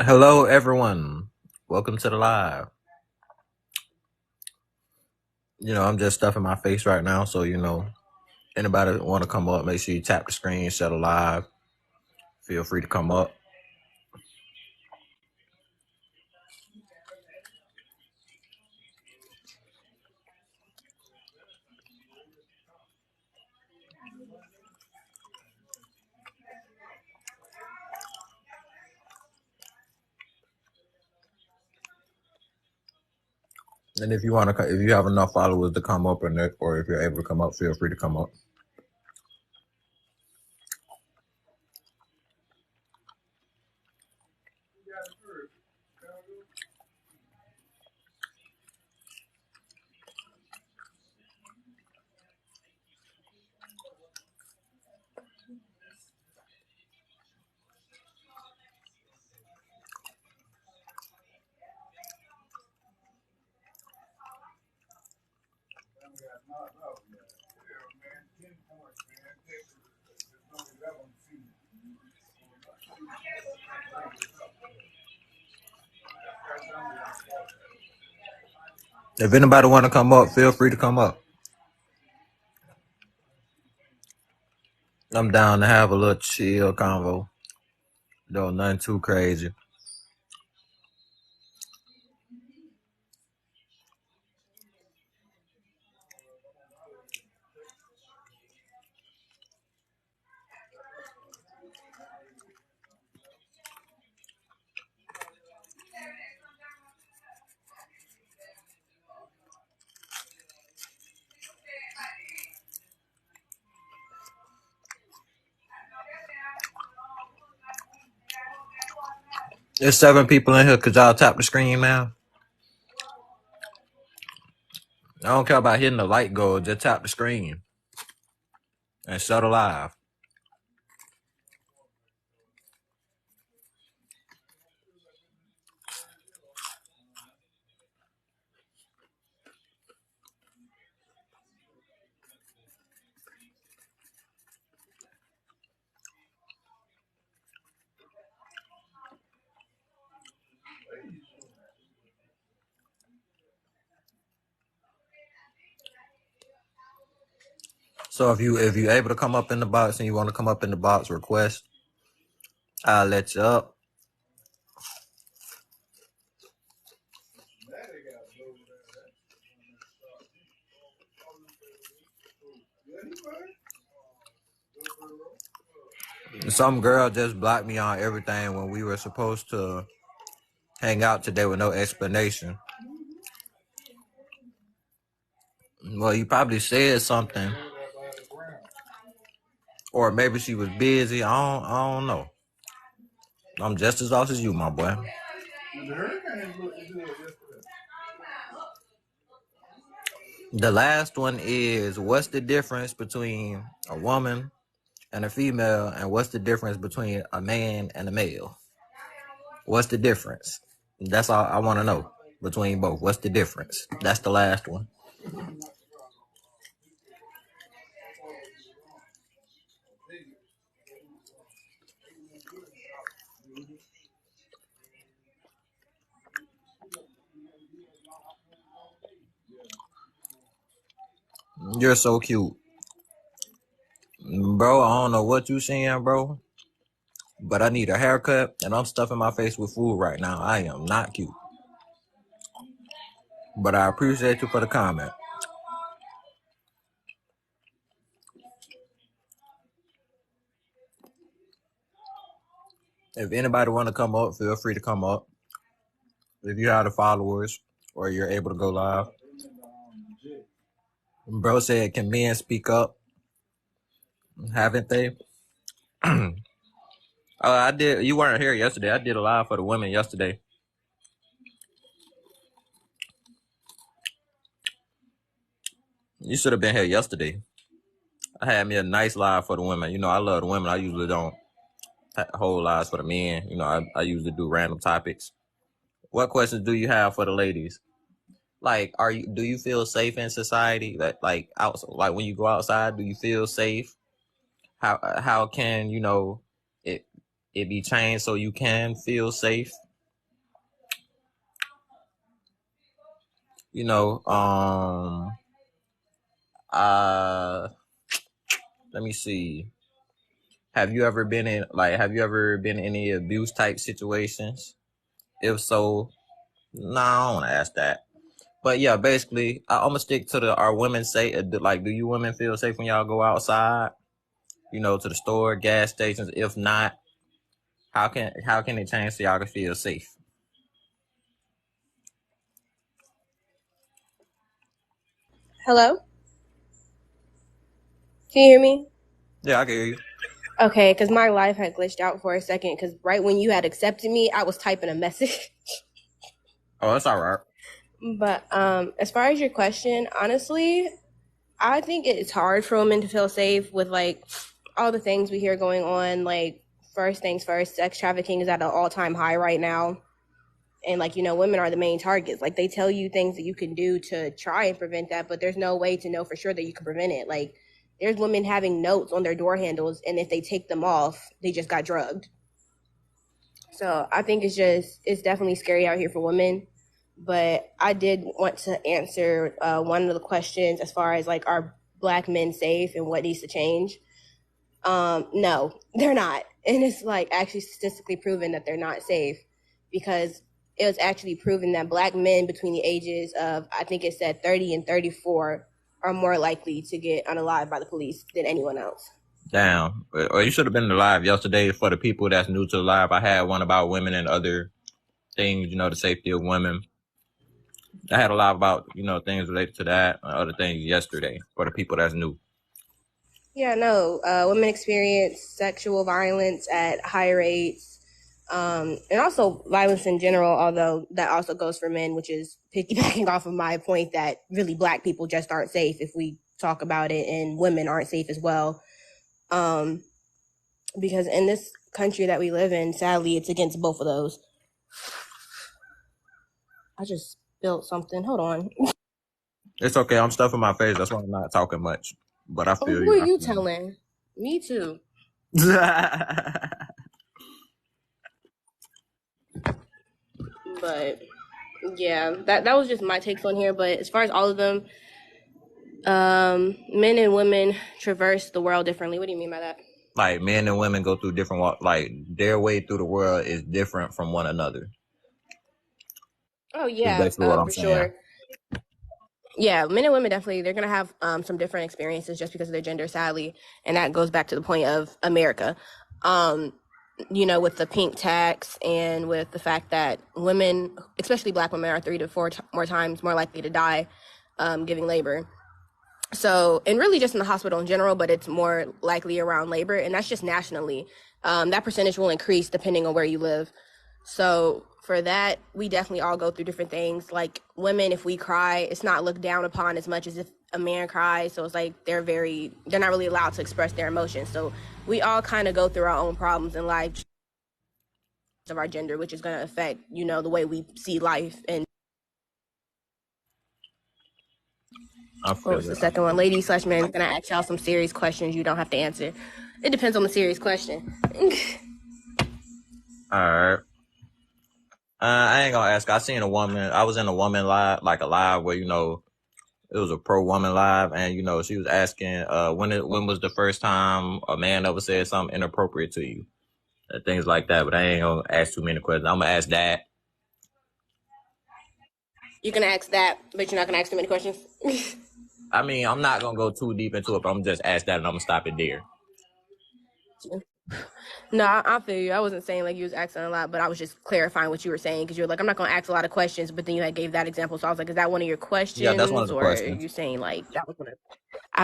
Hello, everyone. Welcome to the live. I'm just stuffing my face right now, so anybody want to come up, make sure you tap the screen, set a live. Feel free to come up. And if you have enough followers to come up, or if you're able to come up, feel free to come up. If anybody want to come up, feel free to come up. I'm down to have a little chill convo. Though nothing too crazy. There's 7 people in here. Could y'all tap the screen, man? I don't care about hitting the light goal. Just tap the screen and shut a live. So if you able to come up in the box and you want to come up in the box, request, I'll let you up. Some girl just blocked me on everything when we were supposed to hang out today with no explanation. Well, you probably said something, or maybe she was busy. I don't know. I'm just as lost as you, my boy. The last one is, what's the difference between a woman and a female, and what's the difference between a man and a male? What's the difference? That's all I want to know between both. What's the difference? That's the last one. You're so cute. Bro, I don't know what you saying, bro, but I need a haircut, and I'm stuffing my face with food right now. I am not cute. But I appreciate you for the comment. If anybody want to come up, feel free to come up. If you have the followers or you're able to go live. Bro said, can men speak up? Haven't they? I did. You weren't here yesterday. I did a live for the women yesterday. You should have been here yesterday. I had me a nice live for the women. I love the women. I usually don't hold lives for the men. I usually do random topics. What questions do you have for the ladies? Like, do you feel safe in society? Like when you go outside, do you feel safe? How can it be changed so you can feel safe? You know, let me see. Have you ever been in any abuse type situations? If so, no, I don't want to ask that. But yeah, basically, I'm gonna stick to our women say, like, do you women feel safe when y'all go outside? You know, to the store, gas stations. If not, how can it change so y'all can feel safe? Hello? Can you hear me? Yeah, I can hear you. Okay, because my life had glitched out for a second because right when you had accepted me, I was typing a message. Oh, that's all right. But as far as your question, honestly, I think it's hard for women to feel safe with like all the things we hear going on. Like, first things first, sex trafficking is at an all-time high right now. And like, women are the main targets. Like, they tell you things that you can do to try and prevent that, but there's no way to know for sure that you can prevent it. Like, there's women having notes on their door handles, and if they take them off, they just got drugged. So I think it's definitely scary out here for women. But I did want to answer one of the questions as far as like, are black men safe and what needs to change? No, they're not. And it's like actually statistically proven that they're not safe, because it was actually proven that black men between the ages of, I think it said 30 and 34, are more likely to get unalived by the police than anyone else. Damn. Or you should have been live yesterday for the people that's new to the live. I had one about women and other things, the safety of women. I had a lot about, things related to that and other things yesterday for the people that's new. Yeah, no, women experience sexual violence at high rates, and also violence in general, although that also goes for men, which is piggybacking off of my point that really black people just aren't safe if we talk about it, and women aren't safe as well. Um, because in this country that we live in, sadly, it's against both of those. I just spilled something. Hold on. It's okay. I'm stuffing my face. That's why I'm not talking much. But I Oh, feel who you. are I you feel you. telling? Me too. But yeah, that was just my takes on here. But as far as all of them, men and women traverse the world differently. What do you mean by that? Like men and women go through different like their way through the world is different from one another. Oh Is yeah, basically what I'm for saying. sure. Yeah, men and women definitely, they're gonna have some different experiences just because of their gender, sadly, and that goes back to the point of America. Um, with the pink tax and with the fact that women, especially black women, are 3 to 4 more times more likely to die giving labor. So, and really just in the hospital in general, but it's more likely around labor, and that's just nationally. That percentage will increase depending on where you live. So for that, we definitely all go through different things. Like women, if we cry, it's not looked down upon as much as if a man cries. So it's like they're not really allowed to express their emotions. So we all kind of go through our own problems in life of our gender, which is going to affect, the way we see life. And I what feel was the it. second one? Lady/man is going to ask y'all some serious questions you don't have to answer. It depends on the serious question. All right. I ain't gonna ask. I seen a woman. I was in a woman live, like a live where it was a pro woman live, and she was asking, when was the first time a man ever said something inappropriate to you, things like that. But I ain't gonna ask too many questions. I'm gonna ask that. You're going to ask that, but you're not going to ask too many questions. I mean, I'm not gonna go too deep into it, but I'm just ask that, and I'm gonna stop it there. No, I feel you. I wasn't saying like you was asking a lot, but I was just clarifying what you were saying, because you were like, I'm not going to ask a lot of questions, but then you had gave that example. So I was like, is that one of your Yeah, that's one of questions, the or are questions. you saying like that was one of?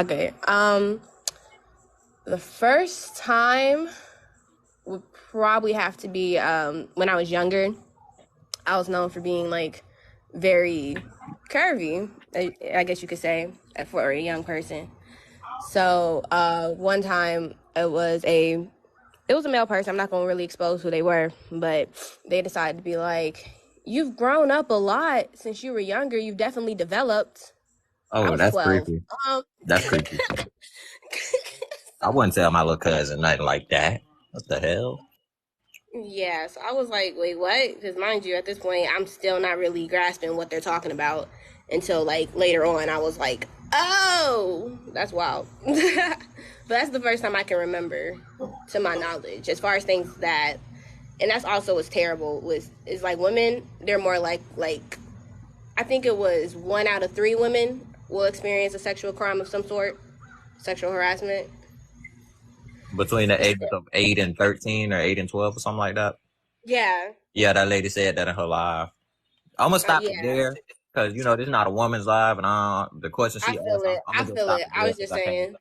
Okay. The first time would probably have to be when I was younger. I was known for being like very curvy, I guess you could say, for a young person. So one time it was a male person. I'm not going to really expose who they were, but they decided to be like, you've grown up a lot since you were younger. You've definitely developed. I Oh, was that's 12. creepy. That's creepy. I wouldn't tell my little cousin nothing like that. What the hell? Yeah, so I was like, wait, what? Because mind you, at this point, I'm still not really grasping what they're talking about. until like later on. I was like, oh, that's wild. But that's the first time I can remember, to my knowledge, as far as things that, and that's also what's terrible is like women, they're more like I think it was 1 out of 3 women will experience a sexual crime of some sort, sexual harassment. Between the ages of 8 and 13 or 8 and 12 or something like that. Yeah. Yeah, that lady said that in her live. I'm gonna stop it there because this is not a woman's live, and the question she asked, I'm gonna just stop it. I was just saying,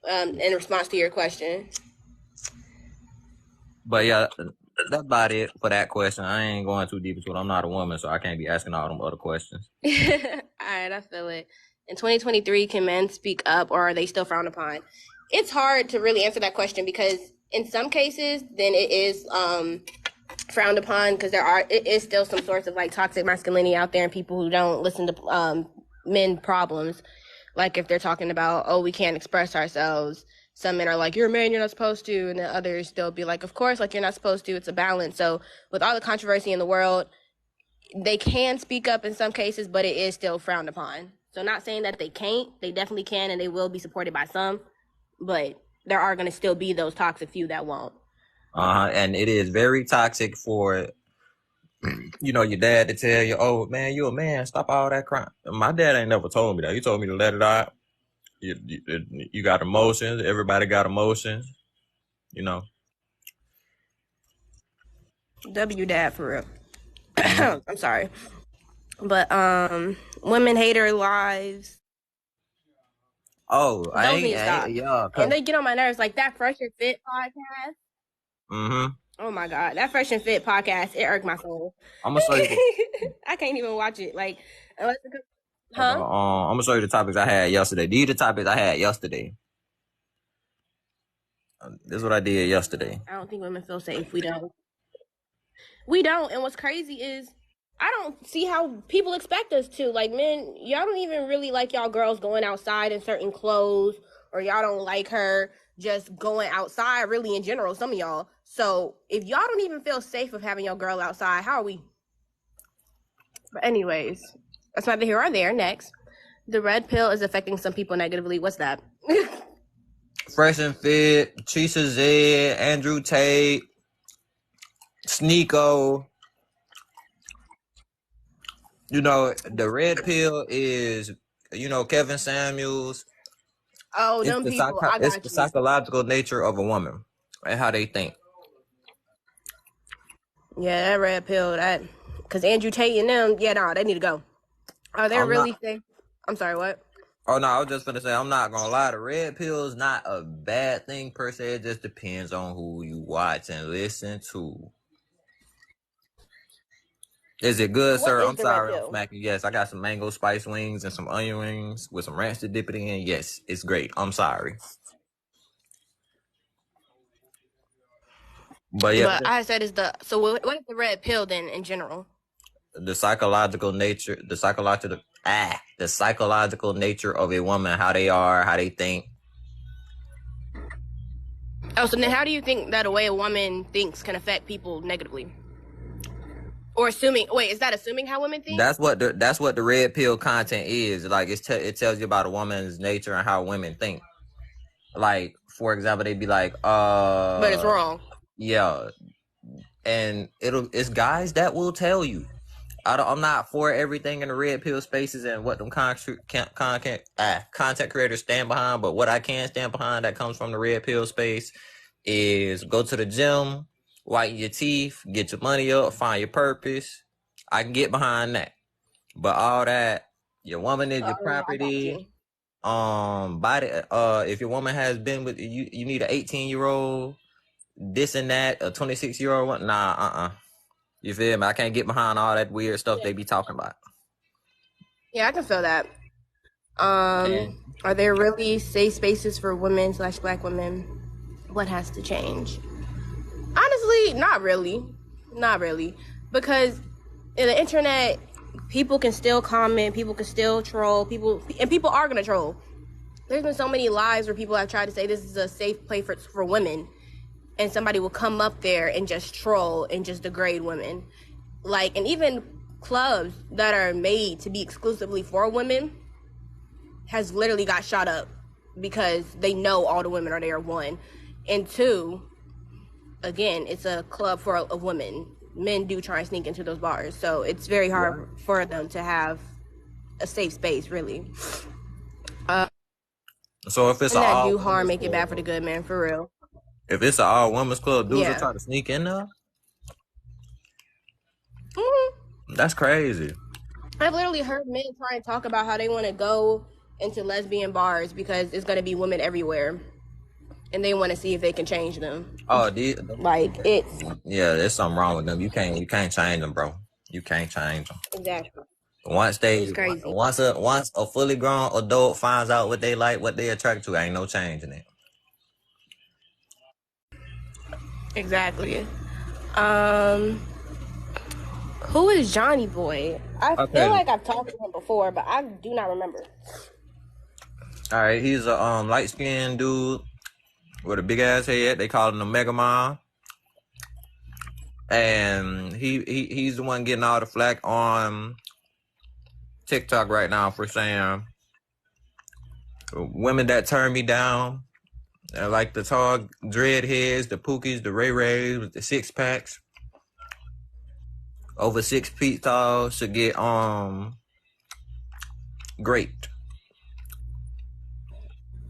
in response to your question. But yeah, that's about it for that question. I ain't going too deep into it. I'm not a woman, so I can't be asking all them other questions. All right, I feel it. In 2023, can men speak up, or are they still frowned upon? It's hard to really answer that question because in some cases, then it is frowned upon because it is still some sorts of like toxic masculinity out there and people who don't listen to men problems. Like if they're talking about, oh, we can't express ourselves. Some men are like, you're a man, you're not supposed to. And then others, they'll be like, of course, like you're not supposed to. It's a balance. So with all the controversy in the world, they can speak up in some cases, but it is still frowned upon. So not saying that they can't, they definitely can, and they will be supported by some, but there are going to still be those toxic few that won't. And it is very toxic for, your dad to tell you, oh, man, you a man, stop all that crime. My dad ain't never told me that. He told me to let it out. You got emotions. Everybody got emotions, W dad for real. I'm sorry. But women hater lives. Oh, I ain't yeah. And they get on my nerves, like that Fresh and Fit podcast. Mm-hmm. Oh my God, that Fresh and Fit podcast, it irked my soul. I'm gonna show you. I can't even watch it. Like, unless I'm gonna show you the topics I had yesterday. These are the topics I had yesterday. This is what I did yesterday. I don't think women feel safe. We don't. And what's crazy is I don't see how people expect us to. Like, men, y'all don't even really like y'all girls going outside in certain clothes, or y'all don't like her just going outside really in general, some of y'all. So if y'all don't even feel safe of having your girl outside, how are we? But anyways, that's neither here or there. Next, the red pill is affecting some people negatively. What's that? Fresh and Fit, Chisa Zed, Andrew Tate, Sneeko. The red pill is, Kevin Samuels. Oh, them people. It's the psychological nature of a woman and how they think. Yeah, that red pill, because Andrew Tate and them, they need to go. Are they really safe? I'm sorry, what? Oh, no, I was just going to say, I'm not going to lie. The red pill is not a bad thing per se. It just depends on who you watch and listen to. Is it good, sir? I'm sorry, I'm smacking. Yes, I got some mango spice wings and some onion rings with some ranch to dip it in. Yes, it's great. I'm sorry. But yeah. But I said so what is the red pill then in general? The psychological nature of a woman, how they are, how they think. Oh, so then how do you think that a way a woman thinks can affect people negatively? Or is that assuming how women think? That's what the red pill content is. Like it tells you about a woman's nature and how women think. Like, for example, they'd be like, but it's wrong. Yeah. And it's guys that will tell you. I'm not for everything in the red pill spaces and what them content creators stand behind, but what I can stand behind that comes from the red pill space is go to the gym, whiten your teeth, get your money up, find your purpose. I can get behind that. But all that, your woman is your property. If your woman has been with you need an 18-year-old, this and that, a 26-year-old one. Nah, You feel me? I can't get behind all that weird stuff they be talking about. Yeah, I can feel that. Are there really safe spaces for women / black women? What has to change? Honestly, not really. Because in the internet, people can still comment, people can still troll, people are going to troll. There's been so many lives where people have tried to say this is a safe place for women, and somebody will come up there and just troll and just degrade women. Like, and even clubs that are made to be exclusively for women has literally got shot up because they know all the women are there, one. And two, again, it's a club for a woman. Men do try and sneak into those bars, so it's very hard for them to have a safe space, really. So if it's And an that all do harm, women's make it bad club, for the good man, for real. if it's an all women's club, dudes will Yeah. try to sneak in there. Mm-hmm. That's crazy. I've literally heard men try and talk about how they want to go into lesbian bars because it's going to be women everywhere, and they want to see if they can change them. Oh, Like, it's yeah, there's something wrong with them. You can't change them, bro. You can't change them. exactly. Once It's crazy. once a fully grown adult finds out what they like, what they attract to, ain't no changing it. Exactly. Who is Johnny Boy? I Okay. feel like I've talked to him before, but I do not remember. All right, he's a light skinned dude with a big ass head. They call him the Mega Man. And he's the one getting all the flack on TikTok right now for saying women that turn me down, like the tall dreadheads, the Pookies, the Ray Rays with the 6-packs, over 6 feet tall, should get raped.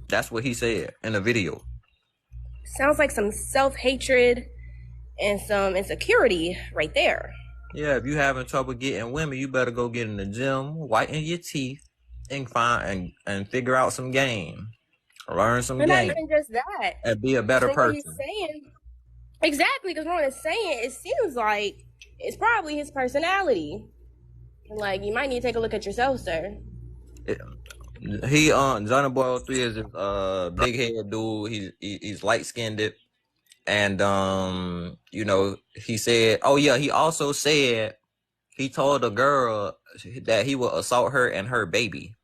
That's what he said in the video. Sounds like some self-hatred and some insecurity right there. Yeah, if you having trouble getting women, you better go get in the gym, whiten your teeth, and find and figure out some game. Learn some And not game. even just that. And be a better From what person. he's saying, exactly, because what he's saying, it seems like it's probably his personality. Like, you might need to take a look at yourself, sir. Johnny Boy 03 is a big head dude. He's light skinned, and you know, he said, oh yeah, he also said he told a girl that he will assault her and her baby.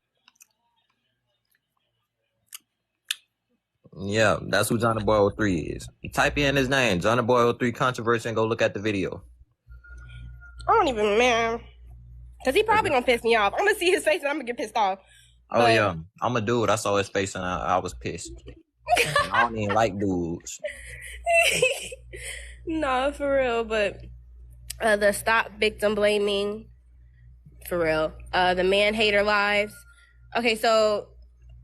Yeah, that's who Johnny Boy 03 is. Type in his name, Johnny Boy 03 controversy, and go look at the video. I don't even, man. Because he probably gonna piss me off. I'm gonna see his face and I'm gonna get pissed off. Oh yeah, I'm a dude. I saw his face and I was pissed. I don't even like dudes. No, for real. But the stop victim blaming, for real. The man hater lives. Okay, so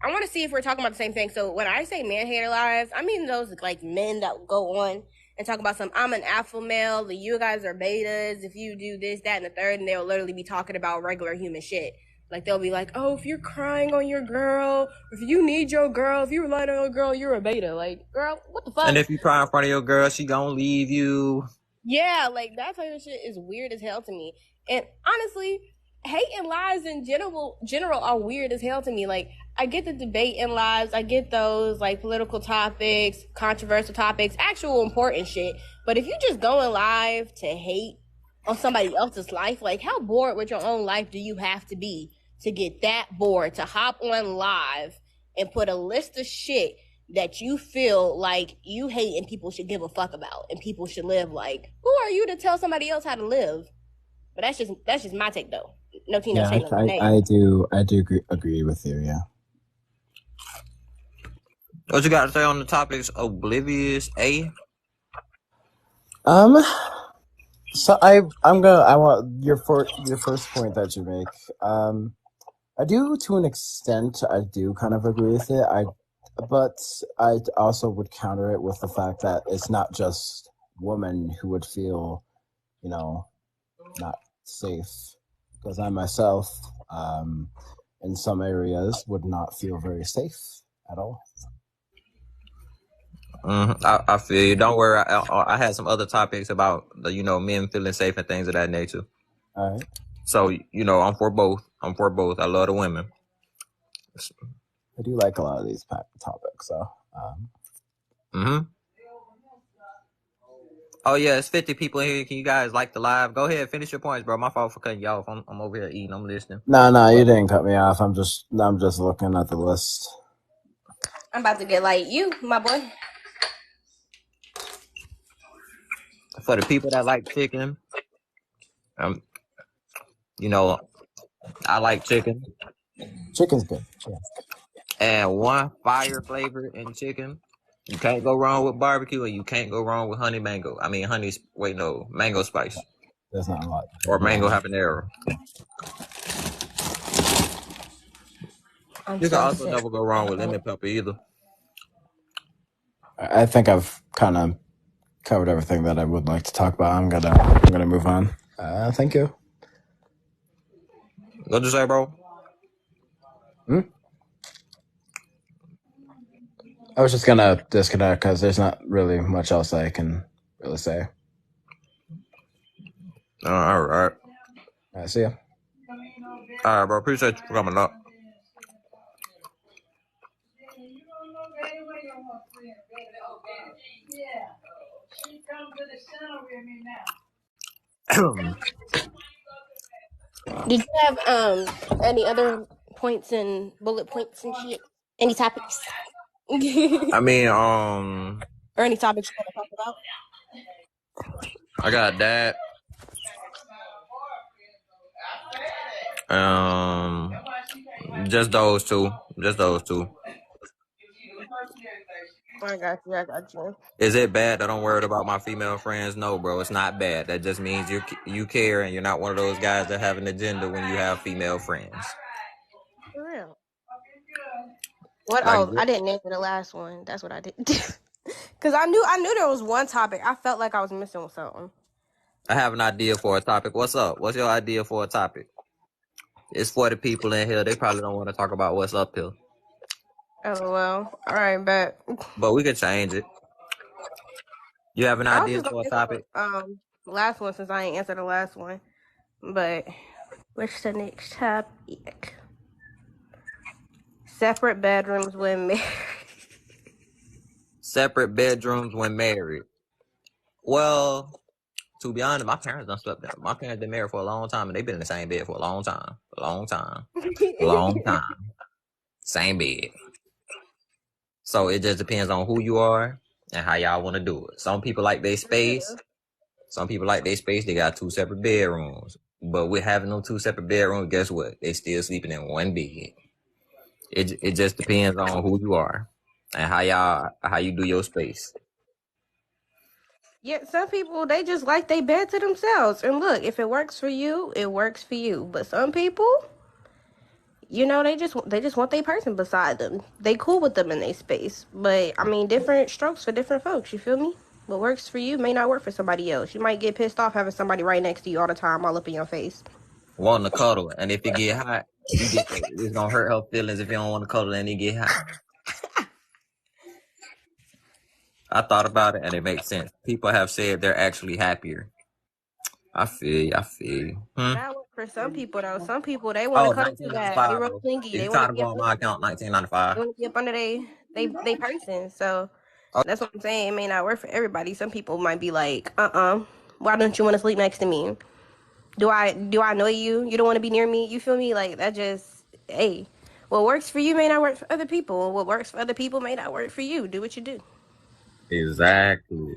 I want to see if we're talking about the same thing. So when I say man hater lives, I mean those like men that go on and talk about I'm an alpha male, you guys are betas, if you do this, that, and the third, and they'll literally be talking about regular human shit. Like, they'll be like, oh, if you're crying on your girl, if you need your girl, if you rely on your girl, you're a beta. Like, girl, what the fuck? And if you cry in front of your girl, she gonna leave you. Yeah, like, that type of shit is weird as hell to me. And honestly, hate and lies in general are weird as hell to me. Like, I get the debate in lives, I get those like political topics, controversial topics, actual important shit. But if you just going live to hate on somebody else's life, like, how bored with your own life do you have to be to get that bored to hop on live and put a list of shit that you feel like you hate and people should give a fuck about and people should live like? Who are you to tell somebody else how to live? But that's just my take though. No tea, no shade, no name. I do agree with you. Yeah. What you got to say on the topics? Oblivious A. So I want your first point that you make. I do, to an extent. I do kind of agree with it. But I also would counter it with the fact that it's not just women who would feel, not safe. Because I myself, in some areas, would not feel very safe at all. I feel you. Don't worry. I had some other topics about men feeling safe and things of that nature. All right. So I'm for both. I love the women. I do like a lot of these topics. So. Oh yeah, it's 50 people here. Can you guys like the live? Go ahead, finish your points, bro. My fault for cutting you off. I'm over here eating. I'm listening. No, you didn't cut me off. I'm just looking at the list. I'm about to get like you, my boy. For the people that like chicken, You know, I like chicken. Chicken's good. Yeah. And one fire flavor in chicken. You can't go wrong with barbecue, and you can't go wrong with mango spice There's not a lot. or mango Yeah. habanero. I'm You can so also sick. never go wrong with lemon pepper either. I think I've kind of covered everything that I would like to talk about. I'm gonna move on. Thank you. What'd you say, bro? I was just gonna disconnect because there's not really much else I can really say. All right. See ya. All right, bro. Appreciate you for coming up. Did you have any other points and bullet points and shit? Any topics? I mean, Or any topics you want to talk about? I got that. Just those two. Just those two. I got you. I got you. Is it bad that I'm worried about my female friends? No, bro. It's not bad. That just means you care and you're not one of those guys that have an agenda when you have female friends. For real. What? Like, Oh, I didn't answer the last one. That's what I did. Cause I knew there was one topic. I felt like I was missing something. I have an idea for a topic. What's up? What's your idea for a topic? It's for the people in here. They probably don't want to talk about what's up here. Oh well. All right, but we can change it. You have an I was idea just for a gonna topic? answer last one since I ain't answered the last one. But what's the next topic? Separate bedrooms when married. Separate bedrooms when married. Well, to be honest, my parents done slept there. My parents been married for a long time, and they've been in the same bed for a long time. Long time. Same bed. So it just depends on who you are and how y'all want to do it. Some people like their space. Some people like their space. They got 2 separate bedrooms. But with having them 2 separate bedrooms, guess what? They still sleeping in one bed. It just depends on who you are and how you do your space. Yeah, some people they just like their bed to themselves. And look, if it works for you, it works for you. But some people, you know, they just want their person beside them. They cool with them in their space. But I mean, different strokes for different folks. You feel me? What works for you may not work for somebody else. You might get pissed off having somebody right next to you all the time, all up in your face. Wanting to cuddle, and if it get hot, it's gonna hurt her feelings if you don't want to cuddle and it get hot. I thought about it and it makes sense. People have said they're actually happier. I feel you. That works for some people though. Some people they want to cuddle too bad. They 1995, real bro. clingy. If They you want trying to to be go up on under my account, 1995. they want to be up under they person. So that's what I'm saying. It may not work for everybody. Some people might be like, why don't you want to sleep next to me? Do I know you? You don't want to be near me? You feel me? Like that just hey. What works for you may not work for other people. What works for other people may not work for you. Do what you do. Exactly.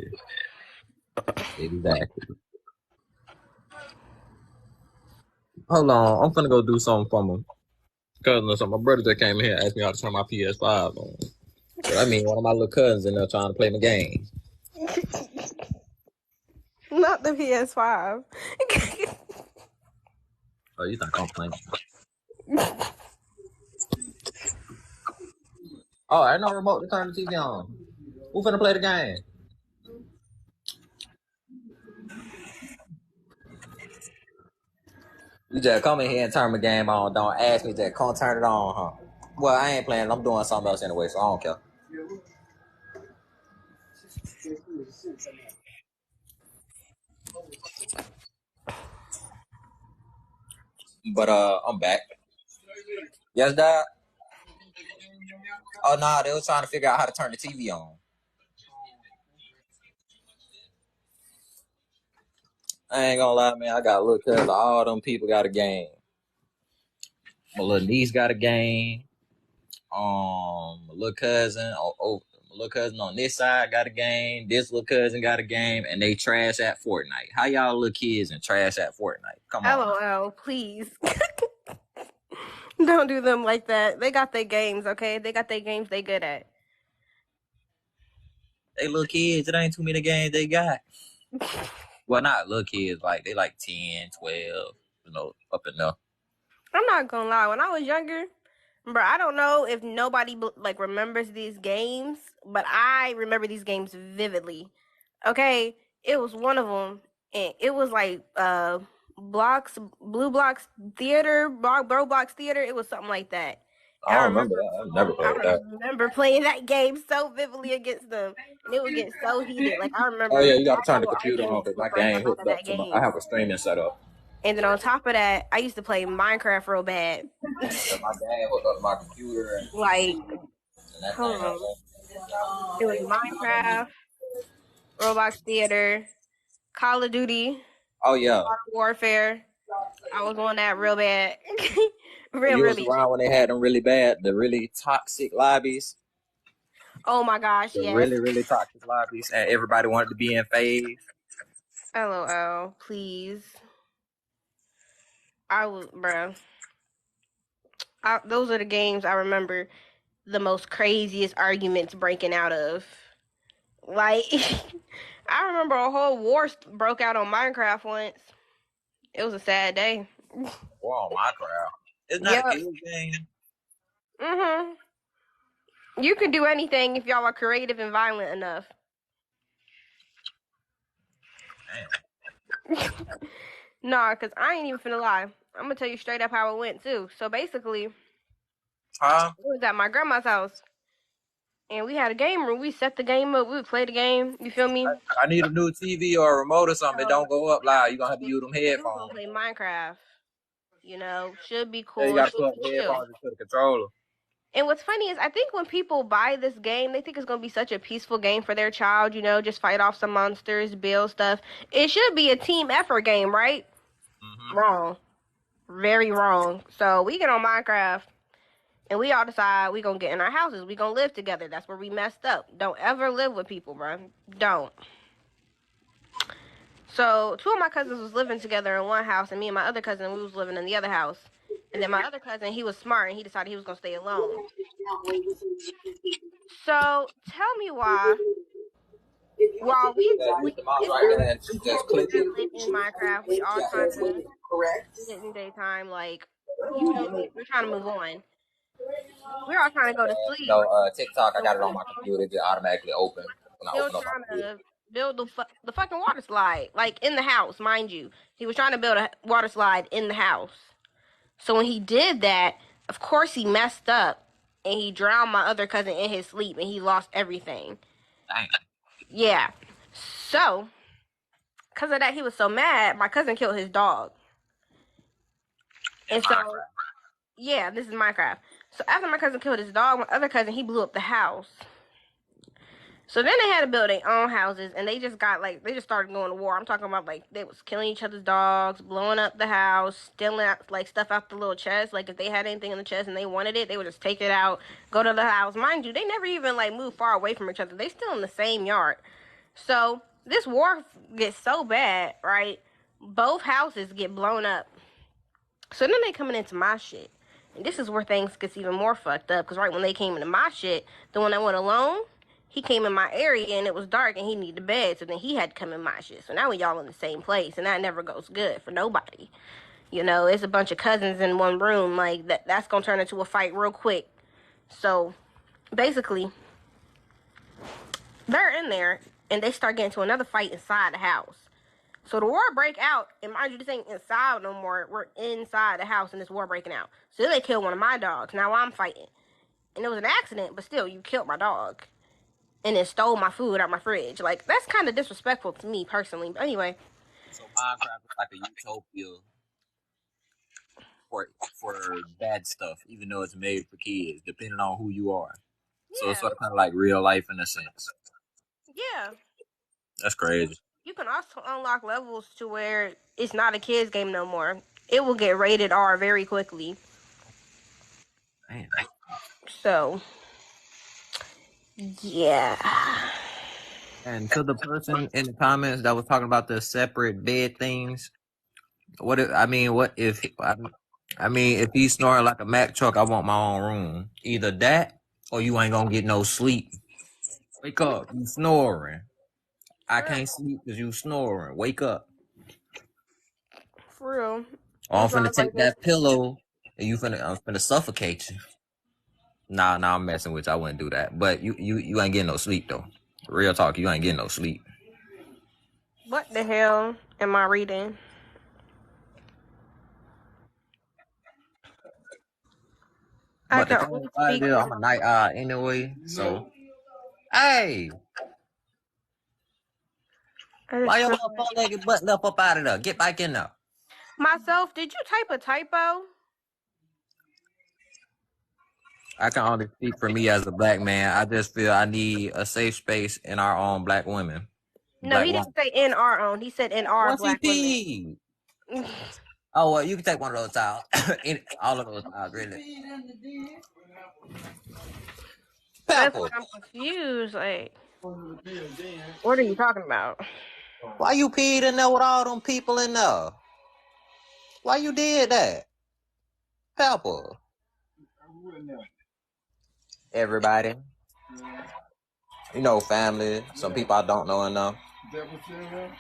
Hold on, I'm finna go do something for my cousin or something. My brother just came in here and asked me how to turn my PS5 on. So I mean, one of my little cousins in there trying to play my game. Not the PS5. Oh, you think I'm playing? Oh, I ain't no remote to turn the TV on. Who finna play the game? You just come in here and turn the game on. Don't ask me, just come turn it on, huh? Well, I ain't playing. I'm doing something else anyway, so I don't care. But I'm back. Yes, Dad. Oh nah, they was trying to figure out how to turn the TV on. I ain't gonna lie, man. I got a little cousin. All them people got a game. My little niece got a game. My little cousin, my little cousin on this side got a game, this little cousin got a game, and they trash at Fortnite. How y'all little kids and trash at Fortnite? Come on. LOL, please. Don't do them like that. They got their games, okay? They got their games they good at. They little kids, it ain't too many games they got. Well, not little kids, like they like 10, 12, up and up. I'm not gonna lie. When I was younger, bro, I don't know if nobody like remembers these games, but I remember these games vividly. Okay, it was one of them, and it was like Blue Blocks Theater, Roblox Theater. It was something like that. I don't remember that. I've never played that. Remember playing that game so vividly against them, and it would get so heated. Like I remember. Oh yeah, you got to turn the computer on because my game hooked up to I have a streaming setup. And then on top of that, I used to play Minecraft real bad. So my game hooked up to my computer. Like, hold on. It was Minecraft, Roblox Theater, Call of Duty. Oh yeah. Modern Warfare. I was on that real bad. really around when they had them really bad, the really toxic lobbies. Oh my gosh, the yes. Really, really toxic lobbies, and everybody wanted to be in phase. LOL, please. I was, bro. Those are the games I remember the most craziest arguments breaking out of. Like, I remember a whole war broke out on Minecraft once. It was a sad day. War on Minecraft? It's not a kid's game. You can do anything if y'all are creative and violent enough. Damn. Nah, because I ain't even finna lie. I'm gonna tell you straight up how it went, too. So basically, it was at my grandma's house. And we had a game room. We set the game up. We would play the game. You feel me? I need a new TV or a remote or something. It don't go up loud. You're going to have to use them headphones. Play Minecraft. Should be cool. Yeah, you got to put headphones into the controller. And what's funny is I think when people buy this game, they think it's going to be such a peaceful game for their child, just fight off some monsters, build stuff. It should be a team effort game, right? Mm-hmm. Wrong. Very wrong. So we get on Minecraft. And we all decide we gonna get in our houses. We gonna live together. That's where we messed up. Don't ever live with people, bro. Don't. So 2 of my cousins was living together in one house, and me and my other cousin, we was living in the other house. And then my other cousin, he was smart, and he decided he was gonna stay alone. So tell me why. While we in Minecraft, we all trying to do it in daytime, like we're trying to move on. We're all trying to go to sleep. TikTok, I got it on my computer. It just automatically open when I open up my computer. Build the fucking water slide, like in the house, mind you. He was trying to build a water slide in the house. So when he did that, of course he messed up, and he drowned my other cousin in his sleep, and he lost everything. Dang. Yeah. So, because of that, he was so mad, my cousin killed his dog. And so, yeah, this is Minecraft. So after my cousin killed his dog, my other cousin, he blew up the house. So then they had to build their own houses, and they just started going to war. I'm talking about, they was killing each other's dogs, blowing up the house, stealing, stuff out the little chest. Like, if they had anything in the chest and they wanted it, they would just take it out, go to the house. Mind you, they never even, moved far away from each other. They still in the same yard. So this war gets so bad, right? Both houses get blown up. So then they coming into my shit. And this is where things gets even more fucked up. Because right when they came into my shit, the one that went alone, he came in my area and it was dark and he needed a bed. So then he had to come in my shit. So now we all in the same place. And that never goes good for nobody. It's a bunch of cousins in one room. That's going to turn into a fight real quick. So basically, they're in there and they start getting to another fight inside the house. So the war break out, and mind you, this ain't inside no more. We're inside the house, and this war breaking out. So they killed one of my dogs. Now I'm fighting. And it was an accident, but still, you killed my dog. And then stole my food out my fridge. That's kind of disrespectful to me, personally. But anyway. So Minecraft is like a utopia for bad stuff, even though it's made for kids, depending on who you are. Yeah. So it's sort of kind of like real life in a sense. Yeah. That's crazy. You can also unlock levels to where it's not a kid's game no more. It will get rated R very quickly. Man. So, Yeah. And to the person in the comments that was talking about the separate bed things, if he's snoring like a Mack truck, I want my own room. Either that or you ain't gonna get no sleep. Wake up, you snoring. I can't sleep because you snoring. Wake up. For real. Or I'm That's why finna I'm like take this. that pillow and I'm finna suffocate you. Nah, I'm messing with you. I wouldn't do that. But you ain't getting no sleep though. Real talk, you ain't getting no sleep. What the hell am I reading? I But the can thing only about it speak is, for I'm a night owl anyway. So, hey, I why just your feel little like four-legged butt left up out of there? Get back in there. myself, did you type a typo? I can only speak for me as a black man. I just feel I need a safe space in our own black women. No, Black he woman. didn't say in our own. He said in our What's he black women. pee? Oh, well, you can take one of those towels. All of those towels, really. That's Pepper, why I'm confused. Like, what are you talking about? why you peed in there with all them people in there? Why you did that? Pepper. Everybody. You know, family. Some people I don't know enough.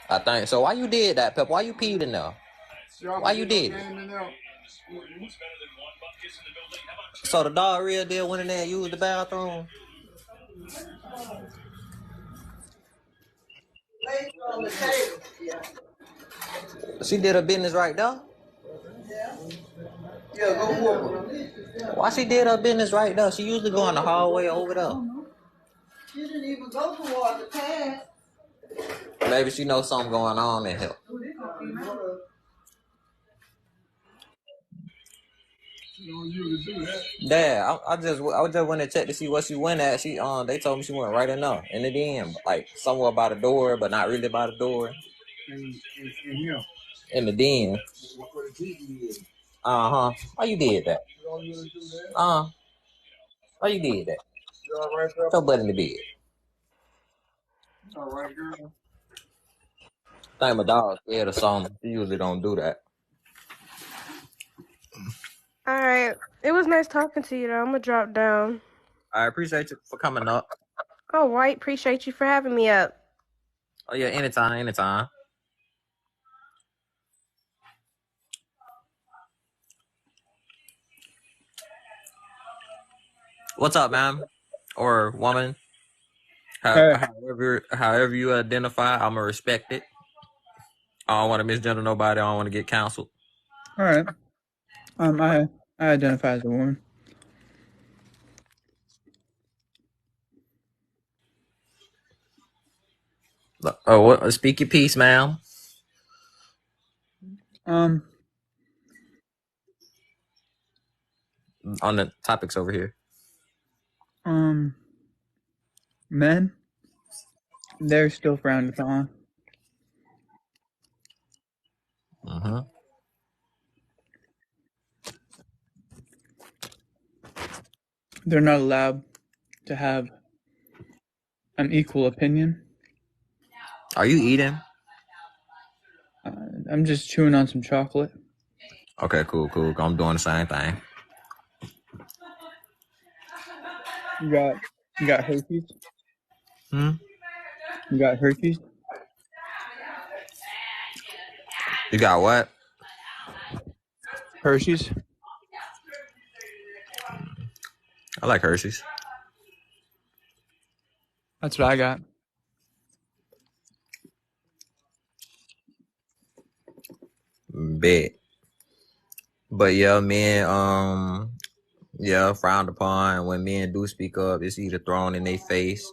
I think so. Why you did that, Pepper? Why you peed in there? Why you did it? So the dog real deal went in there and used the bathroom? She did her business right there? Why she did her business right there? She usually go in the hallway over there. She didn't even go toward the path. Maybe she knows something going on in here. Dad, I just went to check to see what she went at. They told me she went right in there in the den, like somewhere by the door, but not really by the door. In the den. Why you did that? Why you did that? Put your butt in the bed. All right, girl. I think my dog's scared or something. She usually don't do that. All right. It was nice talking to you, though. I'm going to drop down. I appreciate you for coming up. All right. Appreciate you for having me up. Oh yeah, anytime. What's up, man? Or woman? Hey. However you identify, I'ma respect it. I don't want to misgender nobody. I don't want to get canceled. All right. I identify as a woman. What? Speak your piece, ma'am. Um, On the topics over here. Men, they're still frowned upon. Mm-hmm. They're not allowed to have an equal opinion. Are you eating? I'm just chewing on some chocolate. Okay, cool. I'm doing the same thing. You got Hershey's? Hmm? You got Hershey's? You got what? Hershey's? I like Hershey's. That's what I got. Bet. But yeah, men, frowned upon. When men do speak up, it's either thrown in their face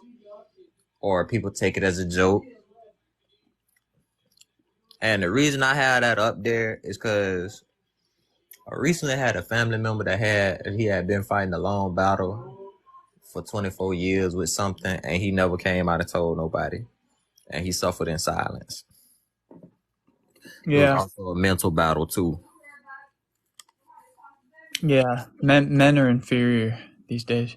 or people take it as a joke. And the reason I had that up there is because I recently had a family member that he had been fighting a long battle for 24 years with something, and he never came out and told nobody, and he suffered in silence. It was Yeah. also a mental battle too. Yeah. Men are inferior these days.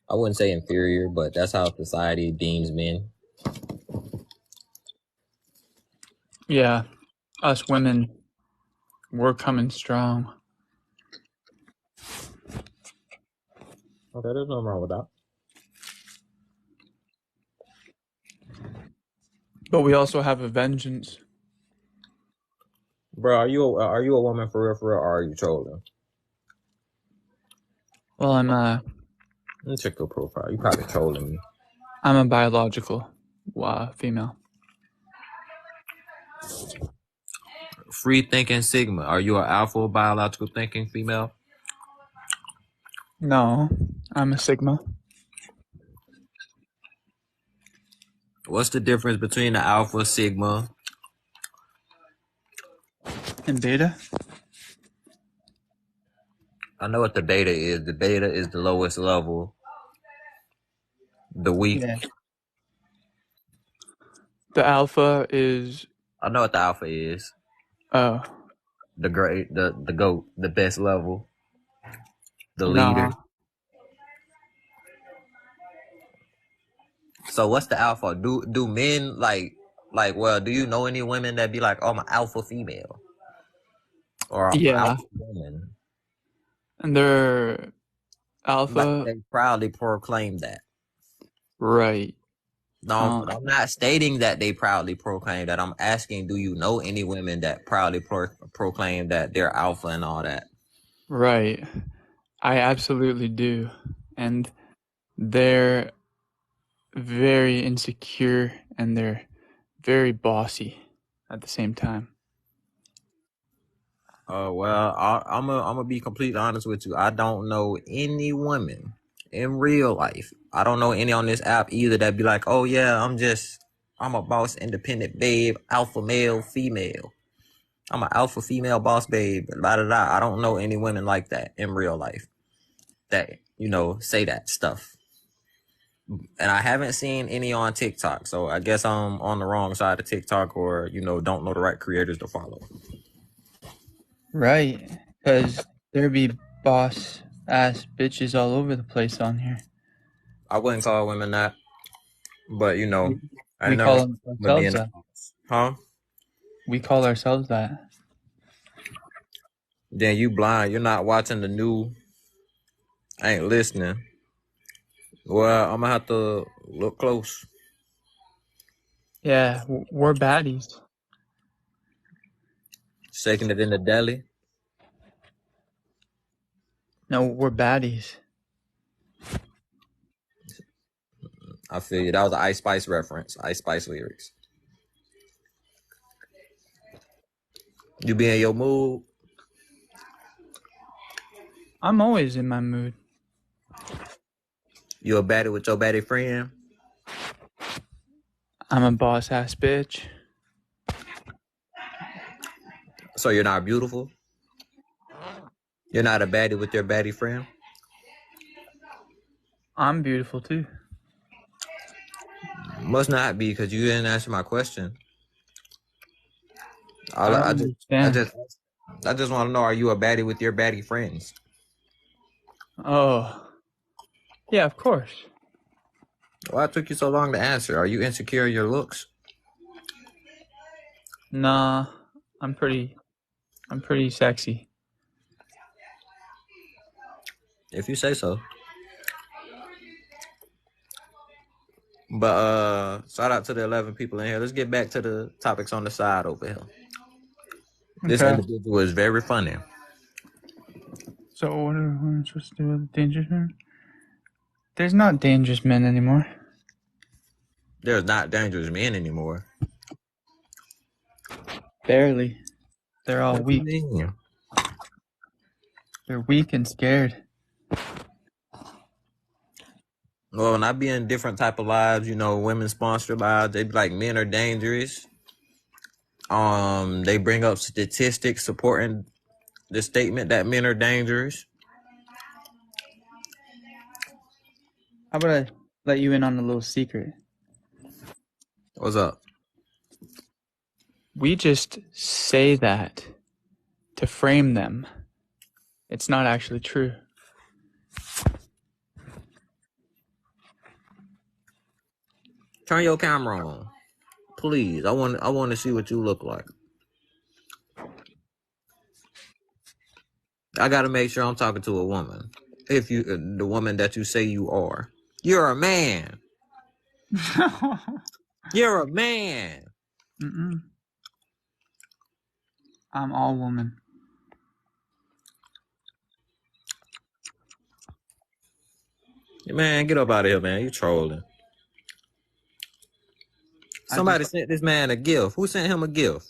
I wouldn't say inferior, but that's how society deems men. Yeah, us women, we're coming strong. Okay, there's nothing wrong with that. But we also have a vengeance. Bro, are you a woman for real, or are you trolling? Well, Let me check your profile. You probably trolling me. I'm a biological female. Free thinking Sigma. Are you an alpha biological thinking female? No, I'm a Sigma. What's the difference between the alpha, sigma? And beta? I know what the beta is. The beta is the lowest level. The weak. Yeah. The alpha is I know what the alpha is. oh The great, the goat, the best level, the leader. nah. So what's the alpha? Do men like well, do you know any women that be like, oh, I'm an alpha female? Or I'm an Yeah. alpha woman? And they're Like alpha, they proudly proclaim that. right. No, I'm not stating that they proudly proclaim that. I'm asking, do you know any women that proudly proclaim that they're alpha and all that? Right. I absolutely do. And they're very insecure and they're very bossy at the same time. Well, I'm gonna be completely honest with you. I don't know any women in real life. I don't know any on this app either that be like, oh yeah, I'm a boss, independent babe, alpha male, female. I'm an alpha female boss babe. Blah, blah, blah. I don't know any women like that in real life that say that stuff. And I haven't seen any on TikTok, so I guess I'm on the wrong side of TikTok, or don't know the right creators to follow. Right. Because there be boss ass bitches all over the place on here. I wouldn't call women that, but I We never call ourselves that. huh? We call ourselves that. Then you blind. You're not watching the new. Ain't listening. Well, I'm gonna have to look close. Yeah, we're baddies. Shaking it in the deli. No, we're baddies. I feel you. That was an Ice Spice reference. Ice Spice lyrics. You be in your mood. I'm always in my mood. You a baddie with your baddie friend. I'm a boss ass bitch. So you're not beautiful. You're not a baddie with your baddie friend. I'm beautiful too. Must not be, because you didn't answer my question. I don't understand. I just want to know: are you a baddie with your baddie friends? Oh, yeah, of course. Why took you so long to answer? Are you insecure in your looks? Nah, I'm pretty sexy. If you say so. But shout out to the 11 people in here. Let's get back to the topics on the side over here. This Okay. individual is very funny. So what are we supposed to do with dangerous men? There's not dangerous men anymore. There's not dangerous men anymore. Barely. They're all What weak. do you mean? They're weak and scared. Well, when I be in different type of lives, women sponsored lives, they be like, men are dangerous. They bring up statistics supporting the statement that men are dangerous. How about I let you in on a little secret? What's up? We just say that to frame them. It's not actually true. Turn your camera on, please. I want to see what you look like. I gotta make sure I'm talking to a woman. If you, the woman that you say you are, you're a man. You're a man. Mm-mm. I'm all woman. Man, get up out of here, man. You trolling. Somebody sent this man a gift. Who sent him a gift?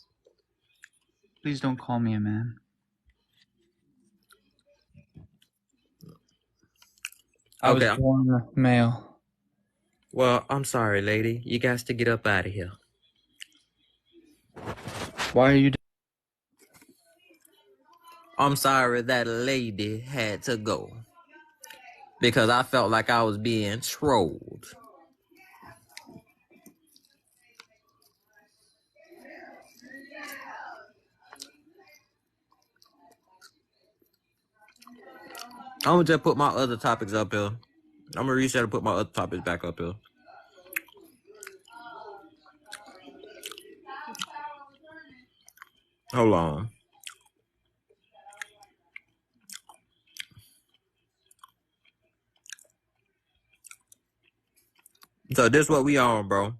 Please don't call me a man. I was born a male. Well, I'm sorry, lady. You got to get up out of here. Why are you? I'm sorry that lady had to go. Because I felt like I was being trolled. I'm gonna just put my other topics up here. I'm gonna reset and put my other topics back up here. Hold on. So this what we on, bro.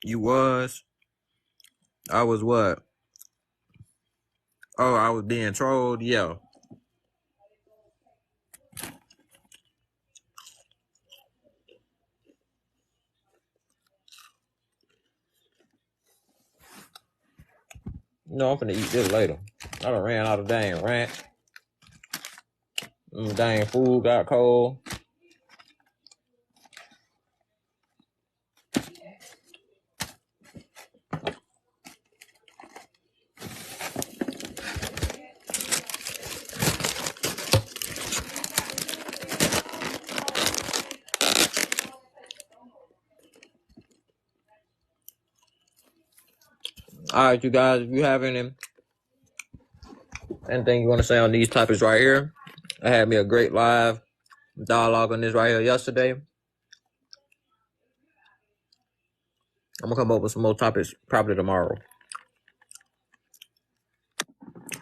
You was. I was what? Oh, I was being trolled? Yeah. No, I'm finna eat this later. I done ran out of dang rant. Dang food got cold. All right, you guys, if you have anything you want to say on these topics right here, I had me a great live dialogue on this right here yesterday. I'm gonna come up with some more topics probably tomorrow.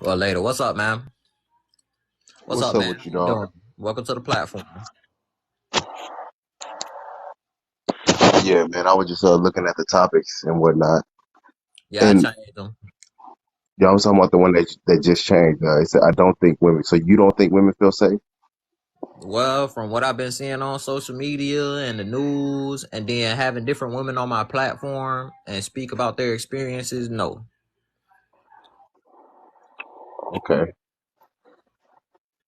Or later. What's up, man? What's up, man? with you, dog? Doing? Welcome to the platform. Yeah, man. I was just looking at the topics and whatnot, Yeah, I and changed them. I was talking about the one that just changed. It said, "I don't think women." So you don't think women feel safe? Well, from what I've been seeing on social media and the news, and then having different women on my platform and speak about their experiences, no. Okay.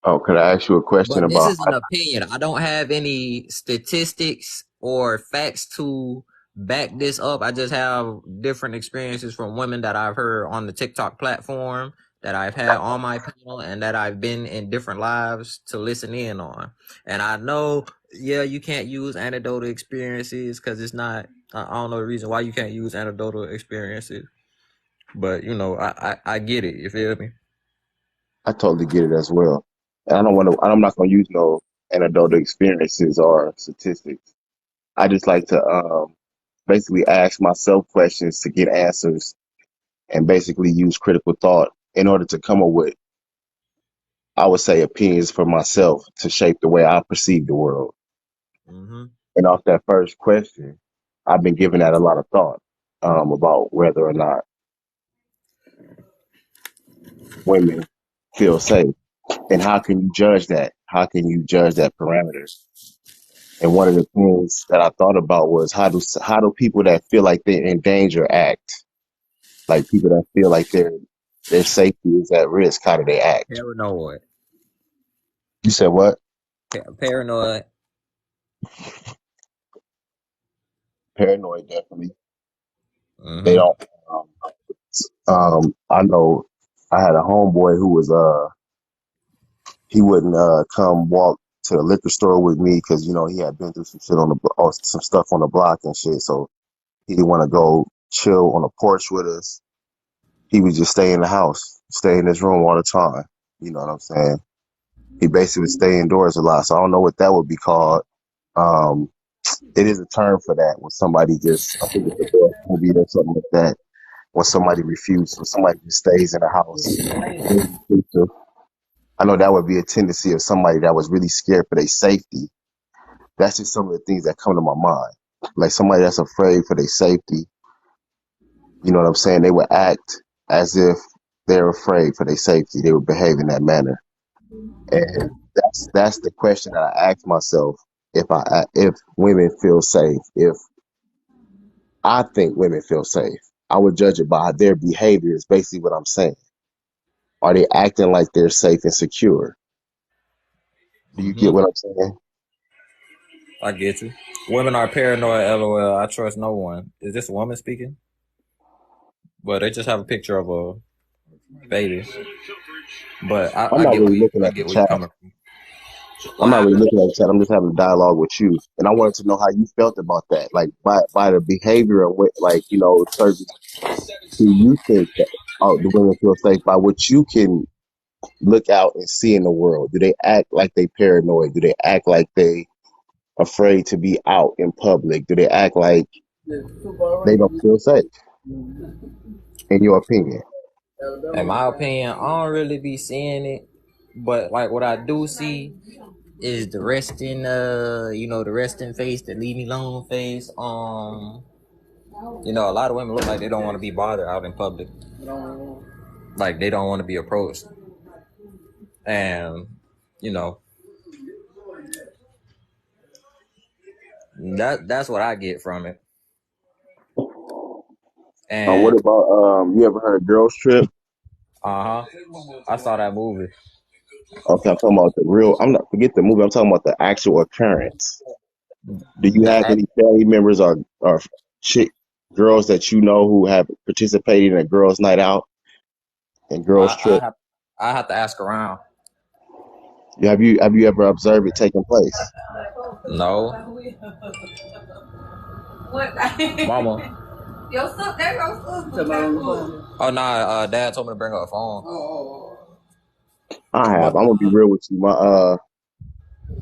Oh, could I ask you a question But this about? is an opinion. I don't have any statistics or facts to back this up. I just have different experiences from women that I've heard on the TikTok platform, that I've had on my panel, and that I've been in different lives to listen in on. And I know, yeah, you can't use anecdotal experiences because it's not, I don't know the reason why you can't use anecdotal experiences. But, you know, I get it. You feel me? I totally get it as well. And I don't want to. I'm not going to use no anecdotal experiences or statistics. I just like to basically ask myself questions to get answers, and basically use critical thought in order to come up with, I would say, opinions for myself to shape the way I perceive the world. Mm-hmm. And off that first question, I've been giving that a lot of thought about whether or not women feel safe, and how can you judge that? How can you judge that parameter? And one of the things that I thought about was, how do people that feel like they're in danger act? Like people that feel like their safety is at risk, how do they act? Paranoid. You said what? Paranoid. Paranoid, definitely. They Mm-hmm. don't. I know. I had a homeboy who was he wouldn't come walk to the liquor store with me because he had been through some shit on the or some stuff on the block and shit. So he didn't want to go chill on the porch with us. He would just stay in the house, stay in his room all the time. You know what I'm saying? He basically would stay indoors a lot. So I don't know what that would be called. Um, it is a term for that when somebody just, I think it's agoraphobia or something like that. When somebody refuses, when somebody just stays in the house. Very intrusive. I know that would be a tendency of somebody that was really scared for their safety. That's just some of the things that come to my mind. Like somebody that's afraid for their safety. You know what I'm saying? They would act as if they're afraid for their safety. They would behave in that manner. And that's the question that I ask myself if women feel safe. If I think women feel safe, I would judge it by their behavior. Is basically what I'm saying. Are they acting like they're safe and secure? Do you Mm-hmm. get what I'm saying? I get you. Women are paranoid. LOL. I trust no one. Is this a woman speaking? Well, they just have a picture of a baby. But I'm I not get really looking I at the get where you're chat. coming from. I'm What not really happened? looking at the chat. I'm just having a dialogue with you, and I wanted to know how you felt about that. Like by the behavior of what, like certain. Do you think that the women feel safe by what you can look out and see in the world? Do they act like they paranoid? Do they act like they afraid to be out in public? Do they act like they don't feel safe? In your opinion? In my opinion, I don't really be seeing it. But like what I do see is the resting the resting face, the leave me alone face. A lot of women look like they don't want to be bothered out in public. Like they don't want to be approached. And you know, that's what I get from it. What And about you ever heard of Girls Trip? I saw that movie. Okay, I'm talking about the real. I'm not forget the movie. I'm talking about the actual occurrence. Do you have The any family members or chick girls that you know who have participated in a girls' night out and girls' I trip? have I have to ask around. Have you ever observed it taking place? No, mama. Your sister, that's your sister. Oh nah, dad told me to bring up a phone. I have. But I'm gonna be real with you.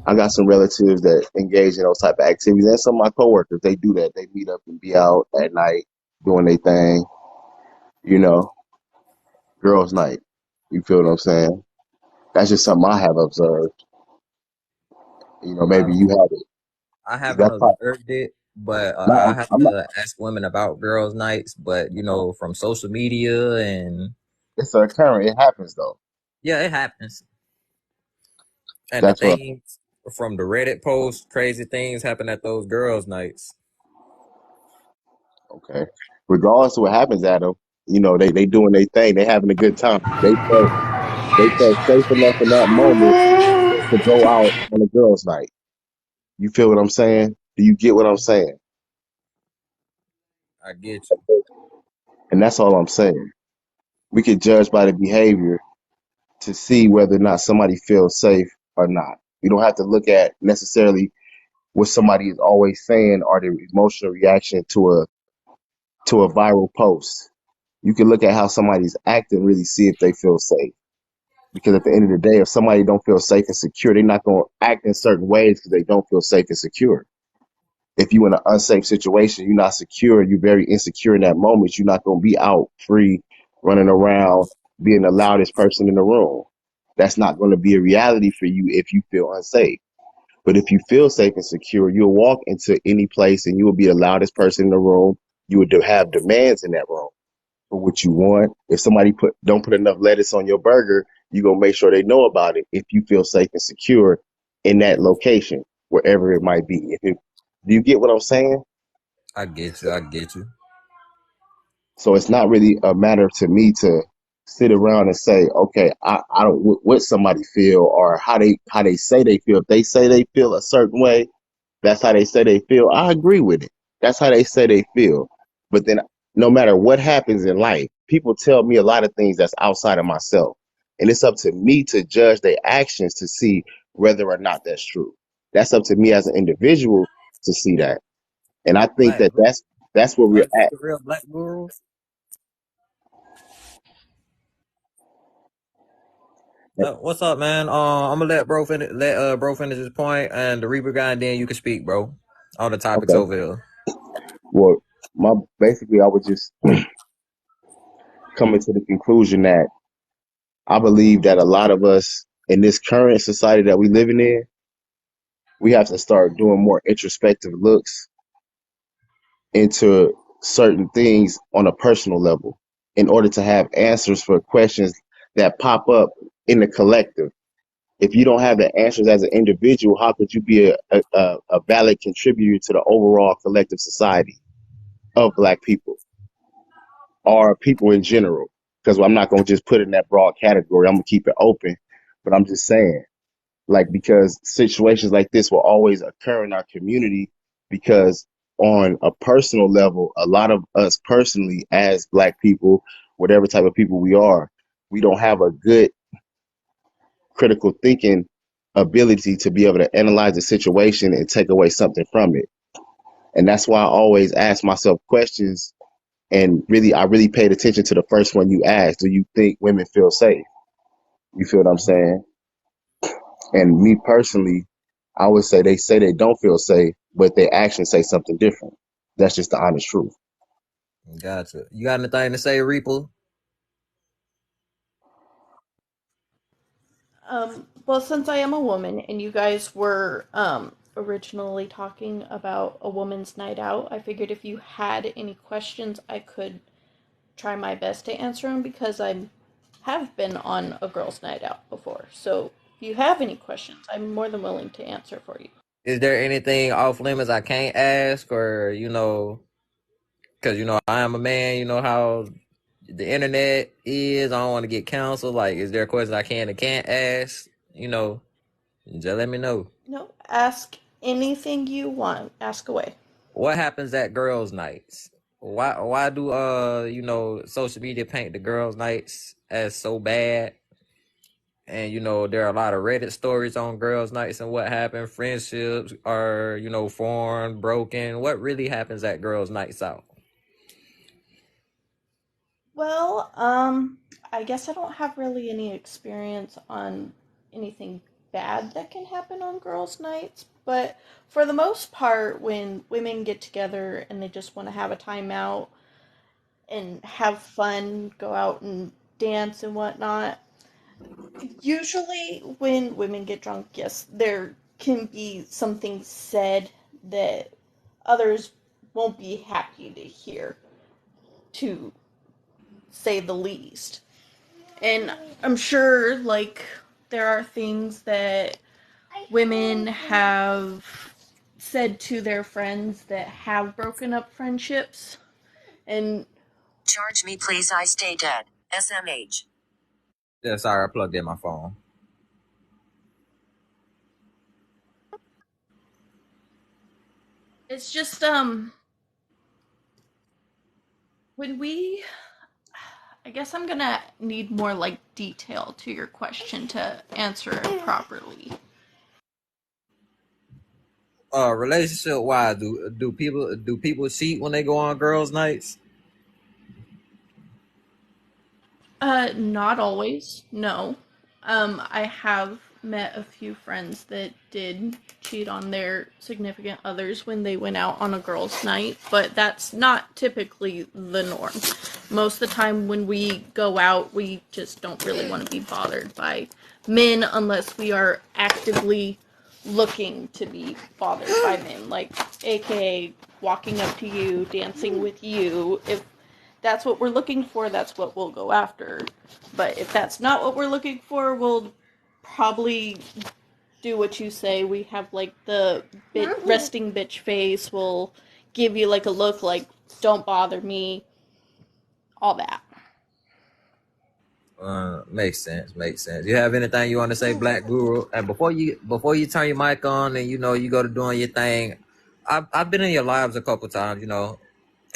I got some relatives that engage in those type of activities, and some of my coworkers they do that. They meet up and be out at night doing their thing. You know, girls' night. You feel what I'm saying? That's just something I have observed. I, Maybe you have it. I Is haven't that part? observed it, but No, I have I'm not. to ask women about girls' nights. But from social media and It's a occurrence. It happens though. yeah, it happens. And the That's what. things from the Reddit posts, crazy things happen at those girls' nights. Okay. Regardless of what happens, Adam, they doing their thing. They having a good time. They felt safe enough in that moment to go out on a girls' night. You feel what I'm saying? Do you get what I'm saying? I get you. And that's all I'm saying. We could judge by the behavior to see whether or not somebody feels safe or not. You don't have to look at necessarily what somebody is always saying or their emotional reaction to a viral post. You can look at how somebody's acting, really see if they feel safe. Because at the end of the day, if somebody don't feel safe and secure, they're not going to act in certain ways because they don't feel safe and secure. If you're in an unsafe situation, you're not secure, you're very insecure in that moment, you're not going to be out free, running around, being the loudest person in the room. That's not going to be a reality for you if you feel unsafe. But if you feel safe and secure, you'll walk into any place and you will be the loudest person in the room. You would have demands in that room for what you want. If somebody don't put enough lettuce on your burger, you're gonna make sure they know about it if you feel safe and secure in that location, wherever it might be. Do you get what I'm saying? I get you. I get you. So it's not really a matter to me to sit around and say, okay, I don't what somebody feel or how they say they feel. If they say they feel a certain way, that's how they say they feel. I agree with it. That's how they say they feel. But then no matter what happens in life, people tell me a lot of things that's outside of myself. And it's up to me to judge their actions to see whether or not that's true. That's up to me as an individual to see that. And I think Black, that that's where we're are these at. the real black gurus? What's up, man? I'm gonna let bro finish his point, and the Reaper guy, and then you can speak, bro. on the topics Okay. over here. Well, basically, I was just coming to the conclusion that I believe that a lot of us in this current society that we living in, we have to start doing more introspective looks into certain things on a personal level in order to have answers for questions that pop up in the collective. If you don't have the answers as an individual, how could you be a valid contributor to the overall collective society of Black people or people in general? Because I'm not going to just put it in that broad category. I'm going to keep it open. But I'm just saying, like, because situations like this will always occur in our community because on a personal level, a lot of us personally as Black people, whatever type of people we are, we don't have a good critical thinking ability to be able to analyze the situation and take away something from it. And that's why I always ask myself questions. And really, I really paid attention to the first one you asked. Do you think women feel safe? You feel what I'm saying? And me personally, I would say they don't feel safe, but their actions say something different. That's just the honest truth. Gotcha. You got anything to say, Reaper? Well, since I am a woman and you guys were originally talking about a woman's night out, I figured if you had any questions, I could try my best to answer them because I have been on a girls' night out before. So if you have any questions, I'm more than willing to answer for you. Is there anything off limits I can't ask, or because I am a man. You know how the internet is. I don't want to get canceled. Like, is there a question I can and can't ask? Just let me know. No, ask anything you want. Ask away. What happens at girls' nights? Why do social media paint the girls' nights as so bad? And there are a lot of Reddit stories on girls' nights and what happened. Friendships are formed, broken. What really happens at girls' nights out? Well, I guess I don't have really any experience on anything bad that can happen on girls' nights, but for the most part, when women get together and they just want to have a time out and have fun, go out and dance and whatnot, usually when women get drunk, yes, there can be something said that others won't be happy to hear, to say the least. And I'm sure, like, there are things that women have said to their friends that have broken up friendships. And Charge me, please. I stay dead. SMH. Yeah, sorry, I plugged in my phone. it's just, when we. I guess I'm gonna need more, like, detail to your question to answer it properly. Relationship wise, do people cheat when they go on girls' nights? Not always. No. I have met a few friends that did cheat on their significant others when they went out on a girls' night, but that's not typically the norm. Most of the time when we go out, we just don't really want to be bothered by men unless we are actively looking to be bothered by men, like aka walking up to you, dancing with you. If that's what we're looking for, that's what we'll go after. But if that's not what we're looking for, we'll probably do what you say. We have like the resting bitch face. We'll give you like a look like, don't bother me, all that. Makes sense. Makes sense. You have anything you want to say, Black Guru? And before you turn your mic on and you go to doing your thing, I've been in your lives a couple times. I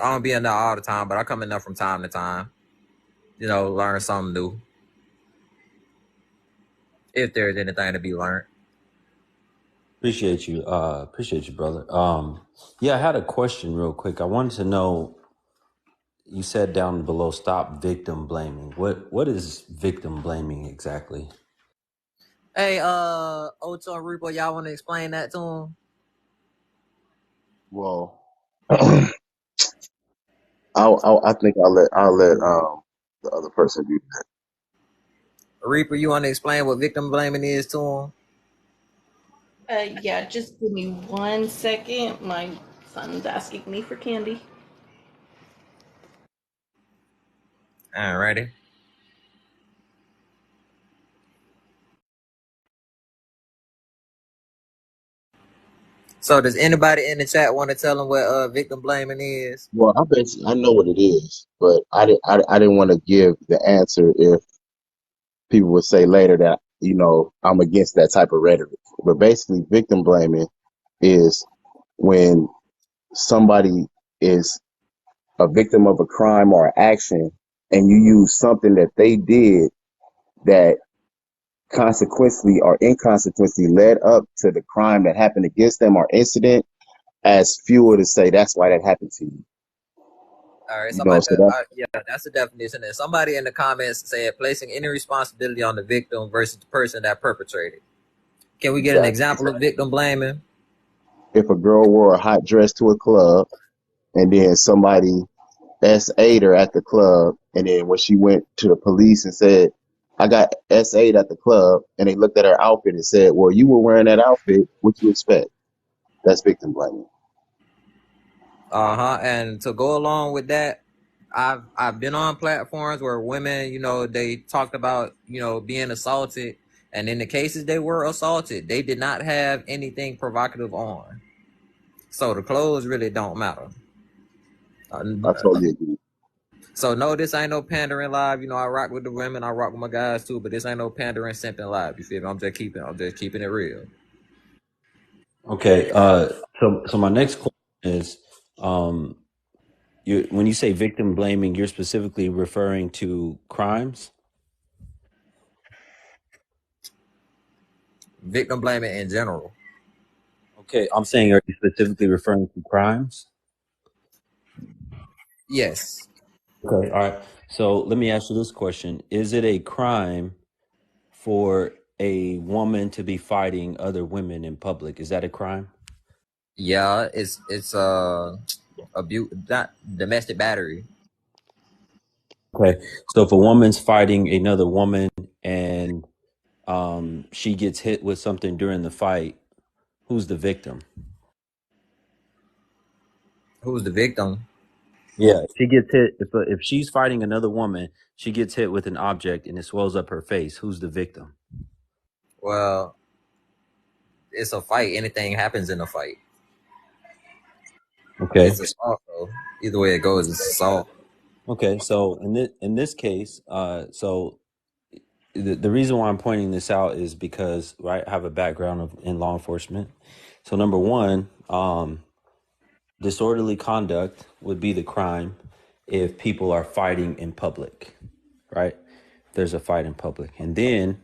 don't be in there all the time, but I come in there from time to time. Learn something new. If there's anything to be learned. Appreciate you, brother. Yeah, I had a question real quick. I wanted to know. You said down below, stop victim blaming. What is victim blaming exactly? Hey, Ocho and Reaper, y'all want to explain that to him? Well, I think I'll let the other person do. Reaper, you want to explain what victim blaming is to him? Yeah, just give me 1 second. My son's asking me for candy. Alrighty. So does anybody in the chat want to tell them what victim blaming is? Well, I know what it is, but I didn't want to give the answer if people would say later that I'm against that type of rhetoric. But basically, victim blaming is when somebody is a victim of a crime or action, and you use something that they did that consequently or inconsequently led up to the crime that happened against them or incident as fuel to say that's why that happened to you. All right, You know, somebody, so that's yeah, that's the definition. And somebody in the comments said placing any responsibility on the victim versus the person that perpetrated. Can we get an exactly. example of victim blaming? If a girl wore a hot dress to a club and then somebody S8'd her at the club, and then when she went to the police and said, I got S8 at the club, and they looked at her outfit and said, well, you were wearing that outfit, what you expect? That's victim blaming. And to go along with that, I've been on platforms where women, they talked about, being assaulted, and in the cases they were assaulted, they did not have anything provocative on. So the clothes really don't matter. I totally agree. So no, this ain't no pandering live. I rock with the women, I rock with my guys too, but this ain't no pandering simping live. You feel me? I'm just keeping it real. Okay. So my next question is, when you say victim blaming, you're specifically referring to crimes. Victim blaming in general. Okay, I'm saying, are you specifically referring to crimes? Yes. Okay, all right. So let me ask you this question: is it a crime for a woman to be fighting other women in public? Is that a crime? Yeah, it's abuse, not domestic battery. Okay, so if a woman's fighting another woman and she gets hit with something during the fight, who's the victim? Who's the victim? Yeah, she gets hit. If she's fighting another woman, she gets hit with an object and it swells up her face. Who's the victim? Well, it's a fight. Anything happens in a fight. Okay. It's assault, though. Either way it goes, it's assault. Okay. So in this case, so the reason why I'm pointing this out is because, right, I have a background in law enforcement. So number one, disorderly conduct would be the crime if people are fighting in public, right? There's a fight in public, and then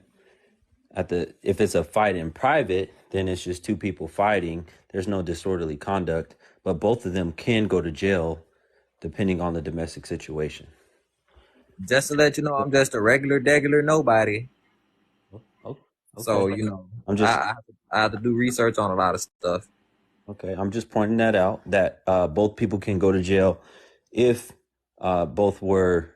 if it's a fight in private, then it's just two people fighting. There's no disorderly conduct, but both of them can go to jail depending on the domestic situation. Just to let you know, I'm just a regular, degular nobody. Oh, So okay. I'm I, just I I have to do research on a lot of stuff. okay. I'm just pointing that out that both people can go to jail if both were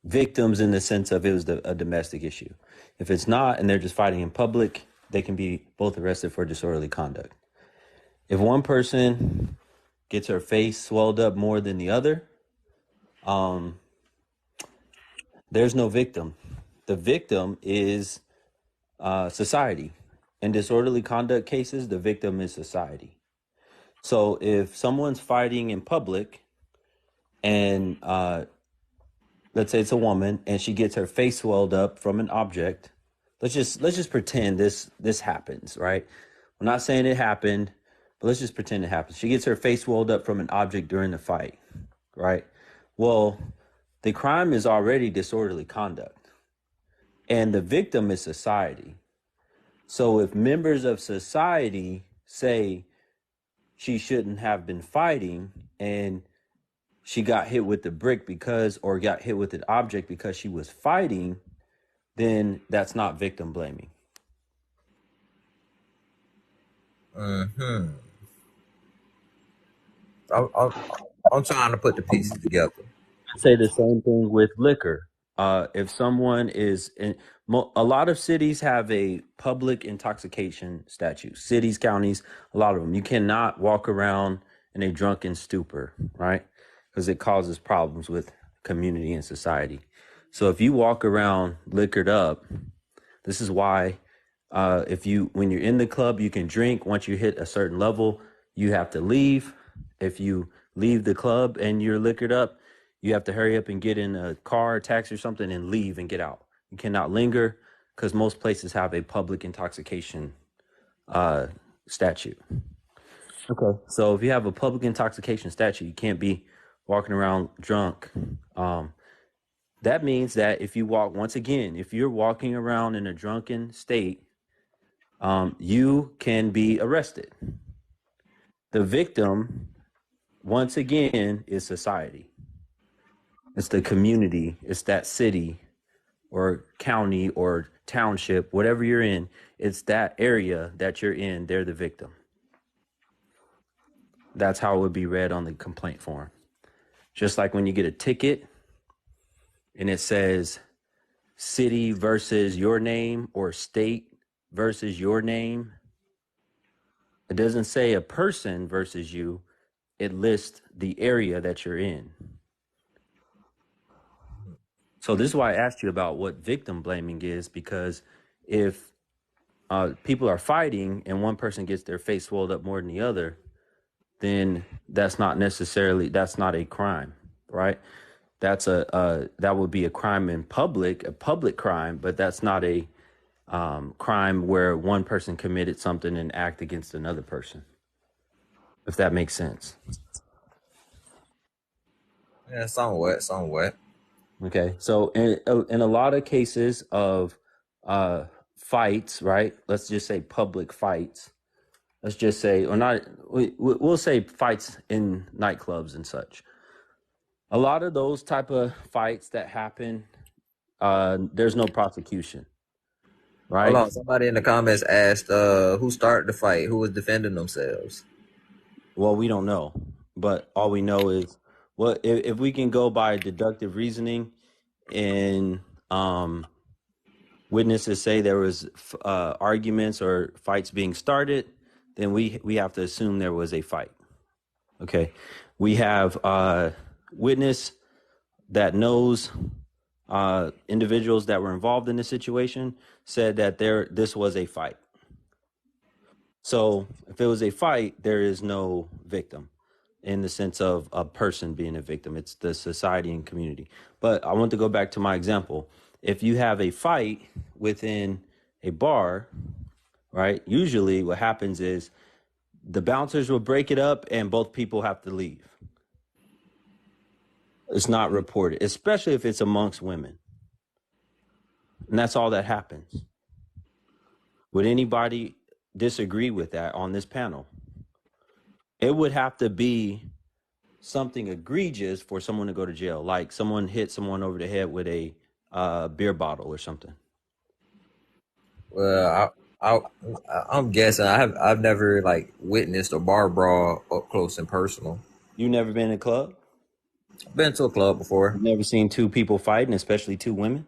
victims in the sense of it was a domestic issue. If it's not and they're just fighting in public, they can be both arrested for disorderly conduct. If one person gets her face swelled up more than the other, um, there's no victim. The victim is society. In disorderly conduct cases, the victim is society. So if someone's fighting in public and let's say it's a woman and she gets her face swelled up from an object, let's just pretend this happens, right? I'm not saying it happened, but let's just pretend it happens. She gets her face swelled up from an object during the fight, right? Well, the crime is already disorderly conduct, and the victim is society. So if members of society say she shouldn't have been fighting and she got hit with the brick or got hit with an object because she was fighting, then that's not victim blaming. Hmm. I'm trying to put the pieces together. Say the same thing with liquor. If someone is in, a lot of cities have a public intoxication statute. Cities, counties, a lot of them. You cannot walk around in a drunken stupor, right? Because it causes problems with community and society. So if you walk around liquored up, this is why if you when you're in the club, you can drink. Once you hit a certain level, you have to leave. If you leave the club and you're liquored up, you have to hurry up and get in a car, a taxi, or something, and leave and get out. You cannot linger because most places have a public intoxication statute. Okay. So if you have a public intoxication statute, you can't be walking around drunk. That means that if you walk, once again, if you're walking around in a drunken state, you can be arrested. The victim, once again, is society. It's the community. It's that city or county or township, whatever you're in. It's that area that you're in. They're the victim. That's how it would be read on the complaint form. Just like when you get a ticket and it says city versus your name or state versus your name, it doesn't say a person versus you. It lists the area that you're in. So this is why I asked you about what victim blaming is, because if people are fighting and one person gets their face swelled up more than the other, then that's not a crime, right? That would be a crime in public, a public crime, but that's not a crime where one person committed something and act against another person, if that makes sense. Yeah, somewhat. Okay, so in a lot of cases of fights, right? Let's just say public fights. Let's just say, or not, we'll say fights in nightclubs and such. A lot of those type of fights that happen, there's no prosecution, Hold right? on, somebody in the comments asked who started the fight, who was defending themselves. Well, we don't know, but all we know is, well, if we can go by deductive reasoning and witnesses say there was arguments or fights being started, then we have to assume there was a fight. Okay, we have a witness that knows individuals that were involved in the situation said that this was a fight. So if it was a fight, there is no victim in the sense of a person being a victim. It's the society and community. But I want to go back to my example. If you have a fight within a bar, right, usually what happens is the bouncers will break it up and both people have to leave. It's not reported, especially if it's amongst women. And that's all that happens. Would anybody disagree with that on this panel? It would have to be something egregious for someone to go to jail, like someone hit someone over the head with a beer bottle or something. Well, I'm guessing I've never like witnessed a bar brawl up close and personal. You never been in a club? Been to a club before. You've never seen two people fighting, especially two women?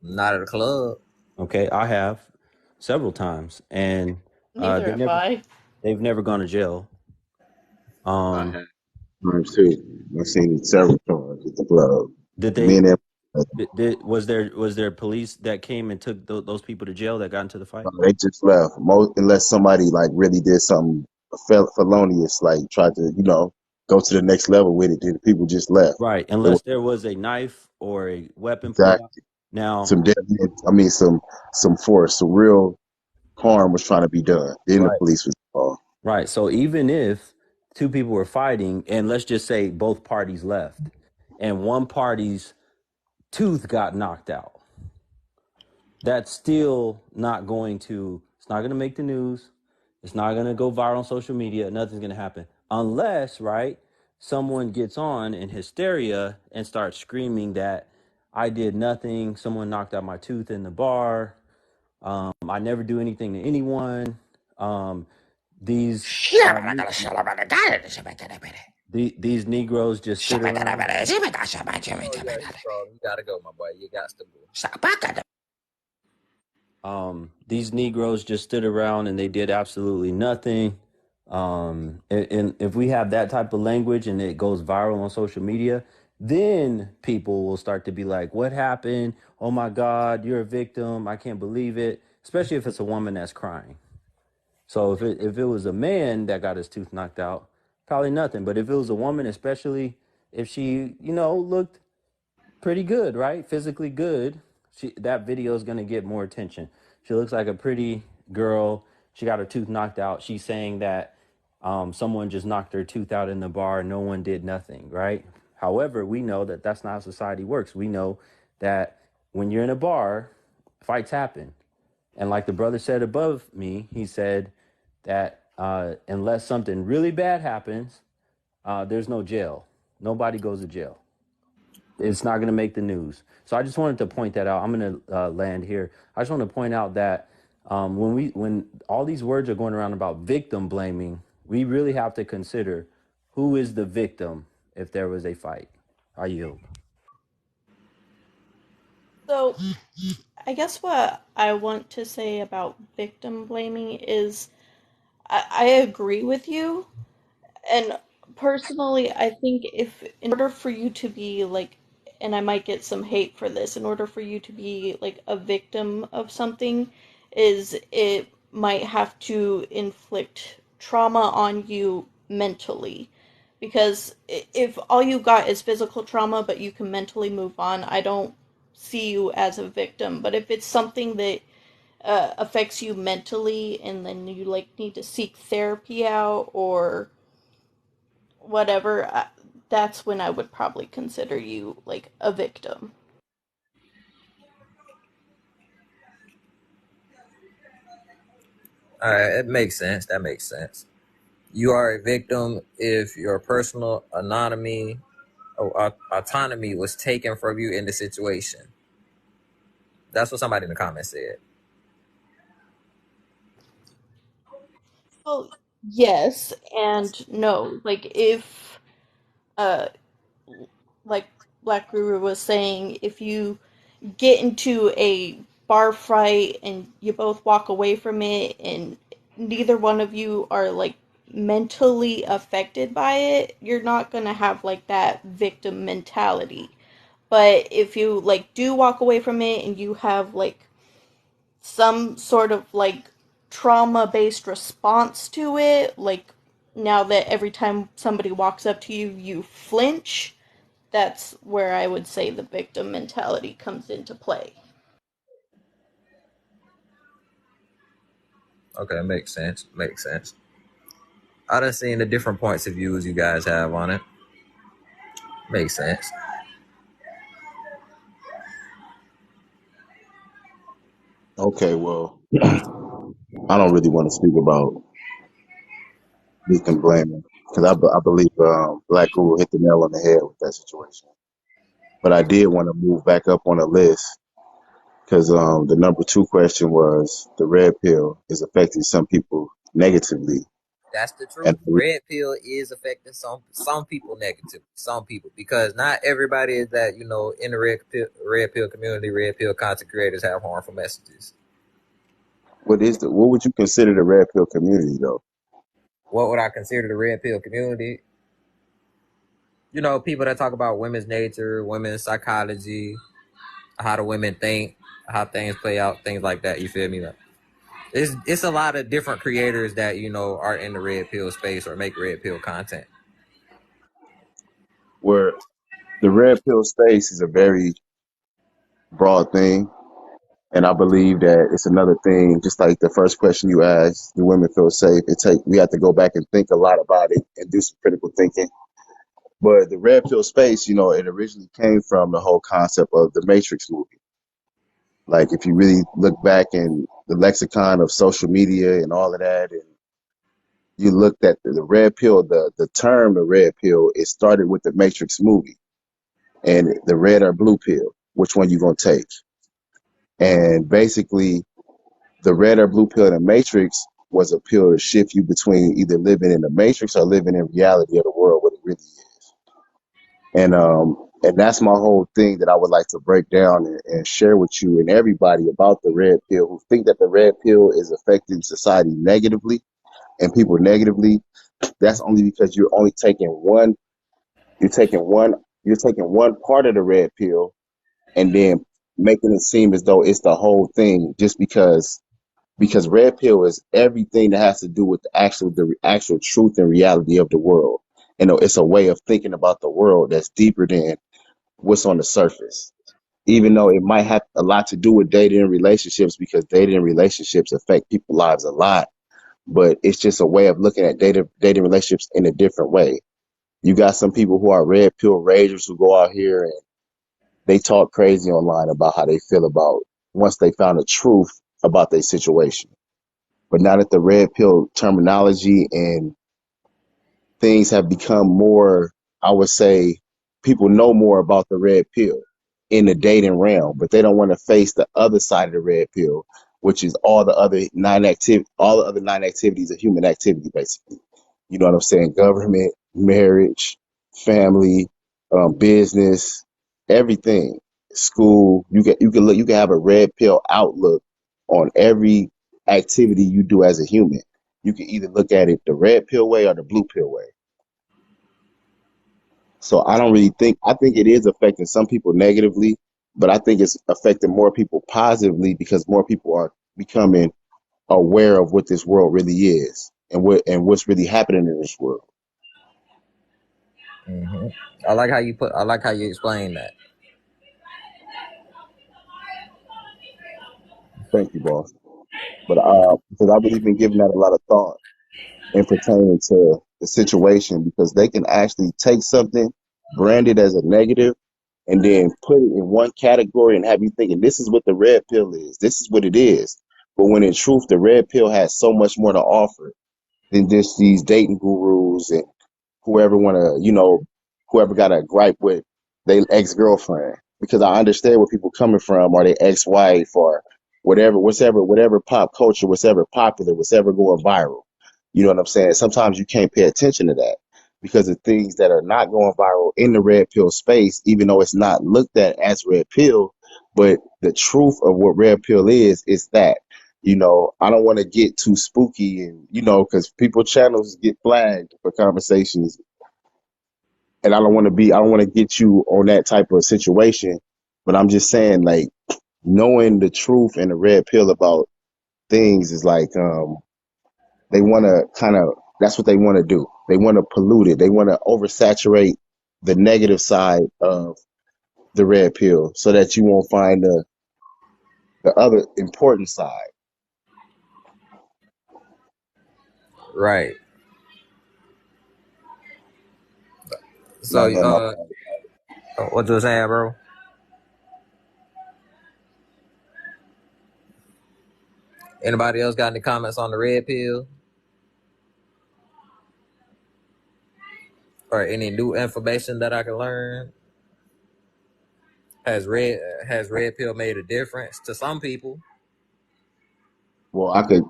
Not at a club. Okay, I have several times, and Neither have I. they've never gone to jail. I have times too. I've seen it several times at the club. Did Me they? and Was there police that came and took those people to jail that got into the fight? they just left. Unless somebody like really did something felonious, like tried to, go to the next level with it, then people just left. Right, unless there was a knife or a weapon pulled out. Exactly. Now, Some some force, some real harm was trying to be done. Then the right, police was involved. right. So even if two people were fighting, and let's just say both parties left, and one party's tooth got knocked out, that's still not going to. It's not going to make the news. It's not going to go viral on social media. Nothing's going to happen unless, right, someone gets on in hysteria and starts screaming that I did nothing. Someone knocked out my tooth in the bar. I never do anything to anyone. These These Negroes just stood around. Oh yeah, he strong. You gotta go, my boy. You got to go. These Negroes just stood around and they did absolutely nothing. And if we have that type of language and it goes viral on social media, then people will start to be like, what happened? Oh my God, you're a victim. I can't believe it. Especially if it's a woman that's crying. So if it was a man that got his tooth knocked out, probably nothing. But if it was a woman, especially if she, looked pretty good, right? Physically good, that video is going to get more attention. She looks like a pretty girl. She got her tooth knocked out. She's saying that someone just knocked her tooth out in the bar. No one did nothing, right? However, we know that that's not how society works. We know that when you're in a bar, fights happen. And like the brother said above me, he said that unless something really bad happens, there's no jail. Nobody goes to jail. It's not going to make the news. So I just wanted to point that out. I'm going to land here. I just want to point out that when all these words are going around about victim blaming, we really have to consider who is the victim if there was a fight. I yield. So, I guess what I want to say about victim blaming is I agree with you. And personally, I think if in order for you to be like, and I might get some hate for this, in order for you to be like a victim of something, is it might have to inflict trauma on you mentally. Because if all you got is physical trauma, but you can mentally move on, I don't see you as a victim. But if it's something that affects you mentally, and then you like need to seek therapy out or whatever, that's when I would probably consider you like a victim. All right, it makes sense. That makes sense. You are a victim if your personal autonomy or autonomy was taken from you in the situation. That's what somebody in the comments said. Well, yes and no. Like if uh like Black Guru was saying, if you get into a bar fight and you both walk away from it and neither one of you are like mentally affected by it, you're not going to have like that victim mentality. But if you like do walk away from it and you have like some sort of like trauma based response to it, like now that every time somebody walks up to you, you flinch, that's where I would say the victim mentality comes into play. Okay, makes sense. Makes sense. I done seen the different points of views you guys have on it. Makes sense. Okay, well, I don't really want to speak about victim blaming because I believe Black Guru hit the nail on the head with that situation. But I did want to move back up on the list because the number two question was the red pill is affecting some people negatively. That's the And truth. Red pill is affecting some people negatively. Some people, because not everybody is that in the red pill community. Red pill content creators have harmful messages. what would you consider the red pill community though? What would I consider the red pill community? People that talk about women's nature, women's psychology, how the women think, how things play out, things like that. You feel me? Like, it's a lot of different creators that are in the red pill space or make red pill content. Where the red pill space is a very broad thing. And I believe that it's another thing, just like the first question you asked, do women feel safe? We have to go back and think a lot about it and do some critical thinking. But the red pill space, it originally came from the whole concept of the Matrix movie. Like if you really look back in the lexicon of social media and all of that, and you looked at the red pill, the term the red pill, it started with the Matrix movie and the red or blue pill, which one you gonna take? And basically the red or blue pill in the Matrix was a pill to shift you between either living in the Matrix or living in reality of the world where the really is. And that's my whole thing that I would like to break down and share with you and everybody about the red pill who think that the red pill is affecting society negatively and people negatively. That's only because you're only taking one. You're taking one. You're taking one part of the red pill and then making it seem as though it's the whole thing, just because red pill is everything that has to do with the actual truth and reality of the world. You know, it's a way of thinking about the world that's deeper than what's on the surface. Even though it might have a lot to do with dating and relationships, because dating and relationships affect people's lives a lot, but it's just a way of looking at dating relationships in a different way. You got some people who are red pill ragers who go out here and they talk crazy online about how they feel about once they found the truth about their situation. But now that the red pill terminology and things have become more, I would say, people know more about the red pill in the dating realm, but they don't want to face the other side of the red pill, which is all the other nine activities of human activity, basically. You know what I'm saying? Government, marriage, family, business, everything, school. You can have a red pill outlook on every activity you do as a human. You can either look at it the red pill way or the blue pill way. So I don't really I think it is affecting some people negatively, but I think it's affecting more people positively because more people are becoming aware of what this world really is and what's really happening in this world. Hmm. I like how you explain that. Thank you, boss. But because I've really been giving that a lot of thought in pertaining to the situation, because they can actually take something, brand it as a negative, and then put it in one category and have you thinking this is what the red pill is. This is what it is. But when in truth, the red pill has so much more to offer than just these dating gurus and whoever whoever got a gripe with their ex-girlfriend. Because I understand where people coming from, or their ex-wife, or whatever pop culture, whatever popular, whatever going viral. You know what I'm saying? Sometimes you can't pay attention to that because the things that are not going viral in the red pill space, even though it's not looked at as red pill, but the truth of what red pill is that. I don't want to get too spooky and, because people channels get flagged for conversations, and I don't want to get you on that type of situation, but I'm just saying, like, knowing the truth and the red pill about things is like, they want to that's what they want to do. They want to pollute it. They want to oversaturate the negative side of the red pill so that you won't find the other important side. Right. And I So, land my what you were saying, bro? Anybody else got any comments on the red pill or any new information that I can learn? Has red pill made a difference to some people? Well, I could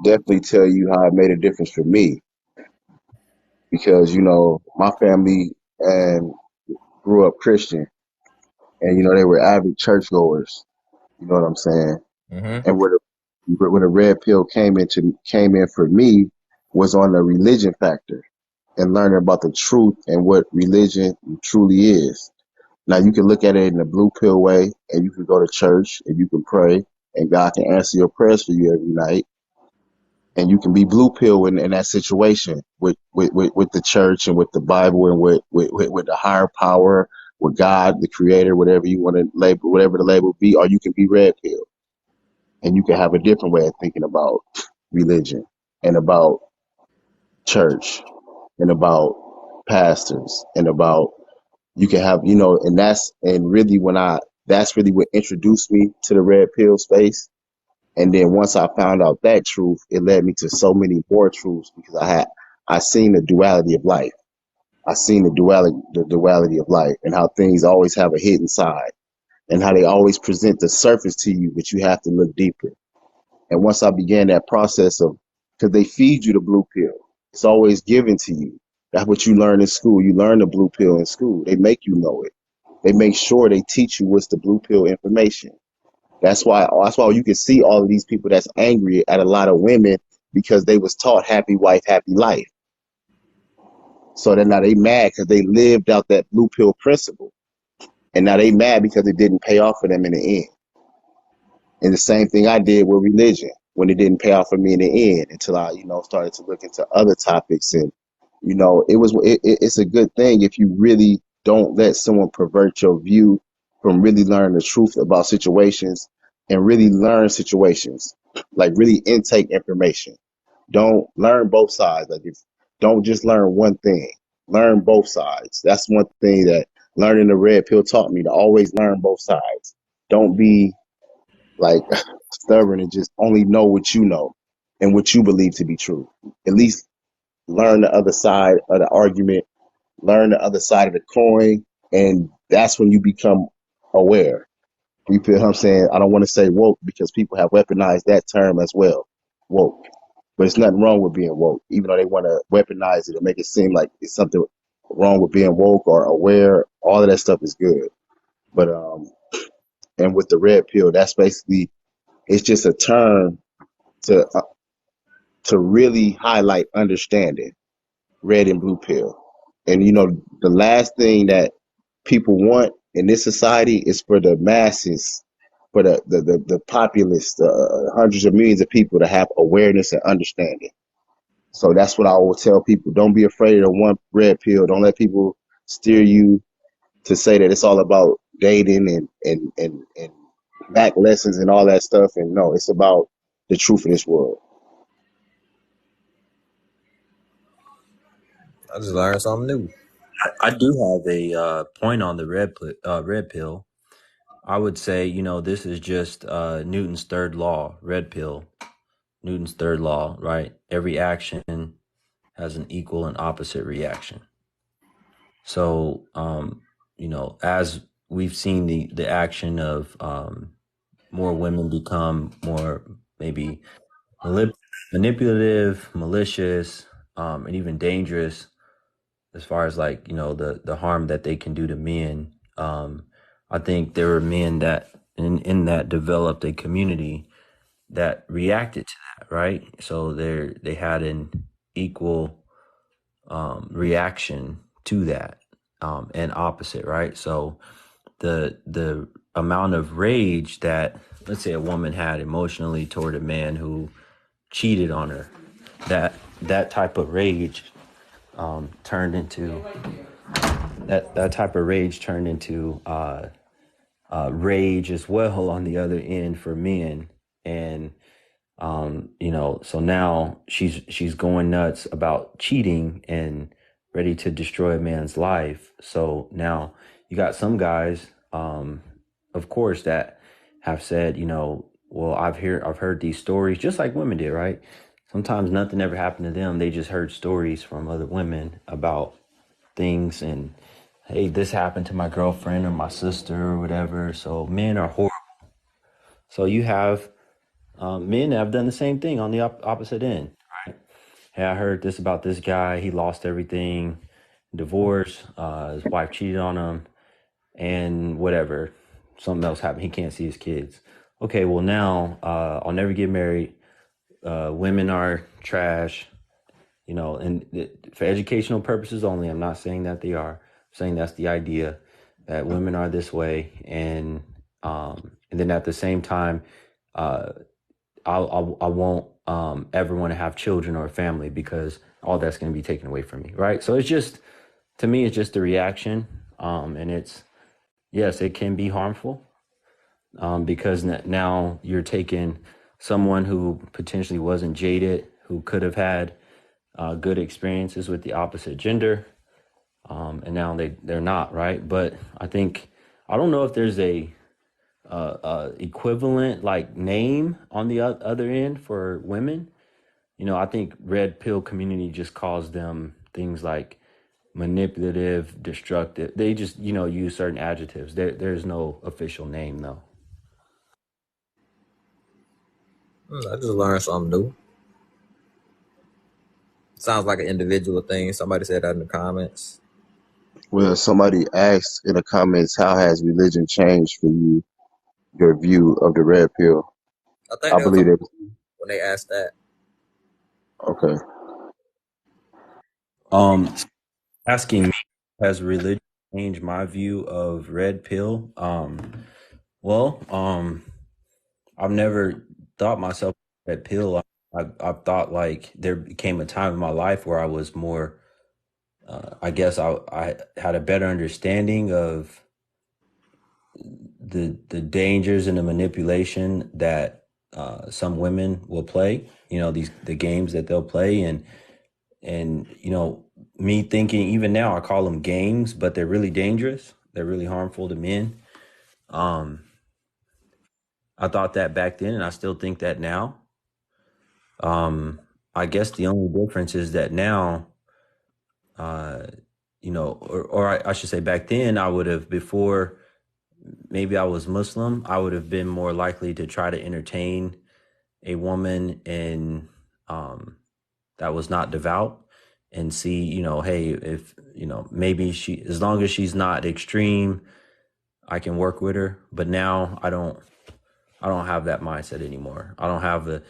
definitely tell you how it made a difference for me because, my family and grew up Christian and, they were avid churchgoers. You know what I'm saying? Mm-hmm. And where the red pill came in for me was on the religion factor and learning about the truth and what religion truly is. Now you can look at it in the blue pill way, and you can go to church and you can pray, and God can answer your prayers for you every night. And you can be blue pill in that situation with the church and with the Bible and with the higher power, with God, the creator, whatever you want to label, whatever the label be, or you can be red pill and you can have a different way of thinking about religion and about church and about pastors and about you can have and really that's really what introduced me to the red pill space. And then once I found out that truth, it led me to so many more truths because I seen the duality of life. I seen the duality of life and how things always have a hidden side and how they always present the surface to you, but you have to look deeper. And once I began that process of, because they feed you the blue pill, it's always given to you. That's what you learn in school. You learn the blue pill in school. They make you know it. They make sure they teach you what's the blue pill information. That's why you can see all of these people that's angry at a lot of women because they was taught happy wife, happy life. So then now they mad because they lived out that blue pill principle. And now they mad because it didn't pay off for them in the end. And the same thing I did with religion when it didn't pay off for me in the end until I, started to look into other topics. And, it's a good thing if you really don't let someone pervert your view from really learning the truth about situations and really learn situations, like really intake information. Don't learn both sides. Don't just learn one thing. Learn both sides. That's one thing that learning the red pill taught me, to always learn both sides. Don't be like stubborn and just only know what you know and what you believe to be true. At least learn the other side of the argument, learn the other side of the coin, and that's when you become aware. You feel what I'm saying? I don't want to say woke because people have weaponized that term as well. Woke. But it's nothing wrong with being woke, even though they want to weaponize it and make it seem like it's something wrong with being woke or aware. All of that stuff is good. But and with the red pill, that's basically, it's just a term to really highlight understanding, red and blue pill. And the last thing that people want in this society is for the masses, for the populace, the hundreds of millions of people to have awareness and understanding. So that's what I will tell people. Don't be afraid of the one red pill. Don't let people steer you to say that it's all about dating and back lessons and all that stuff. And no, it's about the truth of this world. I just learned something new. I do have a point on the red pill. I would say, this is just Newton's third law, red pill, Newton's third law, right? Every action has an equal and opposite reaction. So, as we've seen the action of more women become more maybe manipulative, malicious, and even dangerous as far as like, the harm that they can do to men. I think there were men that in that developed a community that reacted to that, right? So they had an equal reaction to that, and opposite, right? So the amount of rage that, let's say, a woman had emotionally toward a man who cheated on her, that type of rage turned into that type of rage turned into rage as well on the other end for men. And so now she's going nuts about cheating and ready to destroy a man's life. So now you got some guys, of course, that have said, well, I've heard these stories just like women did, right? Sometimes nothing ever happened to them. They just heard stories from other women about things, and hey, this happened to my girlfriend or my sister or whatever. So men are horrible. So you have men that have done the same thing on the opposite end. Hey, I heard this about this guy. He lost everything, divorce. His wife cheated on him, and whatever. Something else happened. He can't see his kids. Okay, well now I'll never get married. Women are trash. And for educational purposes only. I'm not saying that they are. I'm saying that's the idea, that women are this way, and then at the same time, I won't ever want to have children or a family because all that's going to be taken away from me, right? So it's just, to me, it's just a reaction, and it's, yes, it can be harmful, because now you're taking someone who potentially wasn't jaded, who could have had good experiences with the opposite gender, and now they're not, right? But I don't know if there's a equivalent like name on the other end for women. I think red pill community just calls them things like manipulative, destructive. They just, use certain adjectives. There's no official name though. I just learned something new. Sounds like an individual thing. Somebody said that in the comments. Well, somebody asked in the comments, how has religion changed for you, your view of the red pill? I think I they were believe talking that. when they asked that. Okay. Asking me, has religion changed my view of red pill? Well, I've never thought myself red pill. I've thought like there became a time in my life where I was more, I guess I had a better understanding of the dangers and the manipulation that some women will play. You know, the games that they'll play, and me thinking even now I call them games, but they're really dangerous. They're really harmful to men. Um, I thought that back then, and I still think that now. I guess the only difference is that now, uh, or I should say back then, I would have before maybe I was Muslim, I would have been more likely to try to entertain a woman and that was not devout and see, hey, if, maybe she, as long as she's not extreme, I can work with her. But now I don't have that mindset anymore. I don't have the,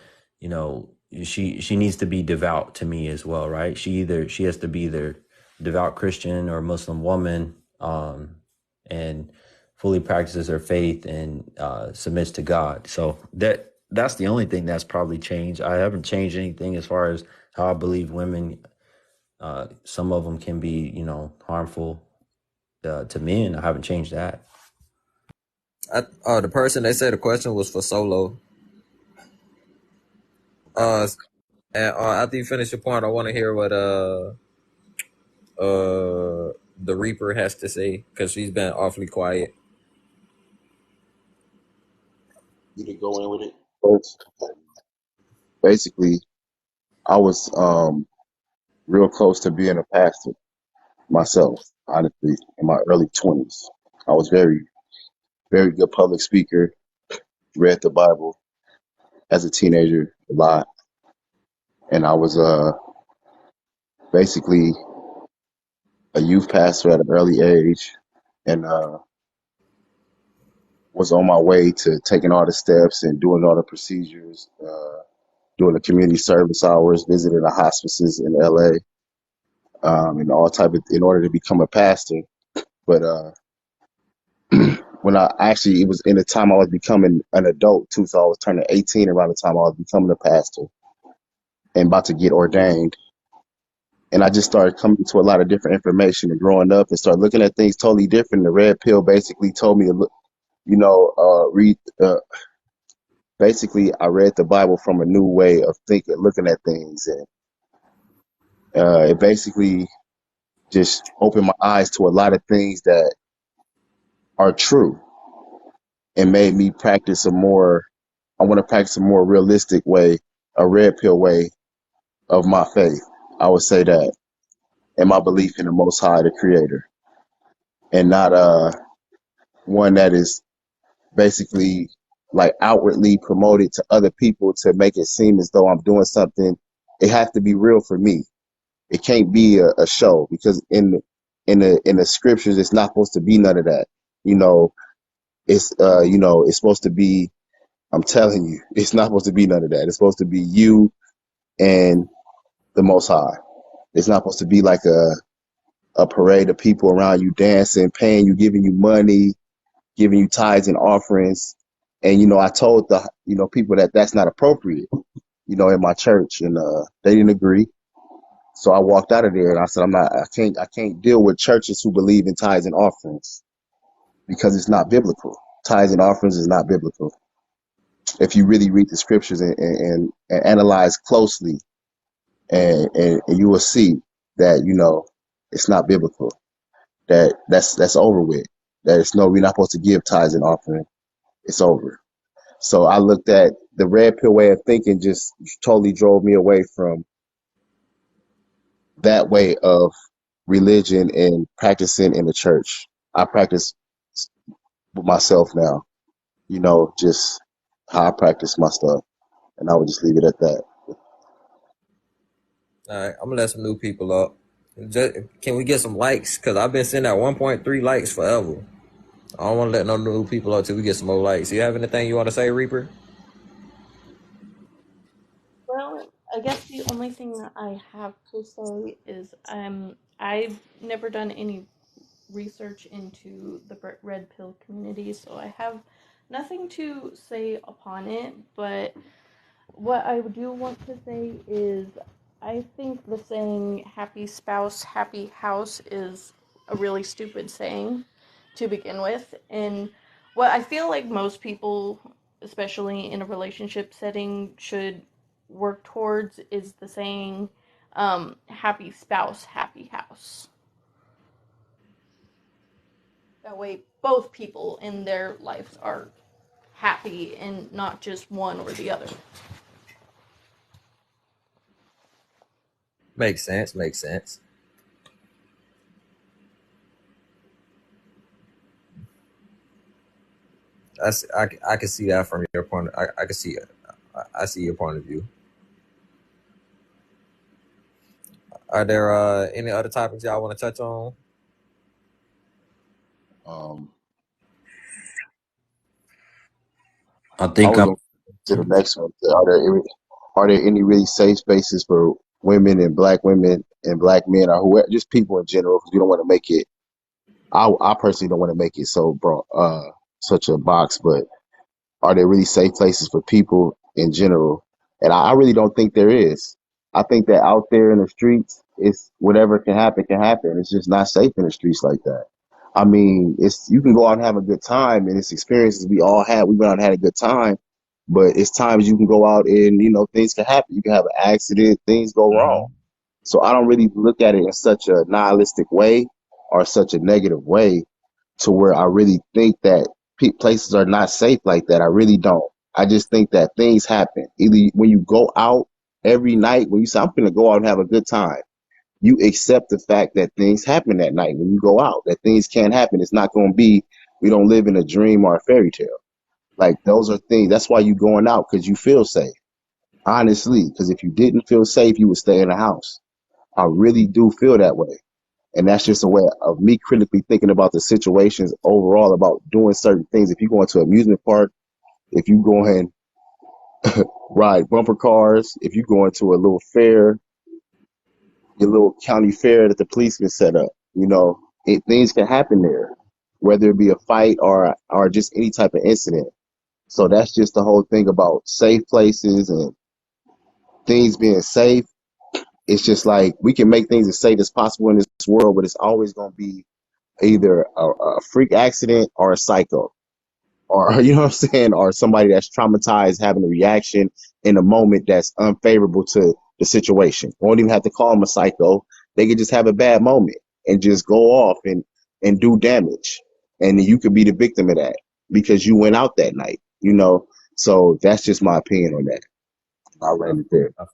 she needs to be devout to me as well, right? She has to be either devout Christian or Muslim woman, and fully practices her faith and submits to God. So that's the only thing that's probably changed. I haven't changed anything as far as how I believe women. Some of them can be, harmful to men. I haven't changed that. The person they said the question was for Solo. And after you finish your point, I want to hear what the Reaper has to say because she's been awfully quiet. You to go in with it first. Basically, I was real close to being a pastor myself, honestly, in my early 20s. I was very, very good public speaker, read the Bible as a teenager a lot, and I was basically a youth pastor at an early age, and was on my way to taking all the steps and doing all the procedures, doing the community service hours, visiting the hospices in LA, and all type of in order to become a pastor. But when I actually, it was in the time I was becoming an adult too, so I was turning 18 around the time I was becoming a pastor and about to get ordained. And I just started coming to a lot of different information and growing up and started looking at things totally different. The red pill basically told me to look, read. Basically, I read the Bible from a new way of thinking, looking at things, and it basically just opened my eyes to a lot of things that are true and made me practice a more. I want to practice a more realistic way, a red pill way of my faith. I would say that, and my belief in the Most High, the Creator, and not one that is basically like outwardly promoted to other people to make it seem as though I'm doing something. It has to be real for me. It can't be a show because in the scriptures it's not supposed to be none of that. You know, it's supposed to be. I'm telling you, it's not supposed to be none of that. It's supposed to be you and the Most High. It's not supposed to be like a parade of people around you dancing, paying you, giving you money, giving you tithes and offerings. And I told the people that that's not appropriate. In my church, and they didn't agree. So I walked out of there and I said, I can't deal with churches who believe in tithes and offerings because it's not biblical. Tithes and offerings is not biblical. If you really read the scriptures and analyze closely, and you will see that, it's not biblical. That's over with. That it's no, we're not supposed to give tithes and offering. It's over. So I looked at the red pill way of thinking, just totally drove me away from that way of religion and practicing in the church. I practice with myself now, just how I practice my stuff. And I would just leave it at that. All right, I'm gonna let some new people up. Can we get some likes? Cause I've been sending out 1.3 likes forever. I don't want to let no new people up till we get some more likes. You have anything you want to say, Reaper? Well, I guess the only thing that I have to say is I've never done any research into the red pill community, so I have nothing to say upon it, but what I do want to say is I think the saying happy spouse, happy house is a really stupid saying to begin with. And what I feel like most people, especially in a relationship setting, should work towards is the saying happy spouse, happy house. That way, both people in their lives are happy and not just one or the other. Makes sense. Makes sense. I can see that from your point. I can see it. I see your point of view. Are there any other topics y'all want to touch on? Um, I I think was I'm. going to the next one. Are there any really safe spaces for women and black men or whoever, just people in general? Because we don't want to make it. I personally don't want to make it so such a box, but are there really safe places for people in general? And I really don't think there is. I think that out there in the streets, it's whatever can happen can happen. It's just not safe in the streets like that. I mean, it's you can go out and have a good time, and it's experiences we all had. We went out and had a good time, but it's times you can go out and things can happen. You can have an accident, things go wrong. Mhm. So I don't really look at it in such a nihilistic way or such a negative way to where I really think that places are not safe like that. I really don't. I just think that things happen. Either when you go out every night, when you say, I'm going to go out and have a good time, you accept the fact that things happen that night when you go out, that things can't happen. It's not going to be, we don't live in a dream or a fairy tale. Like those are things. That's why you going out because you feel safe. Honestly, because if you didn't feel safe, you would stay in the house. I really do feel that way. And that's just a way of me critically thinking about the situations overall about doing certain things. If you go into an amusement park, if you go and ride bumper cars, if you go into a little fair, your little county fair that the policeman set up, things can happen there, whether it be a fight or just any type of incident. So that's just the whole thing about safe places and things being safe. It's just like we can make things as safe as possible in this world, but it's always going to be either a freak accident or a psycho, or you know what I'm saying, or somebody that's traumatized having a reaction in a moment that's unfavorable to the situation. You won't even have to call them a psycho. They could just have a bad moment and just go off and do damage, and you could be the victim of that because you went out that night. So that's just my opinion on that. I I, ran it there. I,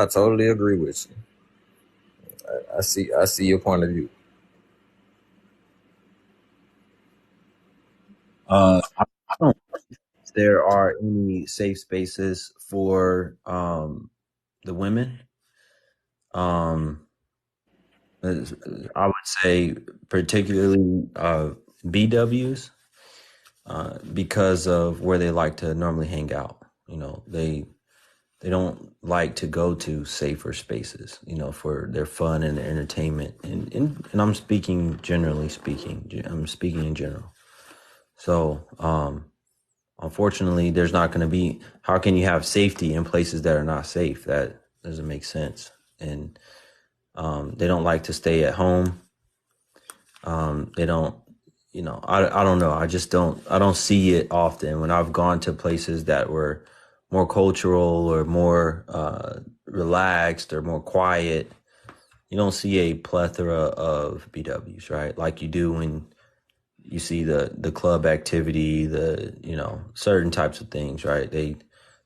I totally agree with you. I see your point of view. I don't think there are any safe spaces for the women. Um, I would say particularly BWs because of where they like to normally hang out. They don't like to go to safer spaces, for their fun and their entertainment. And I'm speaking generally speaking. I'm speaking in general. So, unfortunately, there's not going to be. How can you have safety in places that are not safe? That doesn't make sense. And they don't like to stay at home. They don't. I don't know. I don't see it often when I've gone to places that were more cultural or more relaxed or more quiet. You don't see a plethora of BWs, right? Like you do when you see the club activity, certain types of things, right? They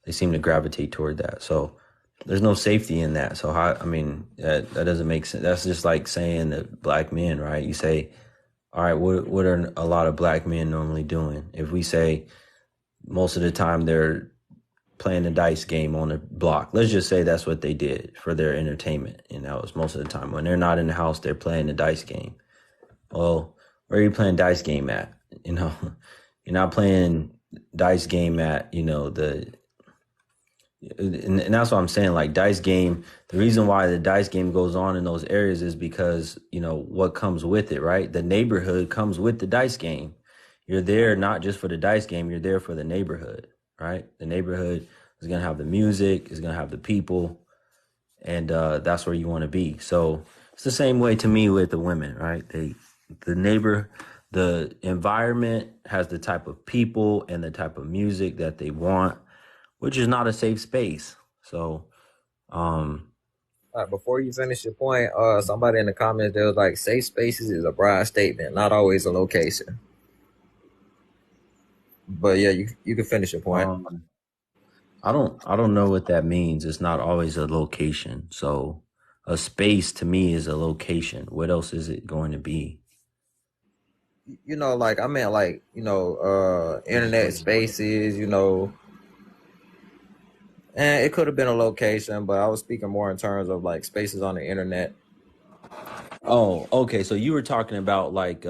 seem to gravitate toward that. So there's no safety in that. So that doesn't make sense. That's just like saying that black men, right? You say, all right, what are a lot of black men normally doing? If we say most of the time they're playing a dice game on a block. Let's just say that's what they did for their entertainment. And that was most of the time. When they're not in the house, they're playing a dice game. Well, where are you playing dice game at? You know, you're not playing dice game at, and that's what I'm saying. Like dice game, the reason why the dice game goes on in those areas is because, what comes with it, right? The neighborhood comes with the dice game. You're there not just for the dice game, you're there for the neighborhood, right? The neighborhood is going to have the music, is going to have the people, and that's where you want to be. So it's the same way to me with the women, right? The environment has the type of people and the type of music that they want, which is not a safe space. So, Before you finish your point, somebody in the comments there was like, safe spaces is a broad statement, not always a location. But yeah, you can finish your point. I don't know what that means. It's not always a location. So a space to me is a location. What else is it going to be? Like I meant like, internet spaces, and it could have been a location, but I was speaking more in terms of like spaces on the internet. Oh, okay. So you were talking about like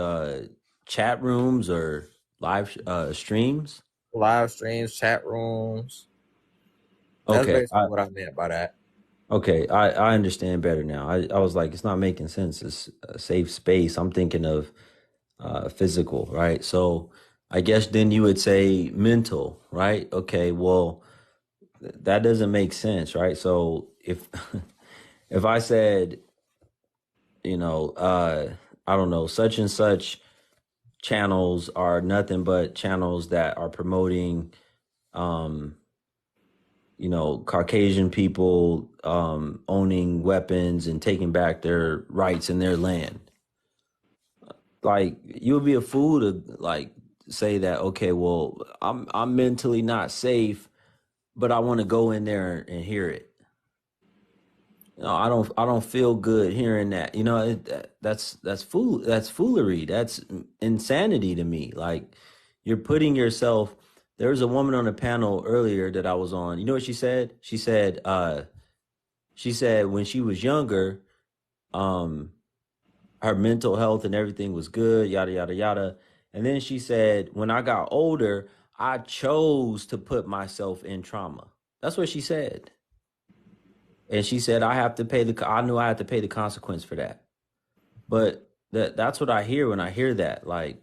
chat rooms or live streams? Live streams, chat rooms. That's Okay. basically what I meant by that. Okay, I understand better now. I was like, it's not making sense. It's a safe space. I'm thinking of physical, right? So I guess then you would say mental, right? Okay, well, that doesn't make sense, right? So if if I said, I don't know, such and such channels are nothing but channels that are promoting Caucasian people owning weapons and taking back their rights in their land. Like, you would be a fool to like say that, okay, well, I'm mentally not safe, but I want to go in there and hear it. I don't feel good hearing that. That's foolery. That's insanity to me. Like, you're putting yourself. There was a woman on a panel earlier that I was on. You know what she said? She said when she was younger, her mental health and everything was good, yada yada yada. And then she said, when I got older, I chose to put myself in trauma. That's what she said. And she said, I knew I had to pay the consequence for that. But that's what I hear when I hear that. Like,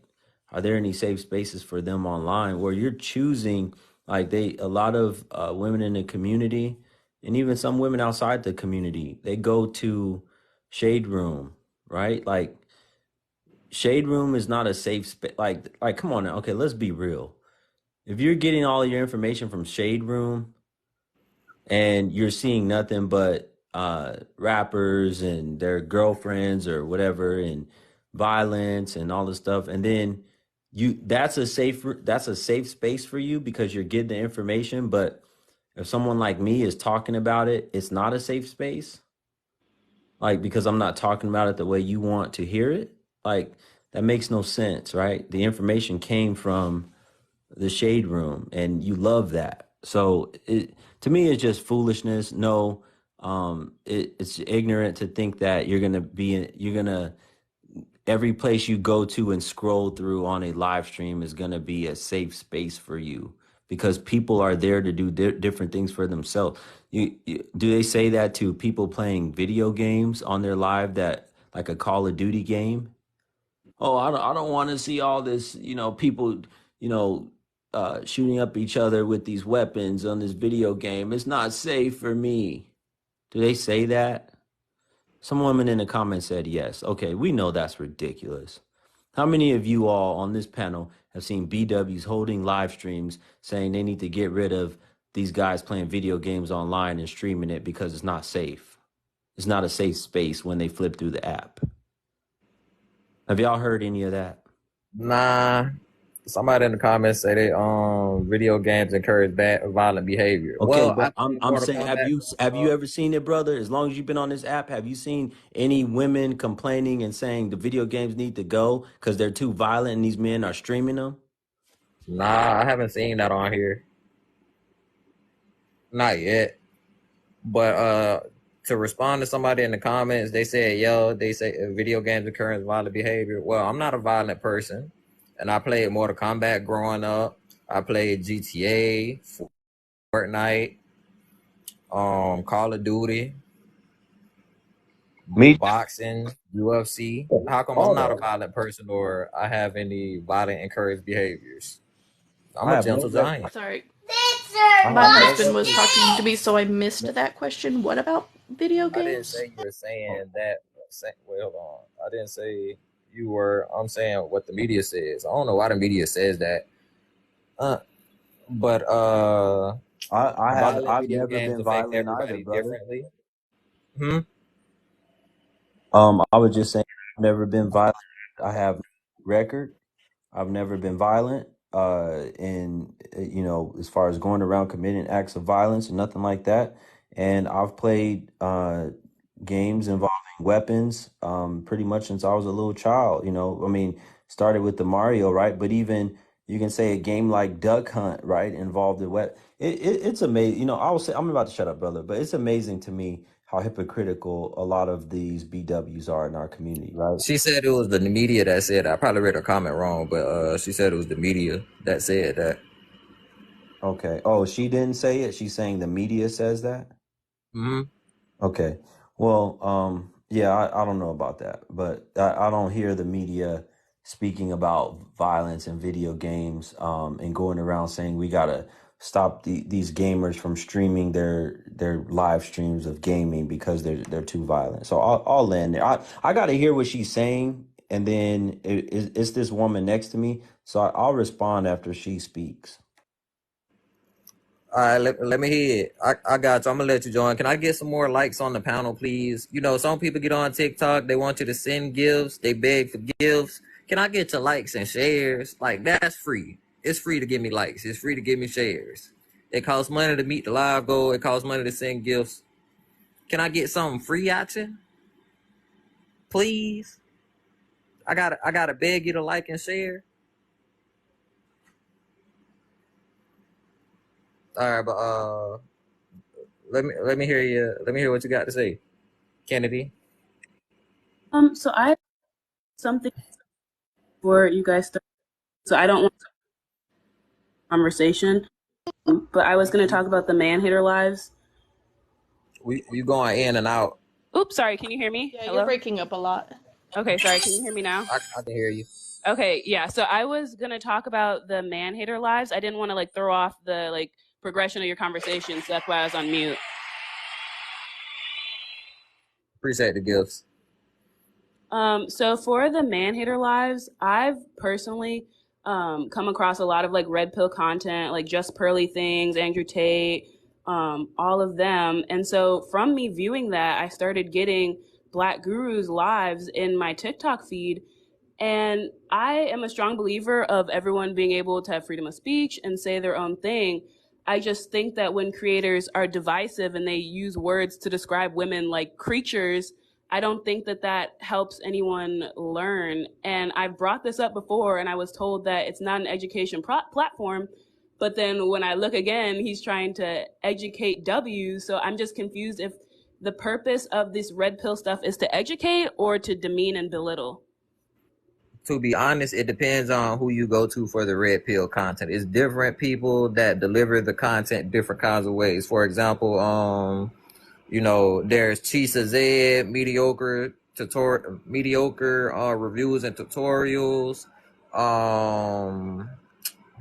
are there any safe spaces for them online where you're choosing, like a lot of women in the community and even some women outside the community, they go to Shade Room, right? Like, Shade Room is not a safe space. Like, come on now. Okay, let's be real. If you're getting all of your information from Shade Room, and you're seeing nothing but rappers and their girlfriends or whatever and violence and all this stuff, and then that's a safe space for you because you're getting the information. But if someone like me is talking about it, it's not a safe space, like, because I'm not talking about it the way you want to hear it. Like, that makes no sense, right? The information came from the Shade Room and you love that. So to me, it's just foolishness. No, it's ignorant to think that every place you go to and scroll through on a live stream is going to be a safe space for you, because people are there to do different things for themselves. Do they say that to people playing video games on their live, that like a Call of Duty game? Oh, I don't want to see all this, people, shooting up each other with these weapons on this video game. It's not safe for me. Do they say that? Some woman in the comments said yes. Okay, we know that's ridiculous. How many of you all on this panel have seen BWs holding live streams saying they need to get rid of these guys playing video games online and streaming it because it's not safe? It's not a safe space when they flip through the app. Have y'all heard any of that? Nah. Somebody in the comments say they video games encourage bad violent behavior. Okay, Well, but I'm saying, have you ever seen it, brother? As long as you've been on this app, have you seen any women complaining and saying the video games need to go because they're too violent and these men are streaming them? Nah, I haven't seen that on here. Not yet. But to respond to somebody in the comments, they said, yo, they say video games encourage violent behavior. Well, I'm not a violent person. And I played Mortal Kombat growing up. I played GTA, Fortnite, Call of Duty, Me, boxing, UFC. How come I'm all not a that. violent person or I have any violent encouraged behaviors? I'm I a have no gentle record. giant. Sorry. I My have no husband was record. talking to me, so I missed that question. What about video I didn't games? say you were saying that. Wait, hold on. I didn't say you were. I'm saying what the media says. I don't know why the media says that. But violent I've video never games been affect violent either, everybody brother. differently. Hmm. I was just saying I've never been violent. I have no record. I've never been violent. And you know, as far as going around committing acts of violence or nothing like that. And I've played games involving weapons pretty much since I was a little child. You know, I mean, started with the Mario, right? But even you can say a game like Duck Hunt, right, involved the weapon. It's amazing. You know, I will say I'm about to shut up, brother, but it's amazing to me how hypocritical a lot of these BWs are in our community, right? She said it was the media that said that. I probably read her comment wrong, but she said it was the media that said that. Okay. Oh, she didn't say it. She's saying the media says that. Hmm. Okay. Well, yeah, I don't know about that, but I don't hear the media speaking about violence in video games, and going around saying we gotta stop these gamers from streaming their live streams of gaming because they're too violent. So I'll land there. I gotta hear what she's saying, and then it's this woman next to me, so I'll respond after she speaks. All right, let me hear it. I got you. I'm gonna let you join. Can I get some more likes on the panel, please? You know, some people get on TikTok, they want you to send gifts, they beg for gifts. Can I get your likes and shares? Like, that's free. It's free to give me likes. It's free to give me shares. It costs money to meet the live goal. It costs money to send gifts. Can I get something free out you? Please? I gotta beg you to like and share. All right, but let me hear you. Let me hear what you got to say, Kennedy. So I have something for you guys start. So I don't want conversation, but I was going to talk about the man hater lives. You going in and out. Oops, sorry. Can you hear me? Yeah, Hello? you're breaking up a lot. Okay, sorry. Can you hear me now? I can hear you. Okay, yeah. So I was going to talk about the man hater lives. I didn't want to like throw off the like progression of your conversation, so that's why I was on mute. Appreciate the gifts. So for the man hater lives, I've personally come across a lot of like red pill content, like Just Pearly Things, Andrew Tate, all of them. And so from me viewing that, I started getting Black Gurus lives in my TikTok feed. And I am a strong believer of everyone being able to have freedom of speech and say their own thing. I just think that when creators are divisive and they use words to describe women like creatures, I don't think that that helps anyone learn. And I've brought this up before, and I was told that it's not an education platform. But then when I look again, he's trying to educate W. So I'm just confused if the purpose of this red pill stuff is to educate or to demean and belittle. To be honest, it depends on who you go to for the red pill content. It's different people that deliver the content different kinds of ways. For example, you know, there's Chisa Z, mediocre reviews and tutorials.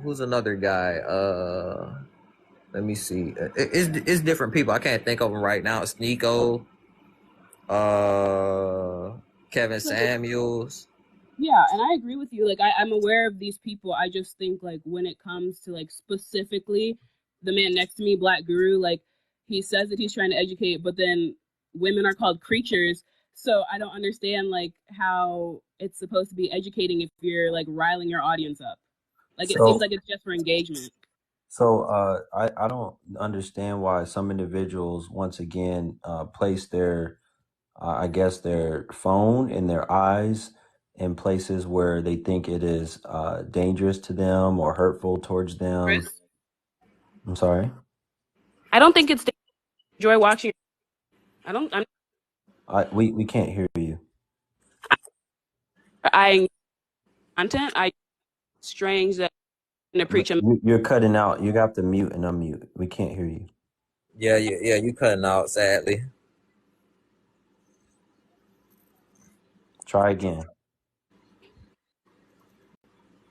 Who's another guy? Let me see. It's different people. I can't think of them right now. Sneeko, Kevin Samuels. Yeah, and I agree with you. Like, I'm aware of these people. I just think, like, when it comes to, like, specifically the man next to me, Black Guru, like, he says that he's trying to educate, but then women are called creatures. So I don't understand, like, how it's supposed to be educating if you're, like, riling your audience up. Like, it seems So, like it's just for engagement. I don't understand why some individuals once again place their I guess their phone in their eyes in places where they think it is dangerous to them or hurtful towards them. I'm sorry. I don't think it's enjoy watching. We can't hear you. I content. I strange that to preach a. You're cutting out. You have to mute and unmute. We can't hear you. Yeah, you cutting out, sadly. Try again.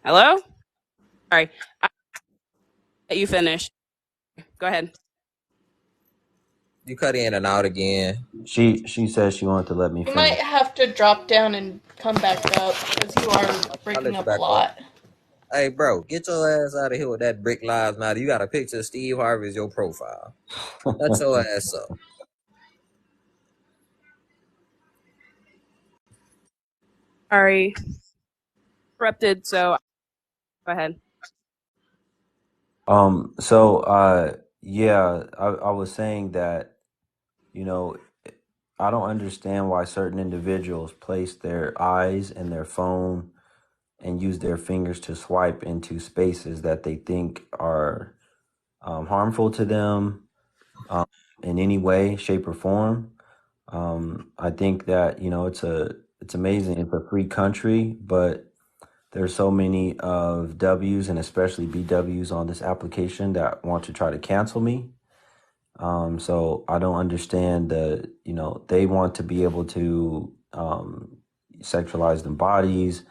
Hello. Sorry. You finish. Go ahead. You cut in and out again. She says she wanted to let me You finish. might have to drop down and come back up because you are I'll breaking let you up a back up. lot. Hey, bro, get your ass out of here with that Brick Lives Matter. You got a picture of Steve Harvey as your profile. Shut your ass up. Sorry. Interrupted. So go ahead. Yeah, I was saying that, you know, I don't understand why certain individuals place their eyes in their phone and use their fingers to swipe into spaces that they think are harmful to them in any way, shape, or form. I think that, it's amazing. It's a free country, but there's so many of W's and especially BWs on this application that want to try to cancel me. So I don't understand they want to be able to sexualize their bodies,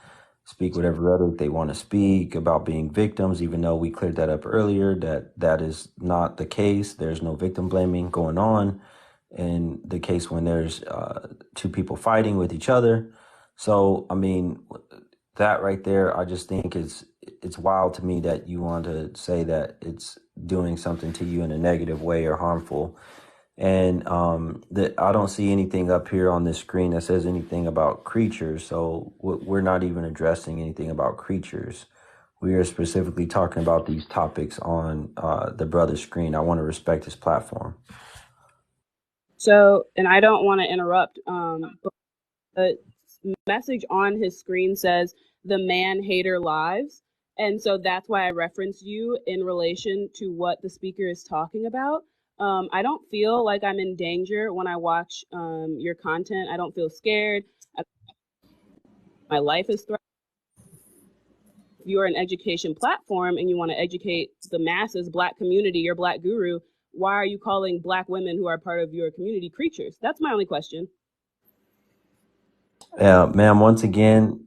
speak whatever rhetoric they want to speak about being victims, even though we cleared that up earlier, that is not the case. There's no victim blaming going on in the case when there's two people fighting with each other. So, I mean, that right there, I just think it's wild to me that you want to say that it's doing something to you in a negative way or harmful. And that I don't see anything up here on this screen that says anything about creatures. So we're not even addressing anything about creatures. We are specifically talking about these topics on the brother's screen. I want to respect his platform. So, and I don't want to interrupt, but the message on his screen says the man hater lives. And so that's why I referenced you in relation to what the speaker is talking about. I don't feel like I'm in danger when I watch your content. I don't feel scared. My life is threatened. If you are an education platform and you want to educate the masses, Black community, your Black guru, why are you calling Black women who are part of your community creatures? That's my only question. Ma'am, once again,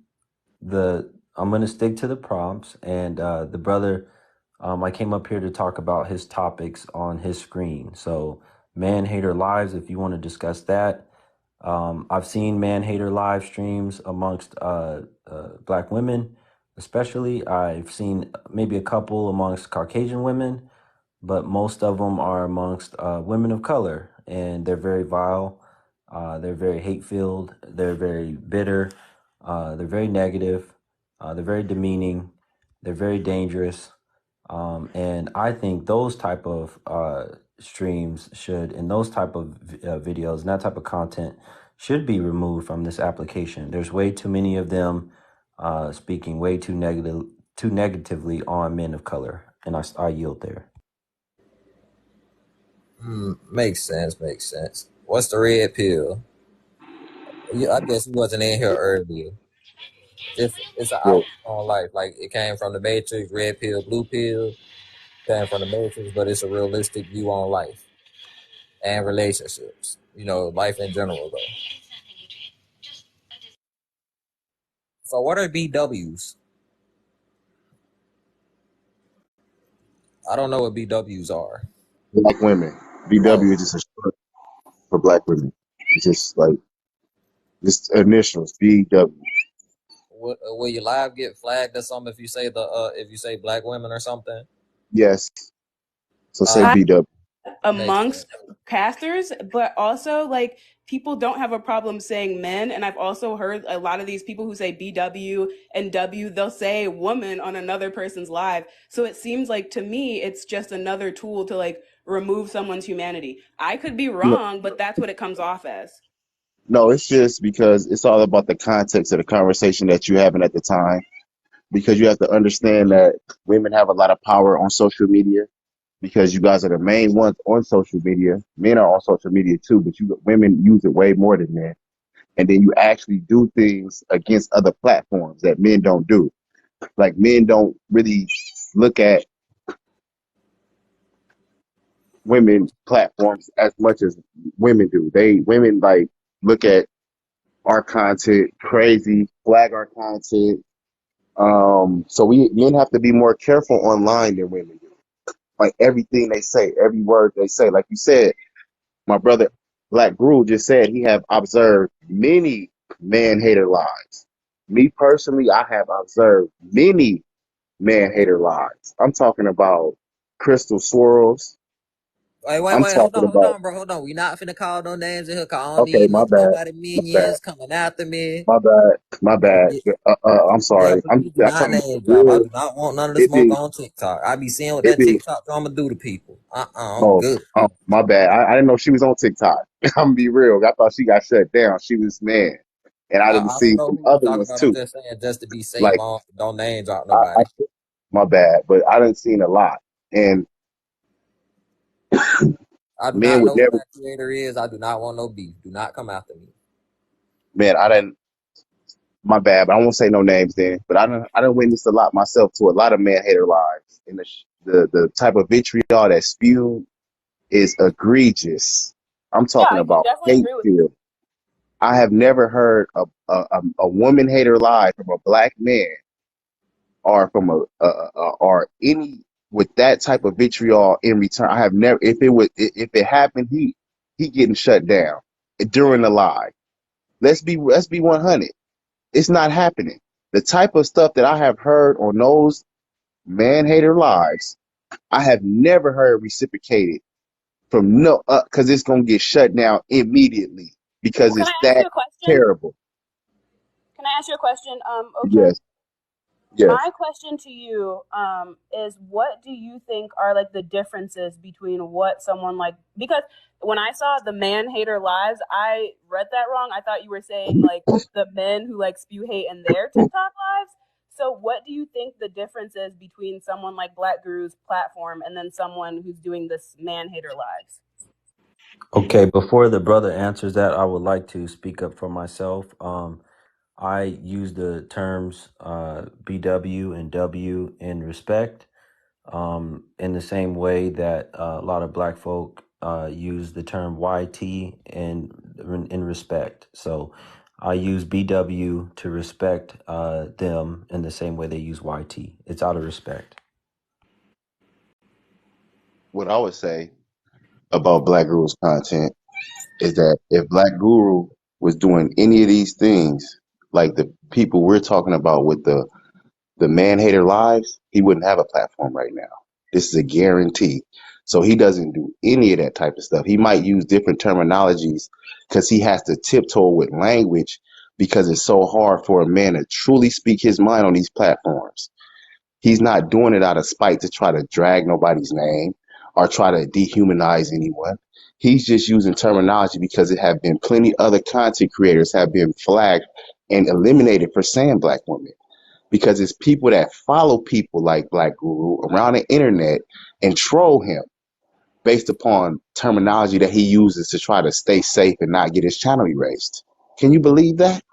I'm going to stick to the prompts, and the brother, I came up here to talk about his topics on his screen. So, man hater lives, if you want to discuss that. I've seen man hater live streams amongst Black women, especially. I've seen maybe a couple amongst Caucasian women, but most of them are amongst women of color, and they're very vile. They're very hate-filled. They're very bitter. They're very negative. They're very demeaning. They're very dangerous. And I think those type of streams should, and those type of videos and that type of content should be removed from this application. There's way too many of them speaking way too negatively on men of color, and I yield there. Makes sense. What's the red pill? I guess you wasn't in here earlier. It's an Yeah, outlook on life. Like it came from the Matrix, red pill, blue pill. Came from the Matrix, but it's a realistic view on life and relationships. Life in general, though. So, what are BWs? I don't know what BWs are. Black women. Oh, BW is just a short for Black women. It's just like just initials. BW. will your live get flagged or something if you say black women or something? Yes. So say Uh, BW. makes Amongst sense. casters, but also like people don't have a problem saying men. And I've also heard a lot of these people who say BW and W, they'll say woman on another person's live. So it seems like to me, it's just another tool to like remove someone's humanity. I could be Yeah. wrong, but that's what it comes off as. No, it's just because it's all about the context of the conversation that you're having at the time. Because you have to understand that women have a lot of power on social media. Because you guys are the main ones on social media. Men are on social media too, but women use it way more than men. And then you actually do things against other platforms that men don't do. Like men don't really look at women platforms as much as women do. Women like look at our content crazy, flag our content. So we men have to be more careful online than women do. Like everything they say, every word they say. Like you said, my brother Black Guru just said he have observed many man hater lives. Me personally, I have observed many man hater lives. I'm talking about Crystal Swirls. I'm Wait, talking hold about, on, bro, hold on. We not finna call no names in here, cause I don't okay, need nobody minions coming after me. my bad, my Don't bad. get, I'm yeah, sorry. please do I'm not trying to name be drop. I real. do not want none of the It smoke be, on TikTok. I be seeing what it that be, TikTok drama do to people. I'm oh, good. my bad. I didn't know she was on TikTok. I'm gonna be real. I thought she got shut down. She was man. And I didn't I don't see know some who you other talking ones about. I'm too. just saying, just to be safe, Like, don't name drop I nobody. my bad, but I didn't seen a lot. And I do men not would know who never, that creator is. I do not want no beef. Do not come after me. man, I didn't, my bad, but I won't say no names then. But I done witnessed a lot myself to a lot of man hater lives. And the type of vitriol that's spewed is egregious. I'm Yeah, talking I can about definitely hate agree with filled. I have never heard a woman hater lie from a black man or from or any with that type of vitriol in return. I have never. If it happened, he getting shut down during the lie. Let's be 100. It's not happening. The type of stuff that I have heard on those man hater lives, I have never heard reciprocated from no because it's gonna get shut down immediately Well, because can I it's ask you that a question? terrible. Can I ask you a question, Ocho? Yes, yes. My question to you is what do you think are like the differences between what someone like, because when I saw the man hater lives, I read that wrong. I thought you were saying like the men who like spew hate in their TikTok lives. So what do you think the difference is between someone like Black Guru's platform and then someone who's doing this man hater lives? Okay, before the brother answers that, I would like to speak up for myself. I use the terms BW and W in respect, in the same way that a lot of black folk use the term YT in respect. So I use BW to respect them in the same way they use YT. It's out of respect. What I would say about Black Guru's content is that if Black Guru was doing any of these things, like the people we're talking about with the man hater lives, he wouldn't have a platform right now. This is a guarantee. So he doesn't do any of that type of stuff. He might use different terminologies because he has to tiptoe with language because it's so hard for a man to truly speak his mind on these platforms. He's not doing it out of spite to try to drag nobody's name or try to dehumanize anyone. He's just using terminology because it have been plenty other content creators have been flagged and eliminated for saying black women because it's people that follow people like Black Guru around the internet and troll him based upon terminology that he uses to try to stay safe and not get his channel erased. Can you believe that?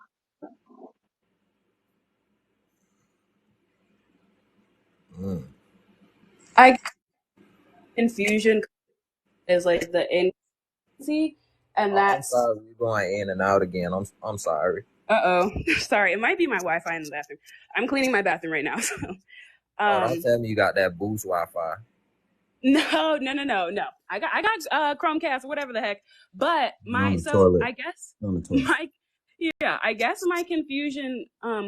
Mm. I confusion is like the inconsistency, and I'm that's sorry, you're going in and out again. I'm sorry. uh-oh. Sorry, it might be my Wi-Fi in the bathroom. I'm cleaning my bathroom right now. So Oh, don't um tell me you got that boost Wi-Fi. no. I got Chromecast or whatever the heck. But You're on my the so toilet. I guess You're on the toilet. my yeah, I guess my confusion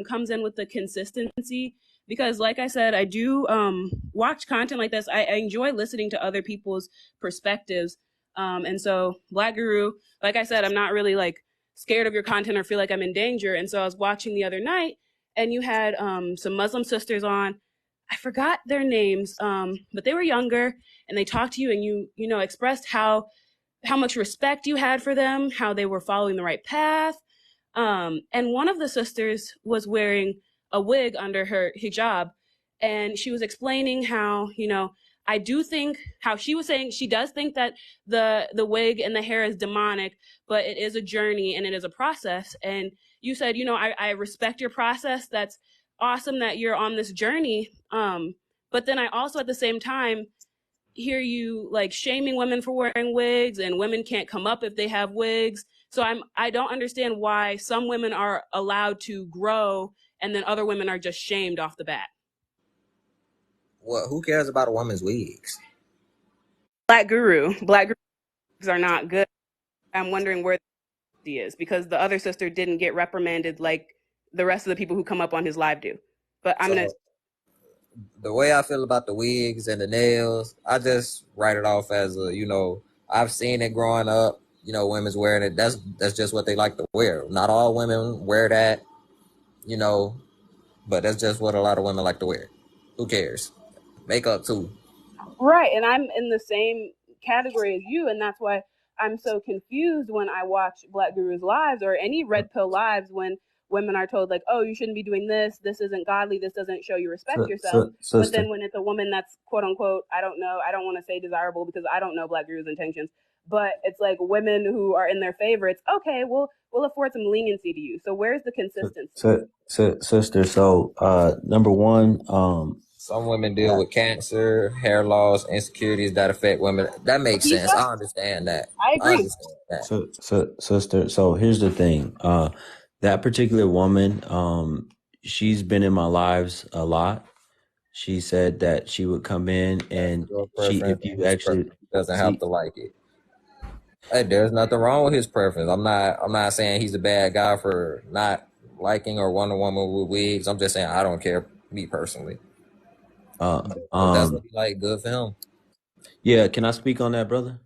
comes in with the consistency because like I said, I do watch content like this. I enjoy listening to other people's perspectives. And so Black Guru, like I said, I'm not really like scared of your content or feel like I'm in danger. And so I was watching the other night and you had some Muslim sisters on. I forgot their names, but they were younger and they talked to you and you know expressed how how much respect you had for them, how they were following the right path. And one of the sisters was wearing a wig under her hijab, and she was explaining how, I do think, how she was saying she does think that the wig and the hair is demonic, but it is a journey and it is a process. And you said, I respect your process. That's awesome that you're on this journey. But then I also at the same time hear you like shaming women for wearing wigs, and women can't come up if they have wigs. So I don't understand why some women are allowed to grow and then other women are just shamed off the bat. Well, who cares about a woman's wigs? Black Guru wigs are not good. I'm wondering where he is, because the other sister didn't get reprimanded like the rest of the people who come up on his live do. But The way I feel about the wigs and the nails, I just write it off as I've seen it growing up. Women's wearing it. That's just what they like to wear. Not all women wear that, but that's just what a lot of women like to wear. Who cares? Makeup too. Right, and I'm in the same category as you, and that's why I'm so confused when I watch Black Guru's lives or any red pill lives, when women are told like, oh, you shouldn't be doing this isn't godly, this doesn't show you respect yourself. But then when it's a woman that's quote unquote, I don't want to say desirable because I don't know Black Guru's intentions, but it's like women who are in their favorites, okay, we'll afford some leniency to you. So where's the consistency? Sister, so number one, some women deal with cancer, hair loss, insecurities that affect women. That makes sense. I understand that. I agree. understand that. Sister, so here's the thing. That particular woman, she's been in my lives a lot. She said that she would come in and if you actually doesn't have to like it. Hey, there's nothing wrong with his preference. I'm not saying he's a bad guy for not liking or wanting a woman with wigs. I'm just saying I don't care, me personally. If that's what he like, good for him. Yeah, can I speak on that, brother?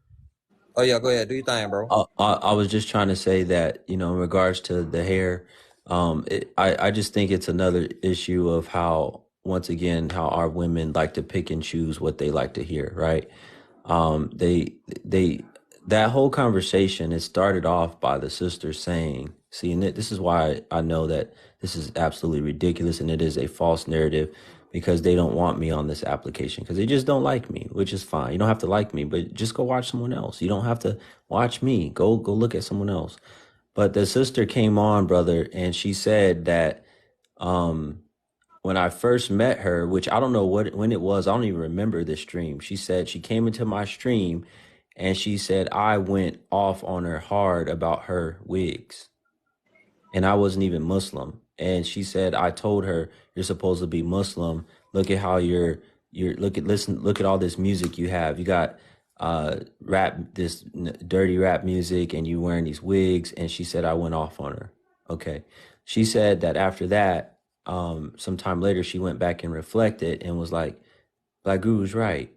Oh yeah, go ahead, do your thing, bro. I was just trying to say that, in regards to the hair, I just think it's another issue of how, once again, how our women like to pick and choose what they like to hear, right? They that whole conversation, it started off by the sister saying, see, and this is why I know that this is absolutely ridiculous and it is a false narrative, because they don't want me on this application because they just don't like me, which is fine. You don't have to like me, but just go watch someone else. You don't have to watch me. Go look at someone else. But the sister came on, brother, and she said that when I first met her, which I don't know when it was, I don't even remember the stream. She said she came into my stream and she said I went off on her hard about her wigs. And I wasn't even Muslim. And she said, I told her, you're supposed to be Muslim. Look at how look at all this music you have. You got this dirty rap music and you wearing these wigs. And she said, I went off on her. Okay. She said that after that, sometime later, she went back and reflected and was like, Black Guru's right.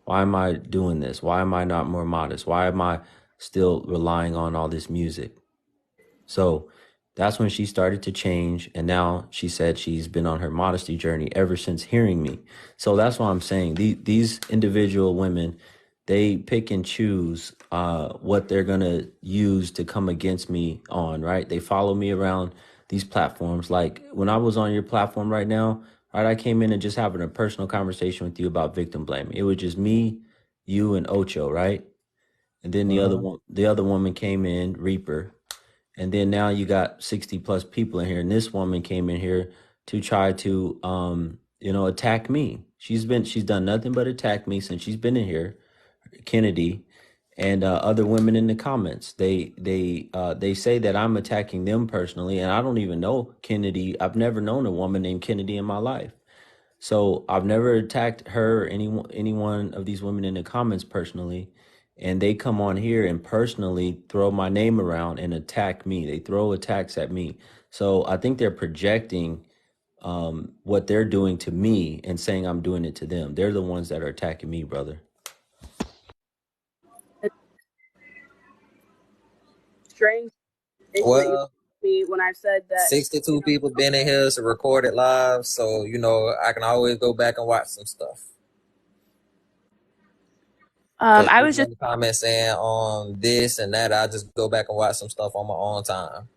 Why am I doing this? Why am I not more modest? Why am I still relying on all this music? So that's when she started to change. And now she said she's been on her modesty journey ever since hearing me. So that's why I'm saying these individual women, they pick and choose what they're going to use to come against me on, right? They follow me around these platforms. Like when I was on your platform right now, right, I came in and just having a personal conversation with you about victim blaming. It was just me, you, and Ocho, right? And then the other woman came in, Reaper. And then now you got 60 plus people in here. And this woman came in here to try to, attack me. She's done nothing but attack me since she's been in here. Kennedy and other women in the comments. They say that I'm attacking them personally. And I don't even know Kennedy. I've never known a woman named Kennedy in my life. So I've never attacked her or any one of these women in the comments personally. And they come on here and personally throw my name around and attack me. They throw attacks at me. So I think they're projecting what they're doing to me and saying I'm doing it to them. They're the ones that are attacking me, brother. Strange. Well, when I've said that 62 people been in here, so recorded live, so I can always go back and watch some stuff. I was People just in the comments saying on this and that. I just go back and watch some stuff on my own time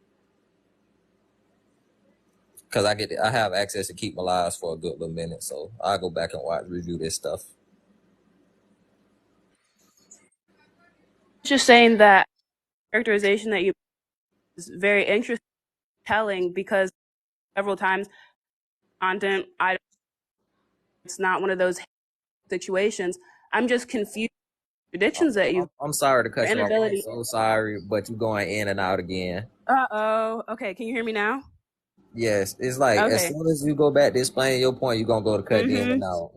because I have access to keep my lives for a good little minute, so I go back and review this stuff. just saying that characterization that you is very interesting, telling, because several times content, it's not one of those situations. I'm just confused. Predictions that you. I'm sorry to cut you off. I'm Inability. so sorry, but you're going in and out again. Okay. Can you hear me now? Yes, it's like as Okay. soon as you go back to explain your point, you're gonna go to cut in and out.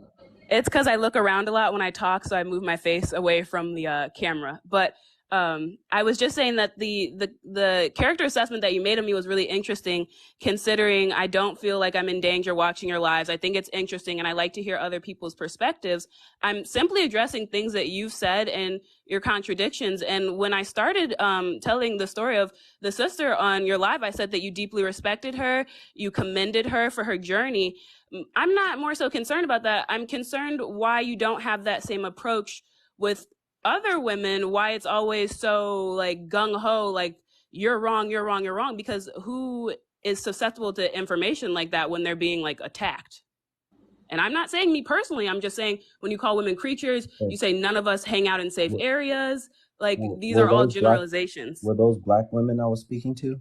It's because I look around a lot when I talk, so I move my face away from the camera. But I was just saying that the character assessment that you made of me was really interesting, considering I don't feel like I'm in danger watching your lives. I think it's interesting, and I like to hear other people's perspectives. I'm simply addressing things that you've said and your contradictions. And when I started telling the story of the sister on your live, I said that you deeply respected her, you commended her for her journey. I'm not more so concerned about that. I'm concerned why you don't have that same approach with other women, why it's always so like gung-ho, like you're wrong, you're wrong, you're wrong, because who is susceptible to information like that when they're being like attacked? And I'm not saying me personally, I'm just saying when you call women creatures, you say none of us hang out in safe areas. Like these are all generalizations. Were those black women I was speaking to?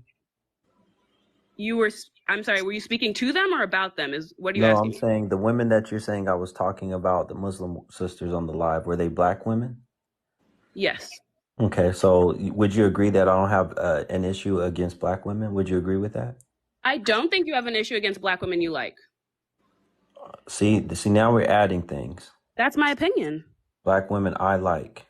I'm sorry, were you speaking to them or about them? What are you No, asking I'm me? saying the women that you're saying I was talking about, the Muslim sisters on the live, were they black women? Yes. Okay, so would you agree that I don't have an issue against black women? Would you agree with that? I don't think you have an issue against black women you like. See, now we're adding things. That's my opinion. Black women I like.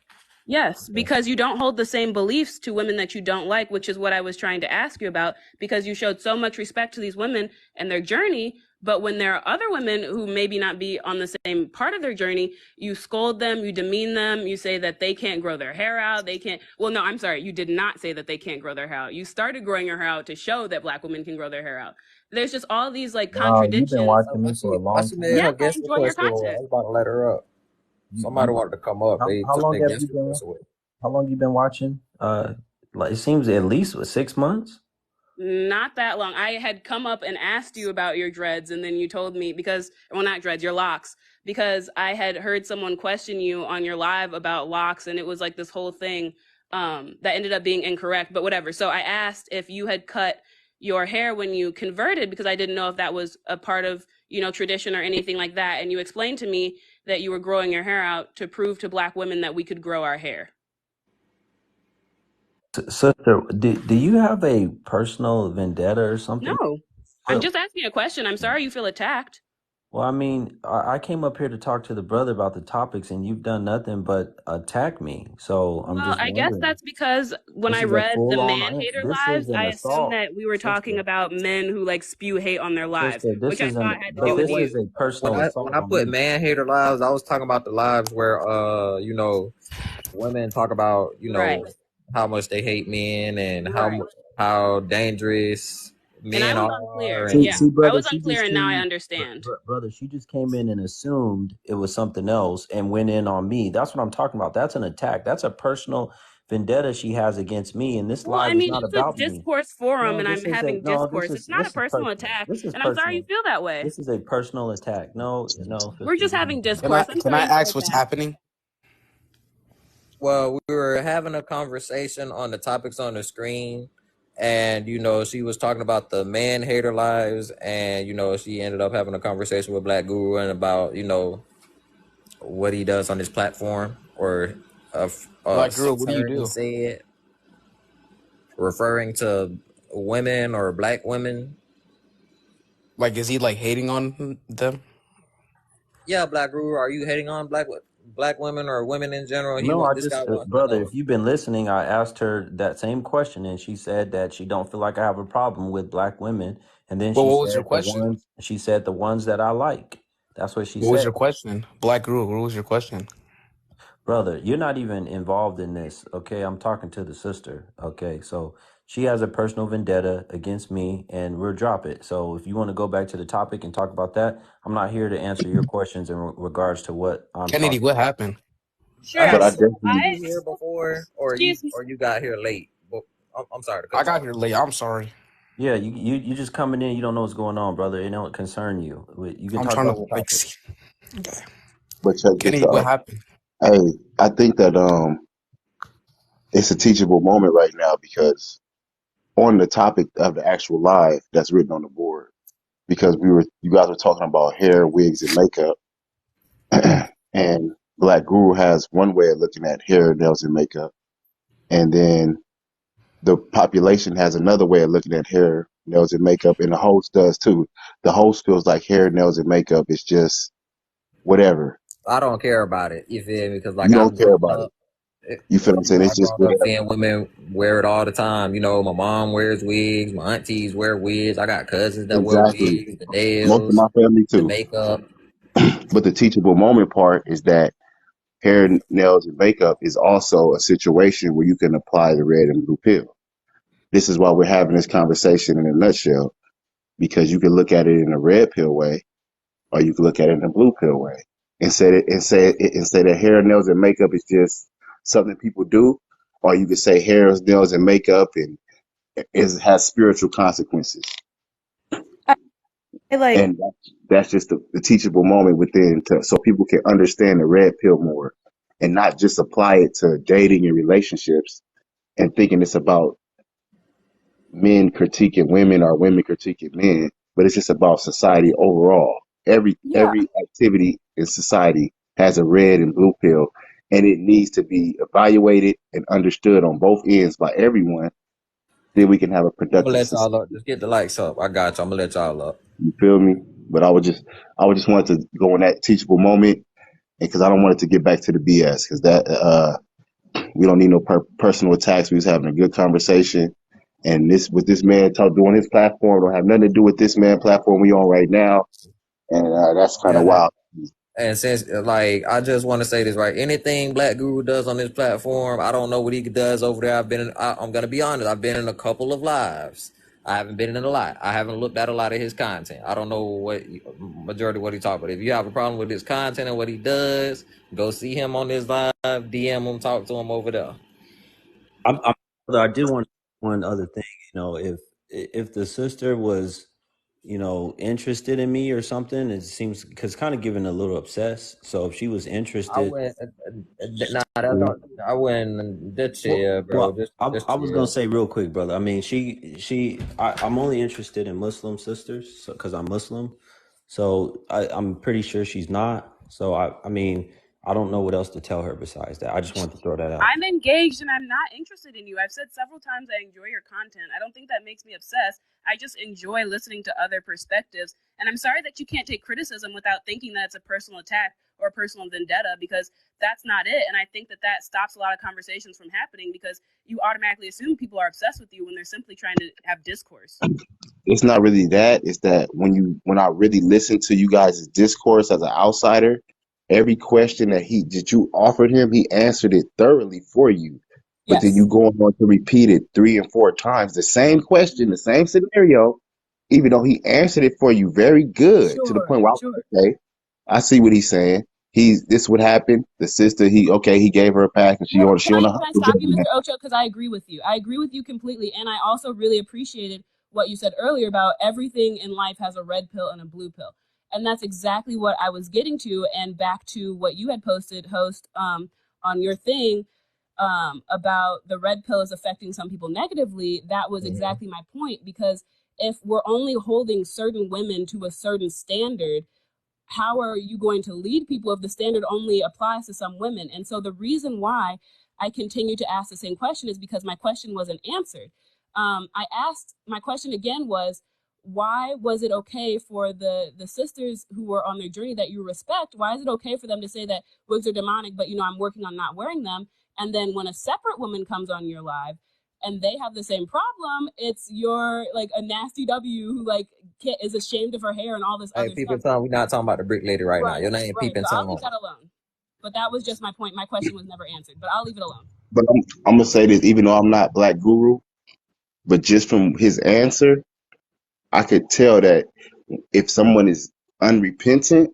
Yes, because you don't hold the same beliefs to women that you don't like, which is what I was trying to ask you about, because you showed so much respect to these women and their journey. But when there are other women who maybe not be on the same part of their journey, you scold them, you demean them, you say that they can't grow their hair out. They can't. Well, no, I'm sorry. You did not say that they can't grow their hair out. You started growing your hair out to show that black women can grow their hair out. There's just all these like contradictions. You've been watching me for a long time. Yes, I enjoy your content. I was about to let her up. Somebody wanted to come up. How long have you been? How long you been watching? Like it seems at least 6 months. Not that long. I had come up and asked you about your dreads, and then you told me not dreads, your locks, because I had heard someone question you on your live about locks, and it was like this whole thing that ended up being incorrect, but whatever. So I asked if you had cut your hair when you converted, because I didn't know if that was a part of, tradition or anything like that. And you explained to me that you were growing your hair out to prove to black women that we could grow our hair. Sister, do you have a personal vendetta or something? No, I'm just asking a question. I'm sorry you feel attacked. Well, I mean, I came up here to talk to the brother about the topics, and you've done nothing but attack me. So I'm just I guess that's because when I read the man hater lives, I assumed that we were talking about men who like spew hate on their lives, which I thought had to do with you. This is a personal assault. When I put man hater lives, I was talking about the lives where women talk about how much they hate men and how dangerous men are. Unclear. See, brother, I was unclear, and now I understand. Brother, she just came in and assumed it was something else and went in on me. That's what I'm talking about. That's an attack. That's a personal vendetta she has against me. And this live is not about me. It's a discourse forum, and I'm having discourse. It's not a personal attack, and I'm sorry you feel that way. This is a personal attack. No. We're just having discourse. Can I ask what's happening? Well, we were having a conversation on the topics on the screen, and she was talking about the man hater lives, and she ended up having a conversation with Black Guru and about what he does on his platform, or Black Guru, what do you do? Said, referring to women or black women. Like, is he like hating on them? Yeah, Black Guru, are you hating on black women or women in general? No, brother, if you've been listening, I asked her that same question, and she said that she don't feel like I have a problem with black women. And then what was your question? She said the ones that I like. That's what she said. What was your question? Black Guru, what was your question? Brother, you're not even involved in this, okay? I'm talking to the sister, okay? So she has a personal vendetta against me, and we'll drop it. So if you want to go back to the topic and talk about that, I'm not here to answer your questions in regards to what I'm Kennedy, what happened? Sure. but I So definitely, You here before, she's or you got here late? Well, I'm sorry to I cut you got off. here late. I'm sorry. Yeah, you just coming in. You don't know what's going on, brother. It don't concern you. You can I'm talk trying about to the like topic. see. Okay. but check this Kenny, what out. happened? Hey, I think that it's a teachable moment right now because on the topic of the actual live that's written on the board, because you guys were talking about hair, wigs, and makeup, and Black Guru has one way of looking at hair, nails, and makeup, and then the population has another way of looking at hair, nails, and makeup, and the host does too. The host feels like hair, nails, and makeup is just whatever. I don't care about it. You feel me? Because like You I've don't care grown about it. up. You feel what I'm saying? It's I've just grown up whatever. seeing women wear it all the time. My mom wears wigs. My aunties wear wigs. I got cousins that wear Exactly. wigs, the Most of nails, my family the too. makeup. But the teachable moment part is that hair, nails, and makeup is also a situation where you can apply the red and blue pill. This is why we're having this conversation in a nutshell, because you can look at it in a red pill way, or you can look at it in a blue pill way, and say that hair, nails, and makeup is just something people do, or you could say hair, nails, and makeup and it has spiritual consequences, I like and that's just the teachable moment within, so people can understand the red pill more, and not just apply it to dating and relationships and thinking it's about men critiquing women or women critiquing men, but it's just about society overall. yeah. Every activity in society has a red and blue pill, and it needs to be evaluated and understood on both ends by everyone. Then we can have a I'm gonna productive let y'all society. up. Just get the likes up. I got you. I'm gonna let y'all up. You feel me? But I would just want to go in that teachable moment, because I don't want it to get back to the BS, because that we don't need no personal attacks. We was having a good conversation. And this with this man doing his platform don't have nothing to do with this man platform we on right now, and that's kind of Yeah. wild. And since like I just want to say this right, anything Black Guru does on this platform, I don't know what he does over there. I'm gonna be honest. I've been in a couple of lives. I haven't been in a lot. I haven't looked at a lot of his content. I don't know what majority of what he talks about. If you have a problem with his content and what he does, go see him on this live, DM him, talk to him over there. I did want one other thing. If the sister was, interested in me or something, it seems because kind of giving a little obsessed. So if she was I interested, went, nah, that don't. I went this year, bro. Just I was gonna chill. say real quick, brother. I mean, I'm only interested in Muslim sisters because I'm Muslim. So I'm pretty sure she's not. So I mean, I don't know what else to tell her besides that. I just wanted to throw that out I'm there. engaged and I'm not interested in you. I've said several times I enjoy your content. I don't think that makes me obsessed. I just enjoy listening to other perspectives. And I'm sorry that you can't take criticism without thinking that it's a personal attack or a personal vendetta, because that's not it. And I think that that stops a lot of conversations from happening, because you automatically assume people are obsessed with you when they're simply trying to have discourse. It's not really that. It's that when I really listen to you guys' discourse as an outsider, every question that you offered him, he answered it thoroughly for you. But then you Yes. go on to repeat it 3 and 4 times, the same question, the same scenario, even though he answered it for you very good, to the Sure. point where I was Sure. like, okay, I see what he's saying. This would happen. The sister, he gave her a pack, and Well, she on a can I hustle stop you, journey now. Mr. Ocho? Because I agree with you. I agree with you completely. And I also really appreciated what you said earlier about everything in life has a red pill and a blue pill. And that's exactly what I was getting to. And back to what you had posted, host, on your thing, about the red pill is affecting some people negatively. That was exactly my point. Because if we're only holding certain women to a certain standard, how are you going to lead people if the standard only applies to some women? And so the reason why I continue to ask the same question is because my question wasn't answered. I asked, my question again was, why was it okay for the sisters who were on their journey that you respect? Why is it okay for them to say that wigs are demonic, but I'm working on not wearing them? And then when a separate woman comes on your live and they have the same problem, it's you're like a nasty W who like is ashamed of her hair and all this Hey, other Peeping stuff. Tom, we're not talking about the brick lady right now. Right, Your name right. Peeping So I'll leave Tom. that alone. But that was just my point. My question was never answered, but I'll leave it alone. But I'm gonna say this, even though I'm not Black Guru, but just from his answer, I could tell that if someone is unrepentant,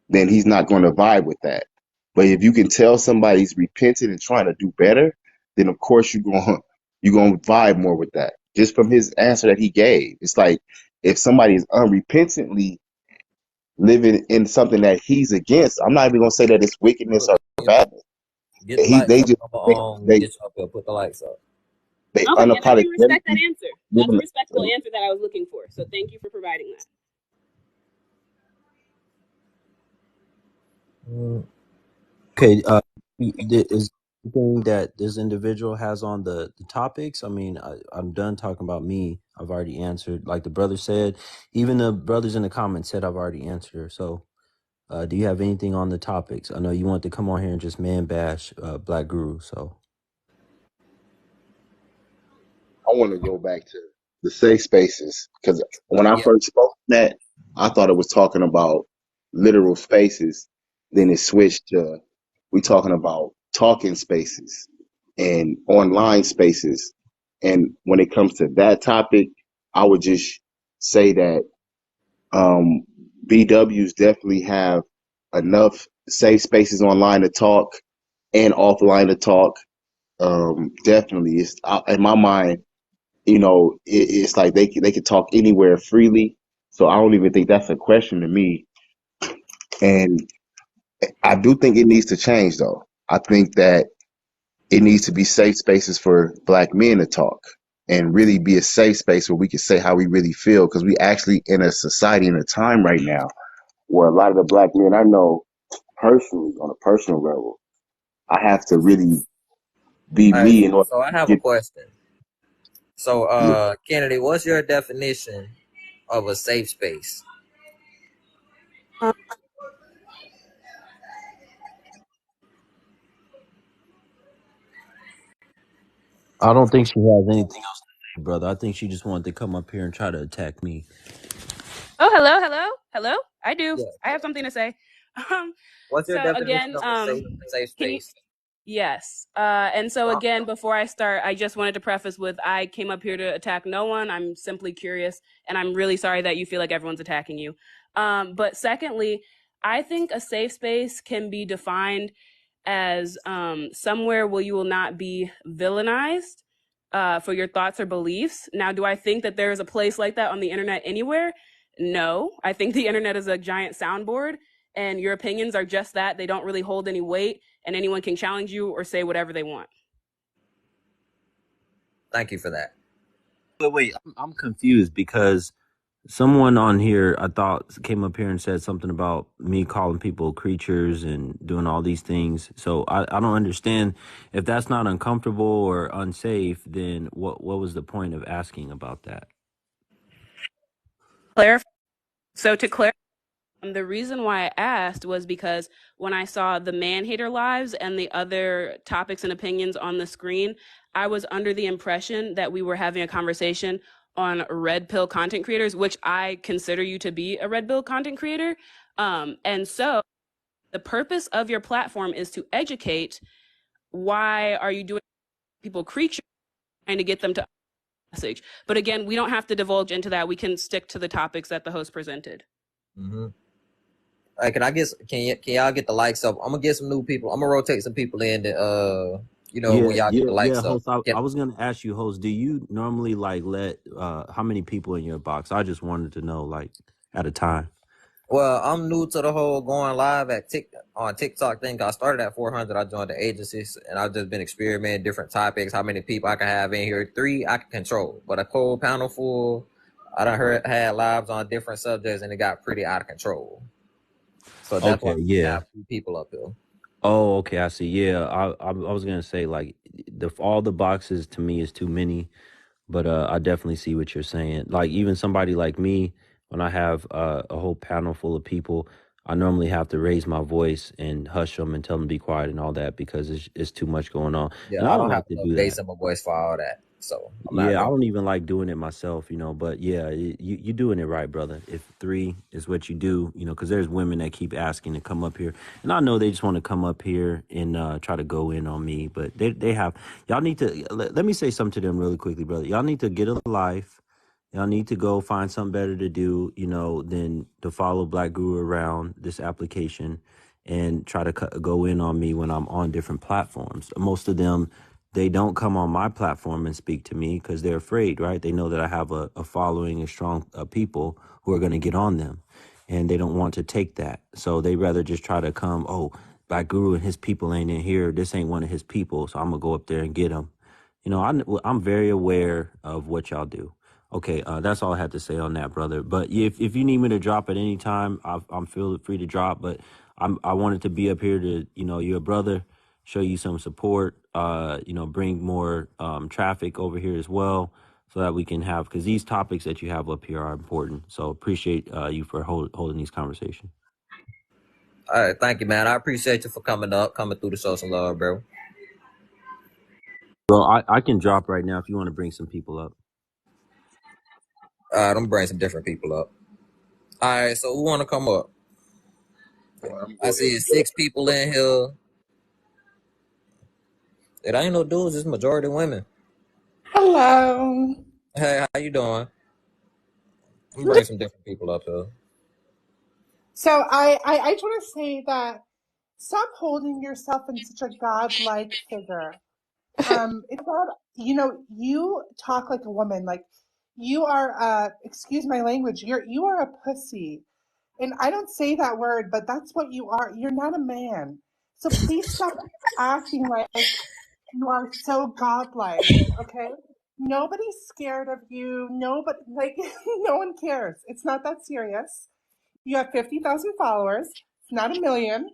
then he's not going to vibe with that. But if you can tell somebody's repentant and trying to do better, then of course you're gonna vibe more with that. Just from his answer that he gave, it's like if somebody is unrepentantly living in something that he's against, I'm not even gonna say that it's wickedness Look, or badness. get the lights They up. just I'm gonna they get you up here. Put the lights up. they Okay, and I can respect that unapologetically answer. That's a living. respectable answer that I was looking for. So thank you for providing that. Okay, is anything that this individual has on the topics? I mean, I'm done talking about me. I've already answered. Like the brother said, even the brothers in the comments said I've already answered. So, do you have anything on the topics? I know you want to come on here and just man bash Black Guru. So, I want to go back to the safe spaces because when I Yeah. first spoke that, I thought it was talking about literal spaces. Then it switched to we talking about talking spaces and online spaces. And when it comes to that topic, I would just say that um, BWs definitely have enough safe spaces online to talk and offline to talk. Definitely, it's in my mind, it's like they can talk anywhere freely. So I don't even think that's a question to me. And I do think it needs to change, though. I think that it needs to be safe spaces for Black men to talk and really be a safe space where we can say how we really feel. Because we actually in a society in a time right now where a lot of the Black men I know personally, on a personal level, I have to really be All right. me in order So I to have a get. question. So, Yeah. Kennedy, what's your definition of a safe space? I don't think she has anything else to say, brother. I think she just wanted to come up here and try to attack me. Oh, hello. I do. Yeah. I have something to say. Um, What's your so definition again, of a safe can you? space? Yes. And so Well, again, before I start, I just wanted to preface with I came up here to attack no one. I'm simply curious, and I'm really sorry that you feel like everyone's attacking you. But secondly, I think a safe space can be defined as somewhere where you will not be villainized for your thoughts or beliefs. Now, do I think that there is a place like that on the internet anywhere? No. I think the internet is a giant soundboard, and your opinions are just that. They don't really hold any weight, and anyone can challenge you or say whatever they want. thank you for that. Wait, I'm confused because someone on here I thought came up here and said something about me calling people creatures and doing all these things. So I don't understand if that's not uncomfortable or unsafe, then what was the point of asking about that? Clarify. So to clarify, the reason why I asked was because when I saw the man hater lives and the other topics and opinions on the screen, I was under the impression that we were having a conversation on red pill content creators, which I consider you to be a red pill content creator. And so the purpose of your platform is to educate. Why are you doing people creatures, trying to get them to message? But again, we don't have to divulge into that. We can stick to the topics that the host presented. Mm-hmm. All right, can y'all get the likes up? I'm gonna get some new people. I'm gonna rotate some people in. That, when y'all get the Yeah, likes up. host. I was gonna ask you, host, do you normally like let how many people in your box? I just wanted to know, like, at a time. Well, I'm new to the whole going live on TikTok thing. I started at 400. I joined the agencies, and I've just been experimenting different topics. How many people I can have in here? 3 I can control, but a cold panel full. I done had lives on different subjects, and it got pretty out of control. So that's why Okay, I yeah. have 2 people up here. Oh, okay, I see. Yeah, I was gonna say like all the boxes to me is too many, but I definitely see what you're saying. Like even somebody like me, when I have a whole panel full of people, I normally have to raise my voice and hush them and tell them to be quiet and all that because it's too much going on, and Yeah, I I don't don't have like to enough do bass that. in my voice for all that, so I'm not Yeah, I doing don't it. even like doing it myself, but yeah, you doing it right, brother. If 3 is what you do, because there's women that keep asking to come up here, and I know they just want to come up here and try to go in on me, but they have y'all need to let me say something to them really quickly, brother. Y'all need to get a life. Y'all need to go find something better to do, than to follow Black Guru around this application and try to go in on me when I'm on different platforms. Most of them, they don't come on my platform and speak to me because they're afraid, right? They know that I have a following and strong people who are going to get on them, and they don't want to take that. So they rather just try to come, oh, Black Guru and his people ain't in here. This ain't one of his people, so I'm going to go up there and get them. You know, I'm very aware of what y'all do. Okay, that's all I had to say on that, brother. But if you need me to drop at any time, I'm feel free to drop. But I wanted to be up here to, you know, you're a brother, show you some support, you know, bring more traffic over here as well, so that we can have, because these topics that you have up here are important. So appreciate you for holding these conversations. All right, thank you, man. I appreciate you for coming through to show some love, bro. Bro, I can drop right now if you want to bring some people up. All right, I'm gonna bring some different people up. All right, so who want to come up? I see 6 people in here. It ain't no dudes, it's majority women. Hello. Hey, how you doing? I'm gonna bring some different people up here. So I just want to say that stop holding yourself in such a godlike figure. It's not, you know, you talk like a woman, like you are excuse my language, you are a pussy. And I don't say that word, but that's what you are. You're not a man. So please stop acting like you are so godlike, okay? Nobody's scared of you. Nobody, like, no one cares. It's not that serious. You have 50,000 followers. It's not a million.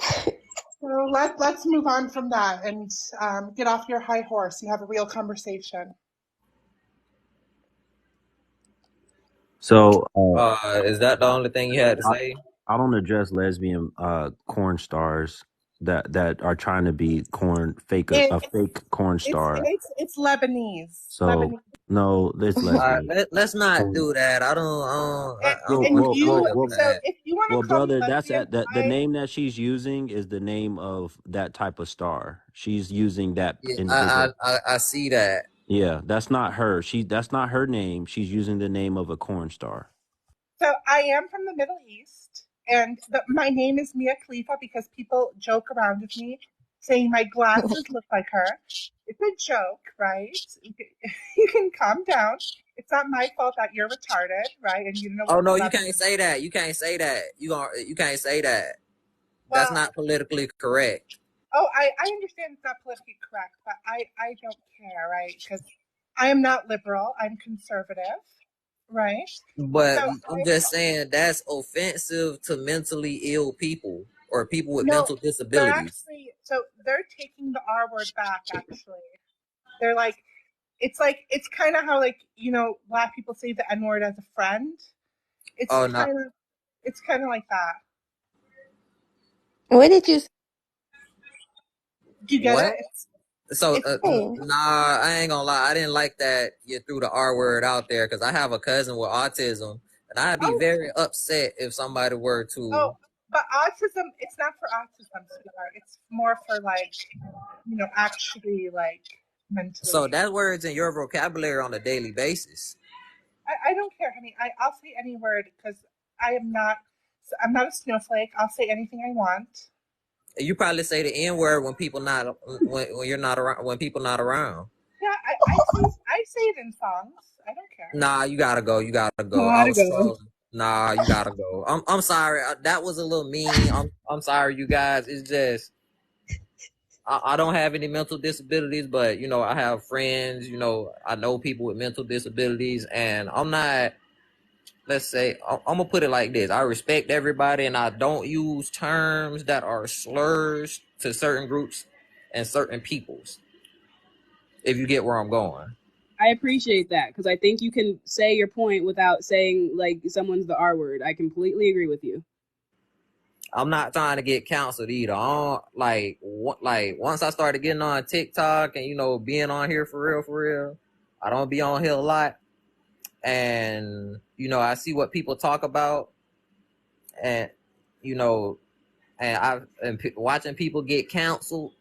So let's move on from that and get off your high horse and have a real conversation. So Is that the only thing you had to say? I don't address lesbian corn stars that are trying to be fake corn star. It's Lebanese. So Lebanese. no, it's All right, lesbian. let's not So, do that. I don't And want to go you, there for so that. if you want well, to call me brother, that's lesbian, at the name that she's using is the name of that type of star. She's using that Yeah, individual. I see that. Yeah, that's not her. That's not her name. She's using the name of a corn star. so I am from the Middle East, and my name is Mia Khalifa because people joke around with me saying my glasses look like her. It's a joke, right? You can calm down. It's not my fault that you're retarded, right? And you don't know Oh what no, you can't Lebanon. say that. You can't say that. You can't say that. That's Well, not politically correct. oh, I understand it's not politically correct, but I don't care, right? Because I am not liberal. I'm conservative, right? But So I'm just saying that's offensive to mentally ill people or people with no, mental they're disabilities. actually so they're taking the R word back. Actually, they're it's kind of how Black people say the N word as a friend. It's Oh no, kind of it's kind of like that. What did you Do you get it? what? So It's say? nah, I ain't gonna lie. I didn't like that you threw the R word out there because I have a cousin with autism, and I'd be oh very upset if somebody were to. oh, but autism. It's not for autism, sweetheart. It's more for actually like So mentally. that word's in your vocabulary on a daily basis. I don't care, honey. I'll say any word because I'm not a snowflake. I'll say anything I want. You probably say the N word when people not when you're not around when people not around. Yeah, I say it in songs. I don't care. Nah, you gotta go. You gotta go. I Gotta was go. trolling. Nah, you gotta go. I'm sorry. That was a little mean. I'm sorry, you guys. It's just I don't have any mental disabilities, but I have friends. I know people with mental disabilities, and I'm not. Let's say I'm gonna put it like this: I respect everybody, and I don't use terms that are slurs to certain groups and certain peoples. If you get where I'm going. I appreciate that because I think you can say your point without saying like someone's the R word. I completely agree with you. I'm not trying to get counseled either. I don't, like once I started getting on TikTok and being on here for real. I don't be on here a lot, and I see what people talk about, and you know, watching people get canceled.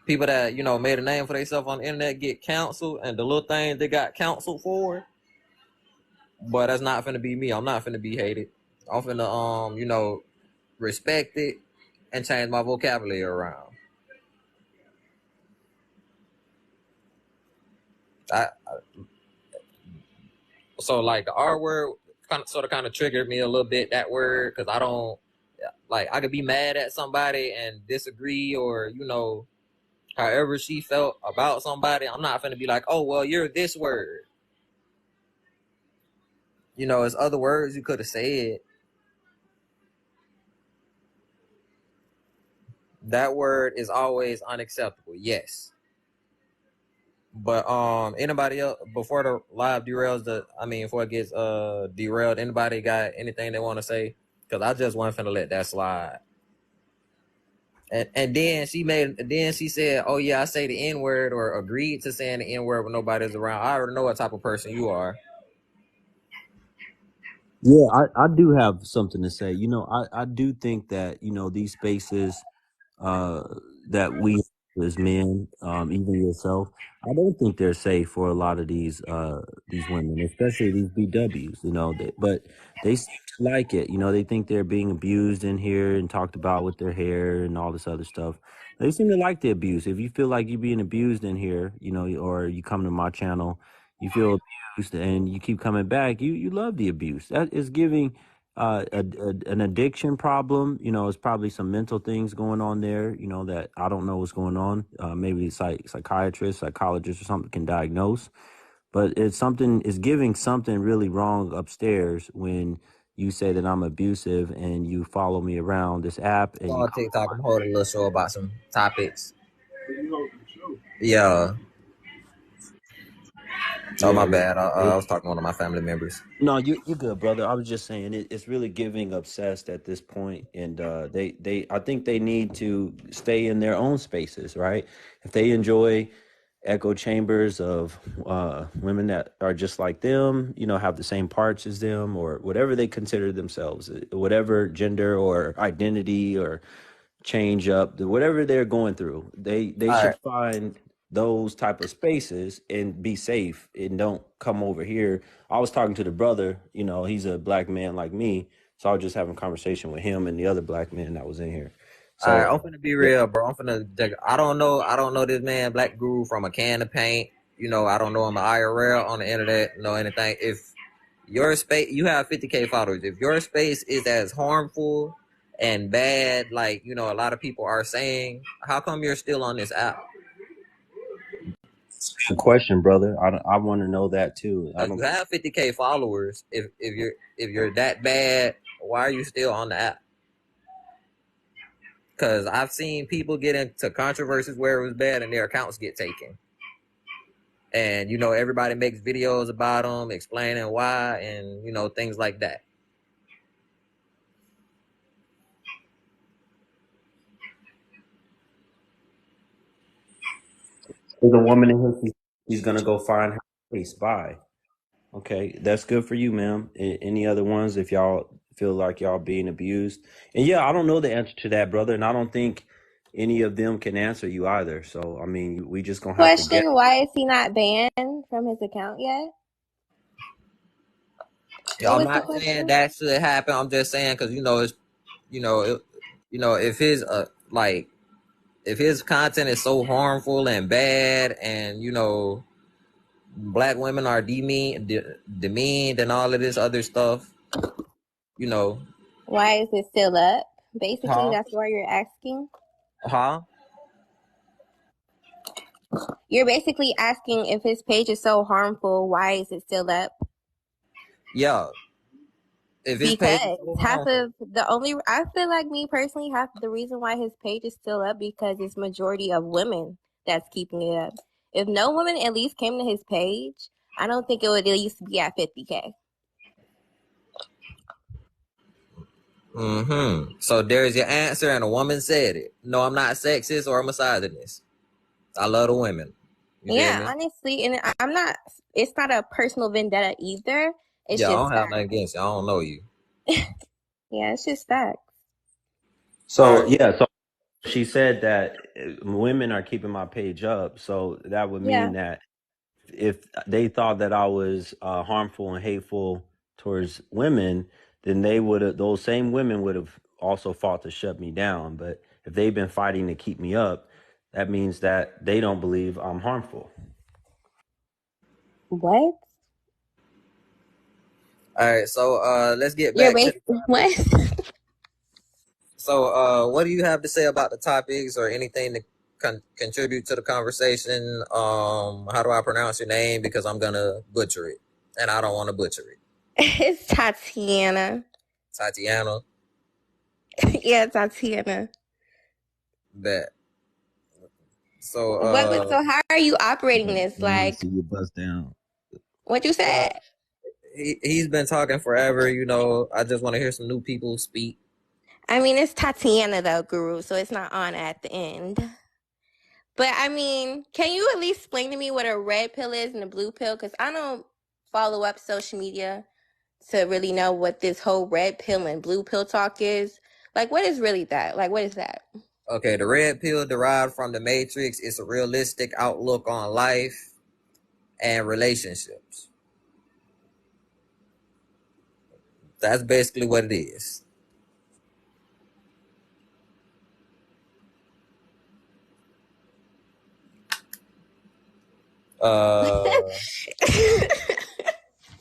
People that made a name for themselves on the internet get canceled, and the little things they got canceled for. But that's not finna be me. I'm not finna be hated. I'm finna respect it, and change my vocabulary around. So like the R word kind of triggered me a little bit, that word, because I don't like, I could be mad at somebody and disagree, or however she felt about somebody. I'm not finna be like, oh well, you're this word. It's other words you could have said. That word is always unacceptable, yes. But anybody else before the live derails before it gets derailed, anybody got anything they want to say? Because I just wasn't finna let that slide. And then she said, oh yeah, I say the N-word, or agreed to saying the N-word when nobody's around. I already know what type of person you are. Yeah, I do have something to say. I do think that, these spaces uh, that we as men, even yourself, I don't think they're safe for a lot of these women, especially these BWs. But they seem to like it. They think they're being abused in here and talked about with their hair and all this other stuff. They seem to like the abuse. If you feel like you're being abused in here, or you come to my channel, you feel abused and you keep coming back, you love the abuse. That is giving an addiction problem. It's probably some mental things going on there, that I don't know what's going on. Maybe psychiatrist, psychologist or something can diagnose, but it's giving something really wrong upstairs when you say that I'm abusive and you follow me around this app and you On TikTok, I'm holding a little show about some topics. Yeah. Oh, my bad. I was talking to one of my family members. No, you're good, brother. I was just saying it's really giving obsessed at this point, and I think they need to stay in their own spaces, right? If they enjoy echo chambers of women that are just like them, have the same parts as them, or whatever they consider themselves, whatever gender or identity or change up, whatever they're going through, they All should right. find those type of spaces and be safe and don't come over here. I was talking to the brother, he's a black man like me, so I was just having a conversation with him and the other black man that was in here. All right, So I'm finna be yeah, real, bro. I don't know this man Black Guru from a can of paint. I don't know him IRL on the internet, know anything. If your space, you have 50K followers. If your space is as harmful and bad, like a lot of people are saying, how come you're still on this app? good question, brother. I want to know that too. I Like, don't. you have 50K followers. If you're that bad, why are you still on the app? Because I've seen people get into controversies where it was bad and their accounts get taken. And, everybody makes videos about them, explaining why, and, things like that. There's a woman in here. She's gonna go find her place. Bye. Okay, that's good for you, ma'am. Any other ones? If y'all feel like y'all being abused, and yeah, I don't know the answer to that, brother, and I don't think any of them can answer you either. So, I mean, we just gonna have to get. Question: Why is he not banned from his account yet? What I'm was the not saying question? that should happen. I'm just saying because it's if his if his content is so harmful and bad, and black women are demeaned and all of this other stuff, Why is it still up? Basically, huh? that's why you're asking. Huh? You're basically asking if his page is so harmful, why is it still up? Yeah. If his page is Because so harmful, I feel like me personally, half the reason why his page is still up because it's majority of women that's keeping it up. If no women at least came to his page, I don't think it would at least be at 50K. So there's your answer, and a woman said it. No, I'm not sexist or misogynist. I love the women. You feel Yeah, me? honestly, and I'm not. It's not a personal vendetta either. It's Yeah, I just don't have fact. nothing against you. I don't know you. Yeah, it's just fact. All So right. yeah, so she said that women are keeping my page up. So that would Yeah. mean that if they thought that I was harmful and hateful towards women, then those same women would have also fought to shut me down. But if they've been fighting to keep me up, that means that they don't believe I'm harmful. What? All right, so let's get You're back to the topic. what? So what do you have to say about the topics or anything to contribute to the conversation? How do I pronounce your name? Because I'm gonna butcher it, and I don't want to butcher it. It's Tatiana. Tatiana, Yeah, Tatiana. bet. So So how are you operating this? Let me Like, see you bust down. what you well, said? he's been talking forever. You know, I just want to hear some new people speak. I mean, it's Tatiana though, Guru, so it's not on at the end. But I mean, can you at least explain to me what a red pill is and a blue pill? Because I don't follow up social media to really know what this whole red pill and blue pill talk is. Like, what is really that? Like, what is that? Okay, the red pill derived from the Matrix. It's a realistic outlook on life and relationships. That's basically what it is.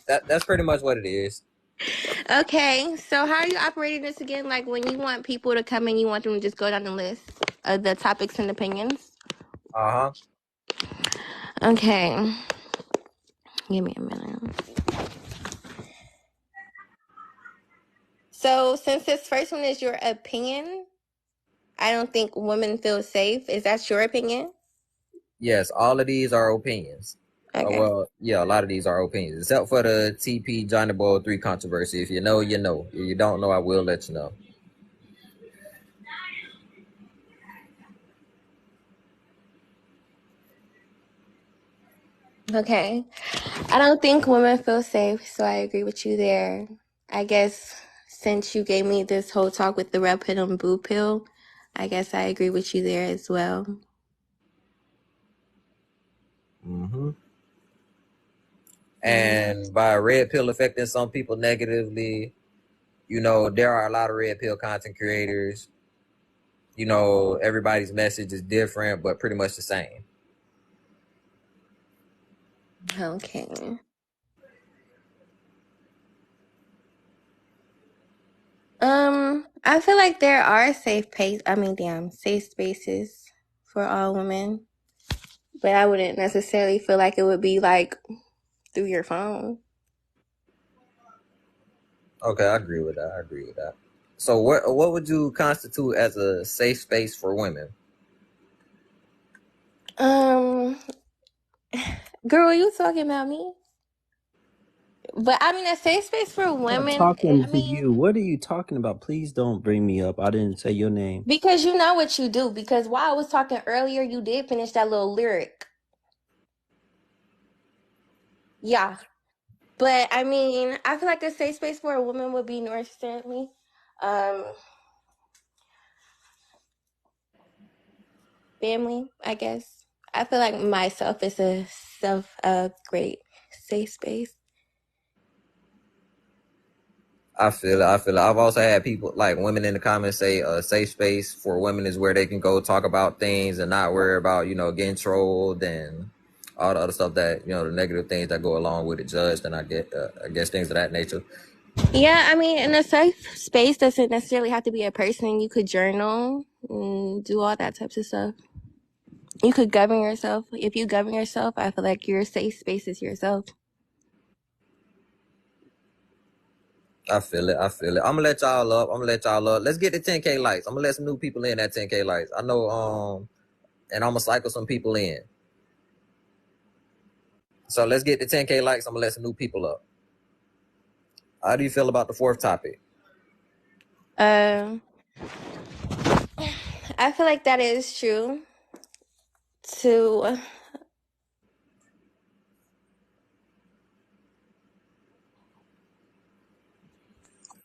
That's pretty much what it is. Okay, so how are you operating this again? Like when you want people to come in, you want them to just go down the list of the topics and opinions? Uh-huh. Okay, give me a minute. So since this first one is your opinion, I don't think women feel safe. Is that your opinion? Yes, all of these are opinions. Okay. Well, yeah, a lot of these are opinions, except for the TP Johnny Boy 3 controversy. If you know, you know. If you don't know, I will let you know. Okay. I don't think women feel safe, so I agree with you there. I guess since you gave me this whole talk with the red pill and blue pill, I guess I agree with you there as well. Mm-hmm. And by a red pill affecting some people negatively, you know, there are a lot of red pill content creators. You know, everybody's message is different, but pretty much the same. Okay. I feel like there are safe spaces for all women. But I wouldn't necessarily feel like it would be like through your phone. Okay, I agree with that. So what would you constitute as a safe space for women? Girl, you talking about me? But I mean, a safe space for I'm not women, talking I to mean, you. What are you talking about? Please don't bring me up. I didn't say your name. because you know what you do. Because while I was talking earlier, you did finish that little lyric. Yeah. But I mean, I feel like a safe space for a woman would be North Stanley. Family, I guess. I feel like myself is a great safe space. I feel it. I've also had people like women in the comments say a safe space for women is where they can go talk about things and not worry about, you know, getting trolled and all the other stuff that, you know, the negative things that go along with it, judged, and I guess things of that nature. Yeah, I mean, in a safe space doesn't necessarily have to be a person. You could journal and do all that types of stuff. You could govern yourself. If you govern yourself, I feel like your safe space is yourself. I feel it. I'm gonna let y'all up. Let's get to 10K likes. I'm gonna let some new people in at 10K likes. I know, and I'm gonna cycle some people in. So let's get to 10K likes. I'm gonna let some new people up. How do you feel about the fourth topic? I feel like that is true.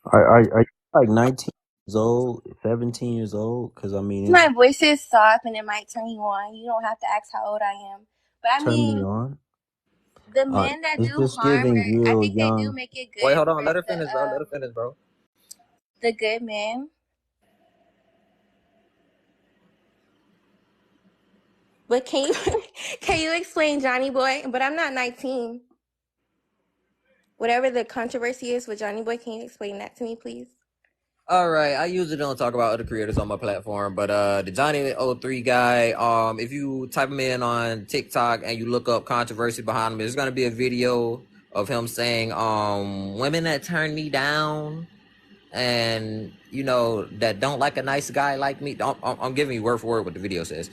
Are you like 19 years old, 17 years old? Because I mean, My voice is soft and it might turn you on. You don't have to ask how old I am. But I turn me mean, on. the men that It's do just harm, giving I real think they do young. make it Wait, good hold on. for Let her finish, bro. the good men. But can you can you explain Johnny Boy? But I'm not 19. Whatever the controversy is with Johnny Boy, can you explain that to me, please? All right, I usually don't talk about other creators on my platform, but the Johnny03 guy, if you type him in on TikTok and you look up controversy behind him, there's gonna be a video of him saying, women that turn me down and that don't like a nice guy like me. I'm giving you word for word what the video says.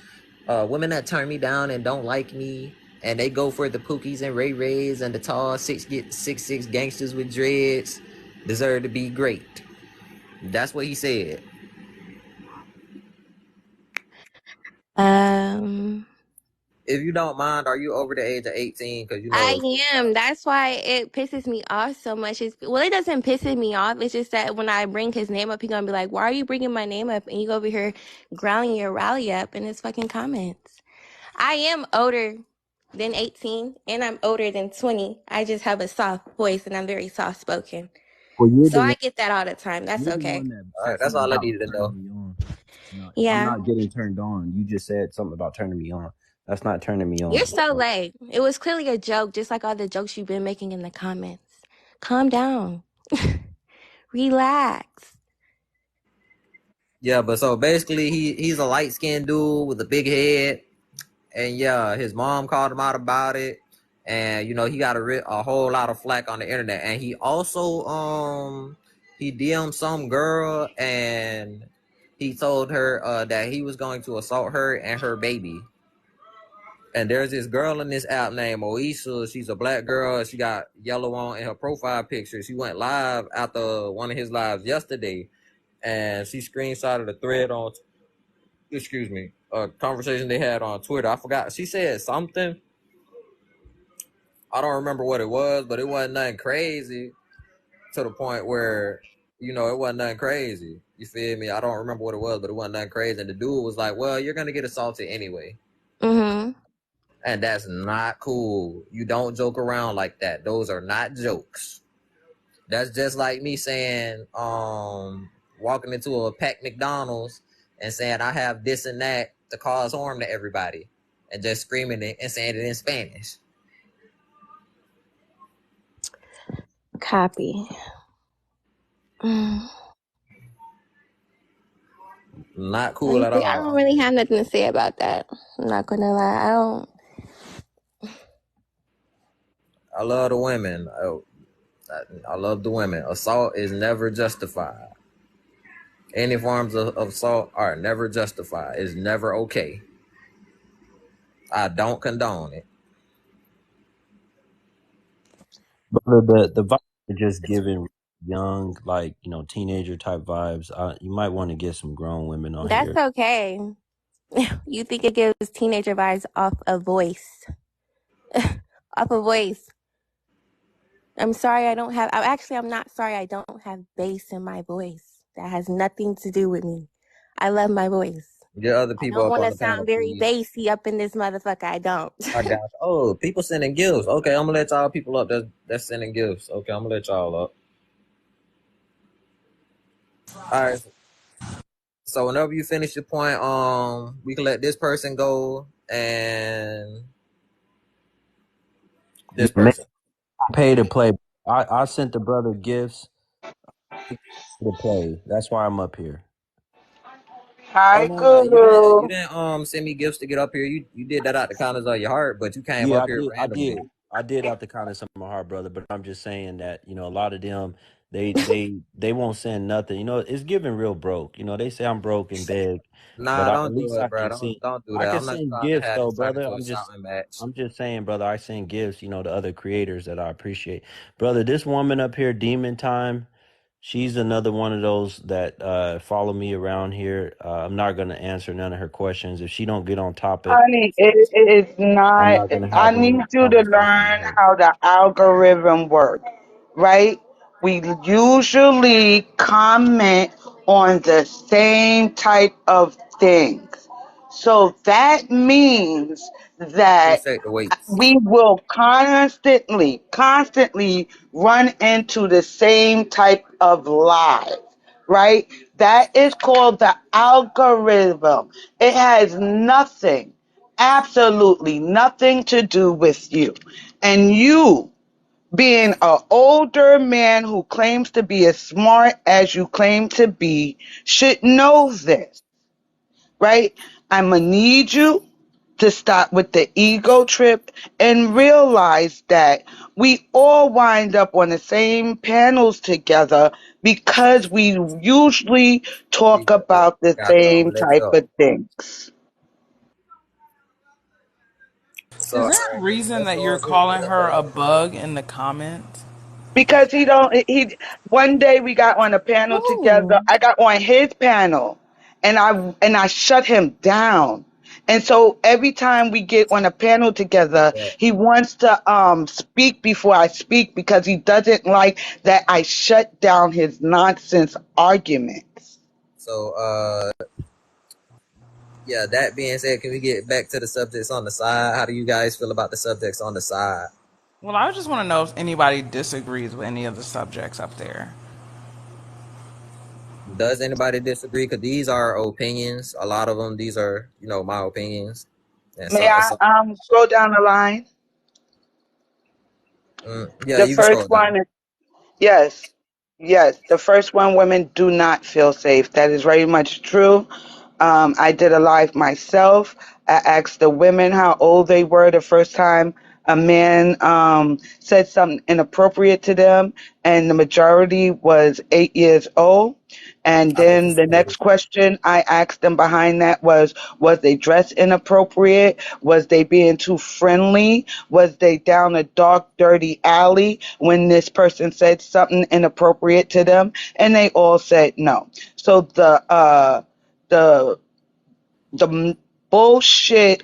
Women that turn me down and don't like me, and they go for the Pookies and Ray Rays and the tall 6'6" gangsters with dreads, deserve to be great. That's what he said. If you don't mind, are you over the age of 18? Because I am. That's why it pisses me off so much. Well, it doesn't piss me off. It's just that when I bring his name up, he's gonna be like, "Why are you bringing my name up?" And you go over here growling your rally up in his fucking comments. I am older than 18, and I'm older than 20. I just have a soft voice, and I'm very soft spoken. Well, you're So the I one. get that all the time. That's You're the okay. one that all said right, that's something all I about needed to know. turning me on. No, I'm Yeah. not getting turned on. You just said something about turning me on. That's not turning me on. You're so late. It was clearly a joke, just like all the jokes you've been making in the comments. Calm down. Relax. Yeah, but so basically, he's a light skinned dude with a big head, and yeah, his mom called him out about it, and he got a whole lot of flack on the internet, and he also he DM'd some girl, and he told her that he was going to assault her and her baby. And there's this girl in this app named Oisha. She's a black girl. She got yellow on in her profile picture. She went live after one of his lives yesterday, and she screenshotted a thread on, a conversation they had on Twitter. I forgot. She said something. I don't remember what it was, but it wasn't nothing crazy to the point where, it wasn't nothing crazy. You feel me? I don't remember what it was, but it wasn't nothing crazy. And the dude was like, well, you're going to get assaulted anyway. Mm-hmm. And that's not cool. You don't joke around like that. Those are not jokes. That's just like me saying, walking into a packed McDonald's and saying I have this and that to cause harm to everybody, and just screaming it and saying it in Spanish. Copy. Not cool at all. I don't really have nothing to say about that. I'm not gonna lie. I don't. I love the women. I love the women. Assault is never justified. Any forms of assault are never justified. It's never okay. I don't condone it. But the vibes are just giving young, like teenager type vibes. You might want to get some grown women on That's here. okay. You think it gives teenager vibes off a voice? Off a voice. I'm sorry I don't have. I'm not sorry I don't have bass in my voice. That has nothing to do with me. I love my voice. Get other I people don't up want on to the sound panel, very please. bassy up in this motherfucker. I don't. I got you. Oh, people sending gifts. Okay, I'm gonna let y'all people up that's sending gifts. Okay, I'm gonna let y'all up. All right. So whenever you finish your point, we can let this person go and this person. Pay to play. I sent the brother gifts to play. That's why I'm up here. Oh Hi, no, you Guru. didn't send me gifts to get up here. You did that out the kindness of your heart, but you came Yeah, up I here did. randomly. I did out the kindness of my heart, brother. But I'm just saying that a lot of them they won't send nothing. It's giving real broke. They say I'm broke and beg, but Nah, at don't do least I it, bro. can send. Don't do I that. can I'm not send trying to gifts have though, this turn brother. into a shouting match. I'm just saying, brother. I send gifts. To other creators that I appreciate, brother. This woman up here, Demon Time. She's another one of those that follow me around here. I'm not going to answer none of her questions if she don't get on topic. Honey, it is I'm not. not going to I have need a you to conversation with learn her. how the algorithm works, right? We usually comment on the same type of things. So that means that Appreciate the weights. we will constantly run into the same type of lies, right? That is called the algorithm. It has nothing absolutely nothing to do with you. And you, being an older man who claims to be as smart as you claim to be, should know this, right? I'm going to need you to stop with the ego trip and realize that we all wind up on the same panels together because we usually talk about the Got the same let type go. of things. So Is all there a right, reason let's that go you're on to calling let's go her a on. bug in the comments? Because one day we got on a panel together. Oh. I got on his panel and I shut him down. And so every time we get on a panel together, Yeah. he wants to speak before I speak because he doesn't like that I shut down his nonsense arguments. So yeah. That being said, can we get back to the subjects on the side? How do you guys feel about the subjects on the side? Well, I just want to know if anybody disagrees with any of the subjects up there. Does anybody disagree? Because these are opinions. A lot of them. These are my opinions. And May I so scroll down the line? yeah, The you can scroll first down. one is yes. Yes, the first one, women do not feel safe. That is very much true. I did a live myself. I asked the women how old they were the first time a man said something inappropriate to them, and the majority was 8 years old. And I then the next participated. question I asked them behind that was they dressed inappropriate? Was they being too friendly? Was they down a dark, dirty alley when this person said something inappropriate to them? And they all said no. So the bullshit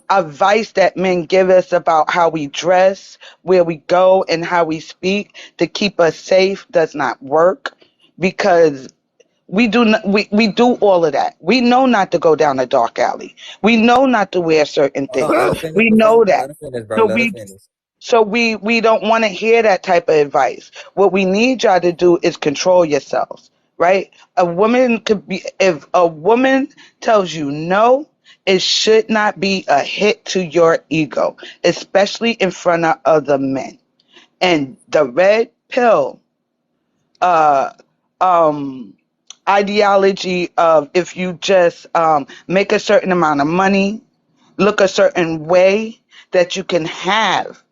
advice that men give us about how we dress, where we go, and how we speak to keep us safe does not work because we do all of that. We know not to go down a dark alley. We know not to wear certain Hold on, things. let her finish, We know Professor. that. Let her finish, bro. So Let her we finish. so we don't want to hear that type of advice. What we need y'all to do is control yourselves, right? A woman could be if a woman tells you no, it should not be a hit to your ego, especially in front of other men. And the red pill uh um ideology of if you just make a certain amount of money, look a certain way, that you can have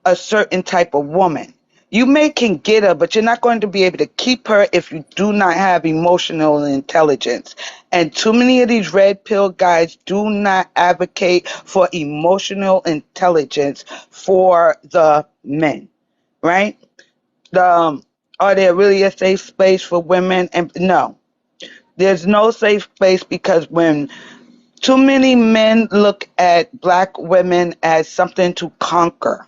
a certain type of woman. You may can get her, but you're not going to be able to keep her if you do not have emotional intelligence. And too many of these red pill guys do not advocate for emotional intelligence for the men, right? Are there really a safe space for women? And no, there's no safe space because when too many men look at black women as something to conquer,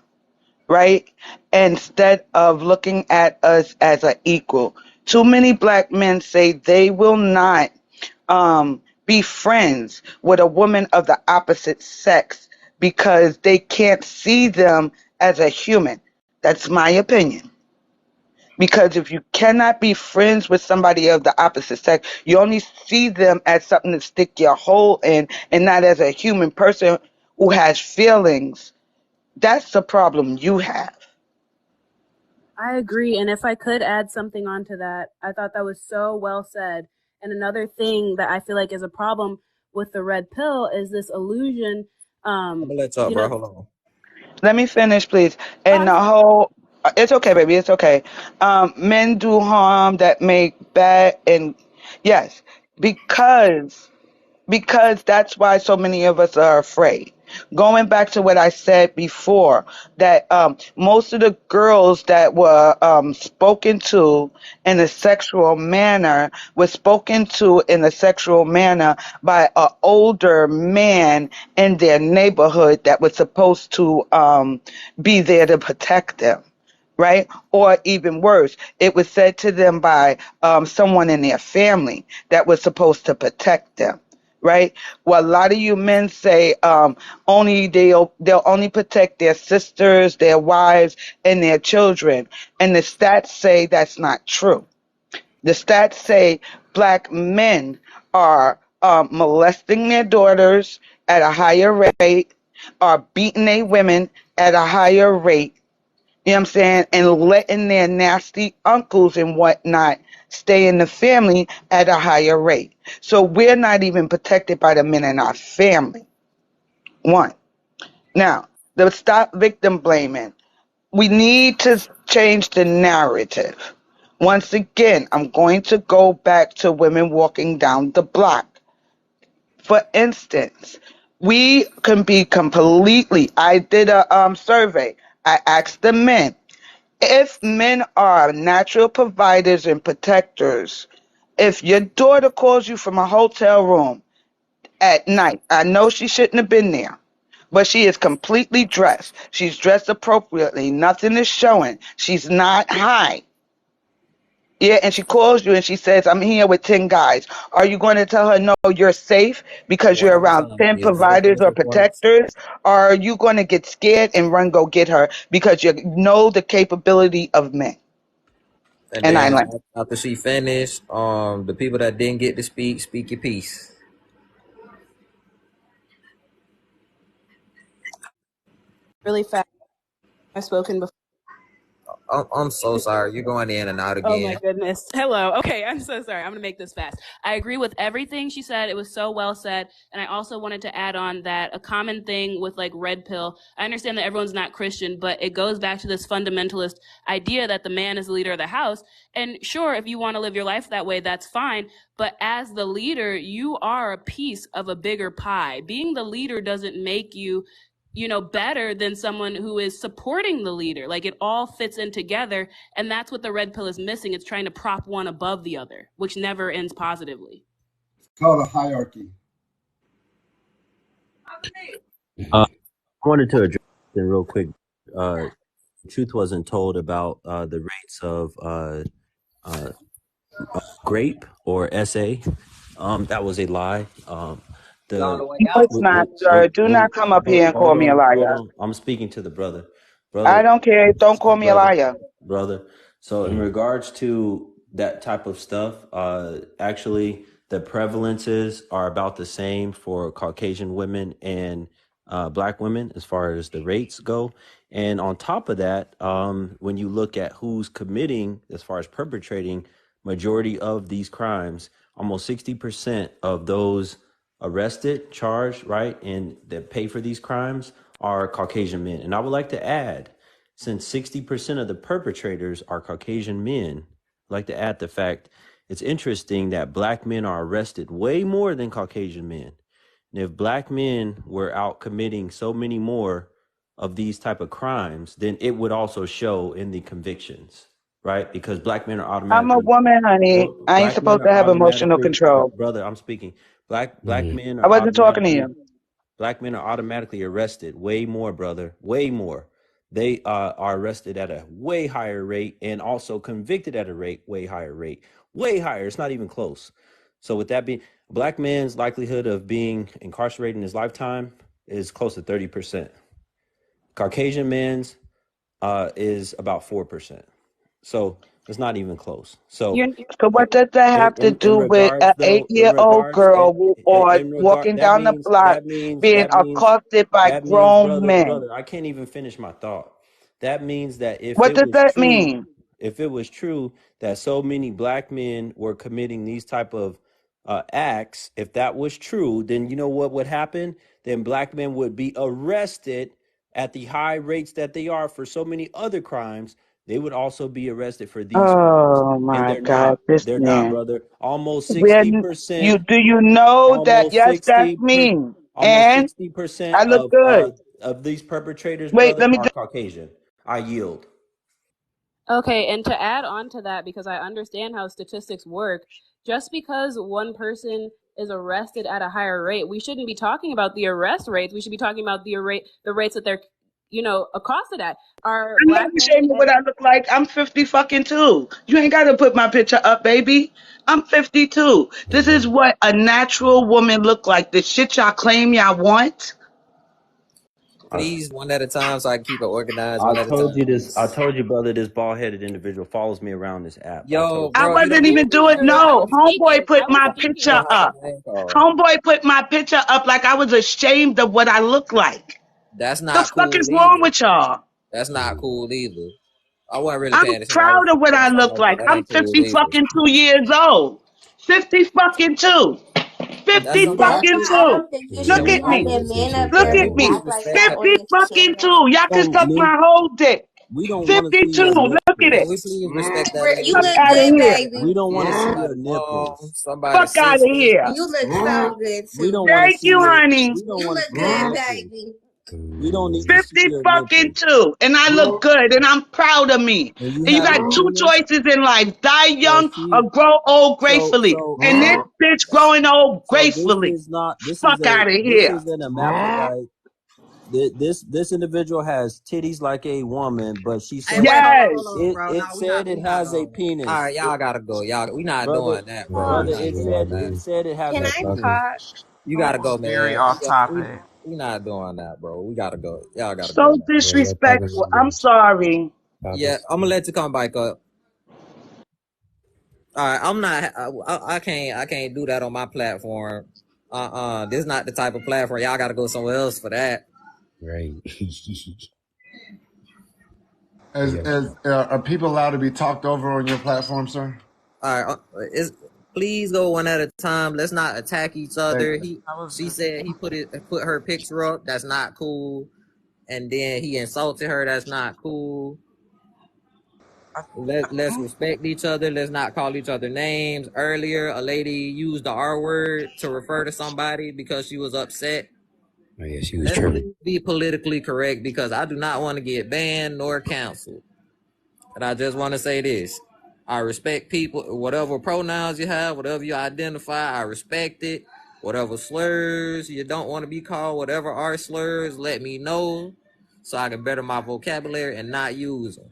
right? Instead of looking at us as an equal. Too many black men say they will not be friends with a woman of the opposite sex because they can't see them as a human. That's my opinion. Because if you cannot be friends with somebody of the opposite sex, you only see them as something to stick your hole in and not as a human person who has feelings. That's the problem you have. I agree. And if I could add something onto that, I thought that was so well said. And another thing that I feel like is a problem with the red pill is this illusion. I'm gonna let you talk, You bro. know, Hold on. Let me finish, please. And oh, the whole, it's okay, baby, it's okay. Men do harm that make bad, and yes, because that's why so many of us are afraid. Going back to what I said before, that most of the girls that were spoken to in a sexual manner were spoken to in a sexual manner by an older man in their neighborhood that was supposed to be there to protect them, right? Or even worse, it was said to them by someone in their family that was supposed to protect them, right? Well, a lot of you men say only they'll only protect their sisters, their wives, and their children, and the stats say that's not true. The stats say black men are molesting their daughters at a higher rate, are beating their women at a higher rate, you know what I'm saying, and letting their nasty uncles and whatnot stay in the family at a higher rate. So we're not even protected by the men in our family. One. Now, the stop victim blaming. We need to change the narrative. Once again, I'm going to go back to women walking down the block. For instance, we can be completely, I did a survey. I asked the men, if men are natural providers and protectors, if your daughter calls you from a hotel room at night, I know she shouldn't have been there, but she is completely dressed. She's dressed appropriately. Nothing is showing. She's not high. Yeah, and she calls you and she says, I'm here with 10 guys. Are you going to tell her, no, you're safe because you're around 10 Is medical providers or reports. protectors? Or are you going to get scared and run go get her because you know the capability of men? And And I then learned. after she finished, the people that didn't get to speak your piece. Really fast. I've spoken before. I'm so sorry. You're going in and out Oh my again. goodness. Hello. Okay, I'm so sorry. I'm going to make this fast. I agree with everything she said. It was so well said. And I also wanted to add on that a common thing with like red pill, I understand that everyone's not Christian, but it goes back to this fundamentalist idea that the man is the leader of the house. And sure, if you want to live your life that way, that's fine. But as the leader, you are a piece of a bigger pie. Being the leader doesn't make you better than someone who is supporting the leader. Like, it all fits in together. And that's what the red pill is missing. It's trying to prop one above the other, which never ends positively. It's called a hierarchy. I wanted to address it real quick. Truth wasn't told about the rates of grape or SA. That was a lie. The No, it's not, sir. Do not come up here and call me a hold liar. on. I'm speaking to the brother. I Brother, don't care. Don't call me a brother, liar. brother. So in regards to that type of stuff, actually the prevalences are about the same for Caucasian women and black women as far as the rates go. And on top of that, when you look at who's committing, as far as perpetrating majority of these crimes, almost 60% of those arrested, charged, right, and that pay for these crimes are Caucasian men. And I would like to add, since 60% of the perpetrators are Caucasian men, I'd like to add the fact it's interesting that black men are arrested way more than Caucasian men. And if black men were out committing so many more of these type of crimes, then it would also show in the convictions, right? Because black men are I'm a automatically, woman, honey. I ain't black men supposed are to have emotional automatically, control. brother, I'm speaking. Black men I are wasn't talking to you. automatically arrested way more, brother, way more. They are arrested at a way higher rate and also convicted at a way higher rate, way higher. It's not even close. So with that being, black man's likelihood of being incarcerated in his lifetime is close to 30%. Caucasian men's is about 4%. So it's not even close. So You're So what does that have to in do with regards an though, 8-year-old girl who or in regard, walking down the block that means being accosted by grown brother, men? I can't even finish my thought. That means that if What it does was that true, mean? that so many black men were committing these type of acts, if that was true, then you know what would happen? Then black men would be arrested at the high rates that they are for so many other crimes. They would also be arrested for these crimes, Oh and my they're God, not. this They're not, man. brother. Almost Where 60%. you do you know that Almost yes, that's 60 per, me. almost And 60% I look good. of these perpetrators, Wait, brother, let me are Caucasian. I yield. Okay, and to add on to that, because I understand how statistics work, just because one person is arrested at a higher rate, we shouldn't be talking about the arrest rates. We should be talking about the rates that they're, accosted at. Are I'm not black men ashamed of what and I look like. I'm 50 fucking two. You ain't gotta put my picture up, baby. I'm 52. This is what a natural woman look like. The shit y'all claim y'all want. Please, one at a time, so I can keep it organized. I One at a told time, you this. I please. told you, brother. This bald headed individual follows me around this app. I Yo, told you. I bro, you don't wasn't need even to do doing, that. I no. was Homeboy speaking. put I was my You don't picture speaking. have up. a name call. Homeboy put my picture up like I was ashamed of what I look like. That's The not fuck cool is wrong either. with y'all? That's not cool either. I wasn't really I'm paying attention. I proud was of what doing I something look else, but like. that I'm ain't cool 50 either. fucking 2 years old. 50 fucking 2. That's 50 some That's black fucking not. I people. 2. don't think you Can should Look be we at me. please? having men up Look there Can at we who me. please act like 50 respect that that? on this fucking 2. channel. Y'all can Don't suck Nick. my whole dick. We don't want to see your 52. Look at nipples. it. Can we please respect that You Fuck lady? look out of good, here. We baby. don't want to see your Somebody mom, nipples. somebody Fuck out of sister. here. You look so good We too. don't want to Thank see you, your. honey. We don't You want to look see your good, nipples. baby. We don't need to see 50 your fucking nipples. 2. And I look good and I'm proud of me. And you And you have got a two penis. choices in life. Die So young or see. grow old So gracefully. so And this so bitch growing old so this gracefully. is not. This is Fuck a. out of This here. is an hermaphrodite. This individual has titties like a woman, but she Hey, said wait, Yes. hold on, it. bro. No, It said we it not has a going. All penis. right, y'all gotta go. Y'all, we not Brother, doing that, bro. We brother, not doing that. it said it has Can a I penis. talk? You That gotta go, was very man. off topic. We not doing that, bro. We gotta go. Y'all gotta go So now. disrespectful. I'm sorry. Yeah, I'm gonna let you come back up. All right, I'm not. I can't do that on my platform. This is not the type of platform. Y'all gotta go somewhere else for that. Right. Are people allowed to be talked over on your platform, sir? All right, please go one at a time. Let's not attack each Thank other. you. That was She just said he put her picture up. That's not cool. And then he insulted her. That's not cool. I, Let's respect each other. Let's not call each other names. Earlier, a lady used the R word to refer to somebody because she was upset. Oh yeah, she was Let's tripping. please be politically correct because I do not want to get banned nor canceled. And I just want to say this. I respect people, whatever pronouns you have, whatever you identify, I respect it. Whatever slurs you don't want to be called, whatever are slurs, let me know so I can better my vocabulary and not use them.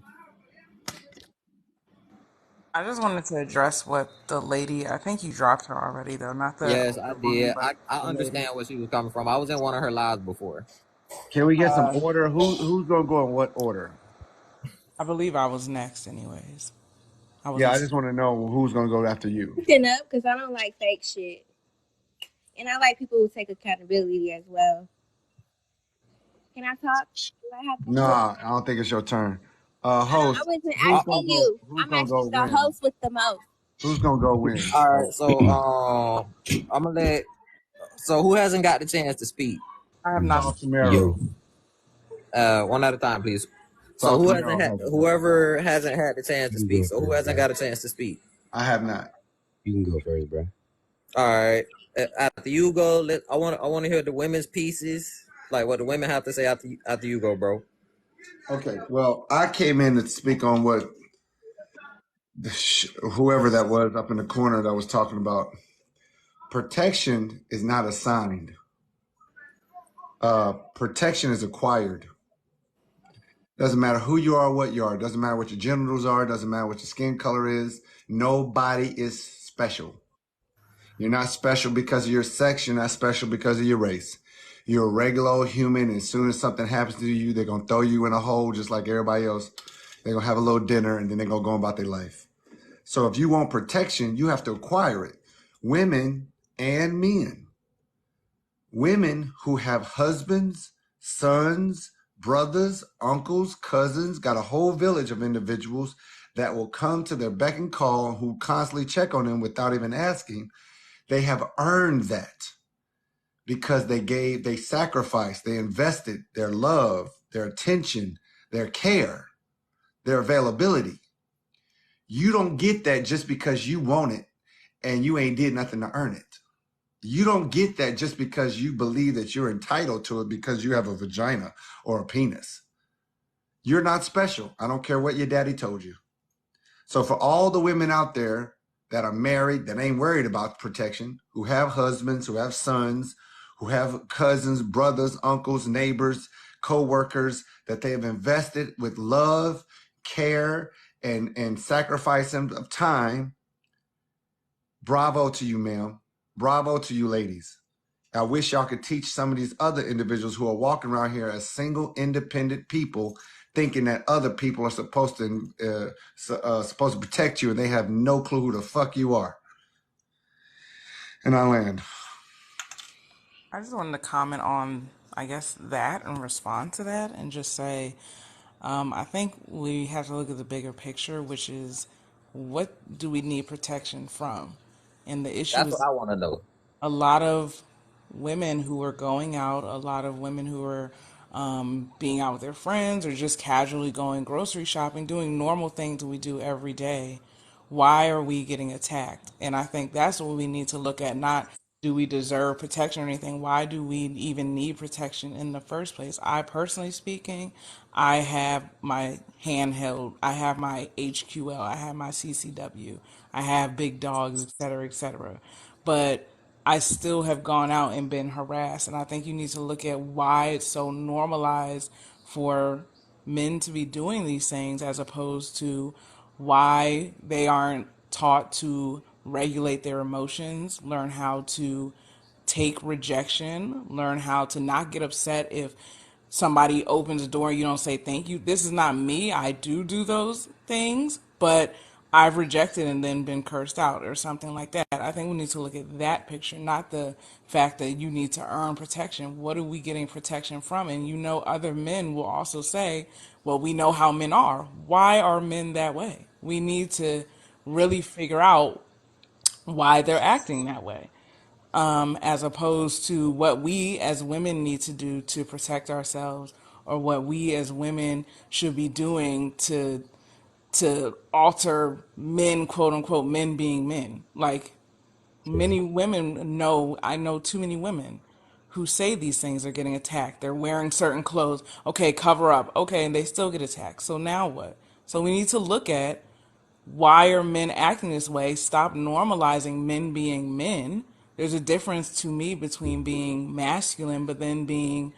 I just wanted to address what the lady. I think you dropped her already, though. Not the Yes, I older woman, did. but I the lady. understand where she was coming from. I was in one of her lives before. Can we get some Uh, order? Who's gonna go in what order? I believe I was next, anyways. I Yeah, wasn't. I just want to know who's gonna go after you. Listen up, because I don't like fake shit, and I like people who take accountability as well. Can I talk? Do I have the floor? Nah, I don't think it's your turn. I Host, wasn't who's asking gonna go? you. Who's I'm gonna asking go the win? host with the most. Who's gonna go win? All right, so I'm gonna let. So who hasn't got the chance to speak? I have not. Talk Camaro. Yo, One at a time, please. So Talk Camaro has it. whoever hasn't had the chance to you can speak. go So who first, hasn't bro. got a chance to speak? I have not. You can go first, bro. All right. After you go, I want to hear the women's pieces, like what the women have to say after you go, bro. Okay. Well, I came in to speak on what whoever that was up in the corner that was talking about. Protection is not assigned. Protection is acquired. Doesn't matter who you are, what you are. Doesn't matter what your genitals are. Doesn't matter what your skin color is. Nobody is special. You're not special because of your sex. You're not special because of your race. You're a regular old human. And as soon as something happens to you, they're going to throw you in a hole just like everybody else. They're going to have a little dinner and then they're going to go about their life. So if you want protection, you have to acquire it. Women and men. Women who have husbands, sons, brothers, uncles, cousins, got a whole village of individuals that will come to their beck and call, who constantly check on them without even asking. They have earned that because they sacrificed, they invested their love, their attention, their care, their availability. You don't get that just because you want it and you ain't did nothing to earn it. You don't get that just because you believe that you're entitled to it because you have a vagina or a penis. You're not special. I don't care what your daddy told you. So for all the women out there that are married, that ain't worried about protection, who have husbands, who have sons, who have cousins, brothers, uncles, neighbors, co-workers that they have invested with love, care, and sacrifice of time, bravo to you, ma'am. Bravo to you, ladies. I wish y'all could teach some of these other individuals who are walking around here as single, independent people, thinking that other people are supposed to protect you, and they have no clue who the fuck you are. And I land. I just wanted to comment on, I guess, that and respond to that and just say, I think we have to look at the bigger picture, which is what do we need protection from? And the issue That's what is I want to know. a lot of women who are going out, a lot of women who are being out with their friends or just casually going grocery shopping, doing normal things that we do every day. Why are we getting attacked? And I think that's what we need to look at, not do we deserve protection or anything? Why do we even need protection in the first place? I personally speaking, I have my handheld, I have my HQL, I have my CCW, I have big dogs, et cetera, et cetera. But I still have gone out and been harassed. And I think you need to look at why it's so normalized for men to be doing these things as opposed to why they aren't taught to regulate their emotions, learn how to take rejection, learn how to not get upset if somebody opens the door and you don't say thank you. This is not me. I do those things, but I've rejected and then been cursed out or something like that. I think we need to look at that picture, not the fact that you need to earn protection. What are we getting protection from? And you know, other men will also say, well, we know how men are. Why are men that way? We need to really figure out why they're acting that way, as opposed to what we as women need to do to protect ourselves or what we as women should be doing to alter men, quote unquote, men being men. Like True. many women know, I know too many women who say these things are getting attacked. They're wearing certain clothes. Okay, cover up. Okay, and they still get attacked. So now what? So we need to look at why are men acting this way? Stop normalizing men being men. There's a difference to me between being masculine, but then being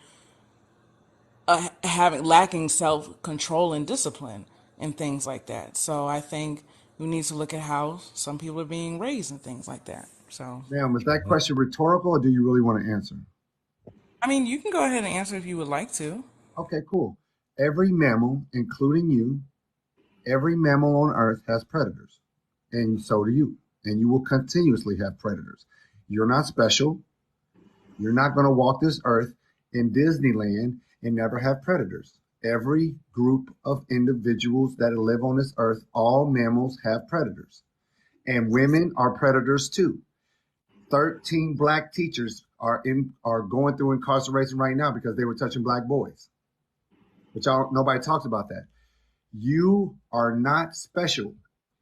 having lacking self control and discipline and things like that. So I think we need to look at how some people are being raised and things like that. So Ma'am, was that question rhetorical, or do you really want to answer? I mean, you can go ahead and answer if you would like to. Okay, cool. Every mammal, including you, every mammal on Earth has predators, and so do you. And you will continuously have predators. You're not special. You're not going to walk this earth in Disneyland and never have predators. Every group of individuals that live on this earth, all mammals have predators. And women are predators too. 13 black teachers are going through incarceration right now because they were touching black boys. But y'all, nobody talks about that. You are not special.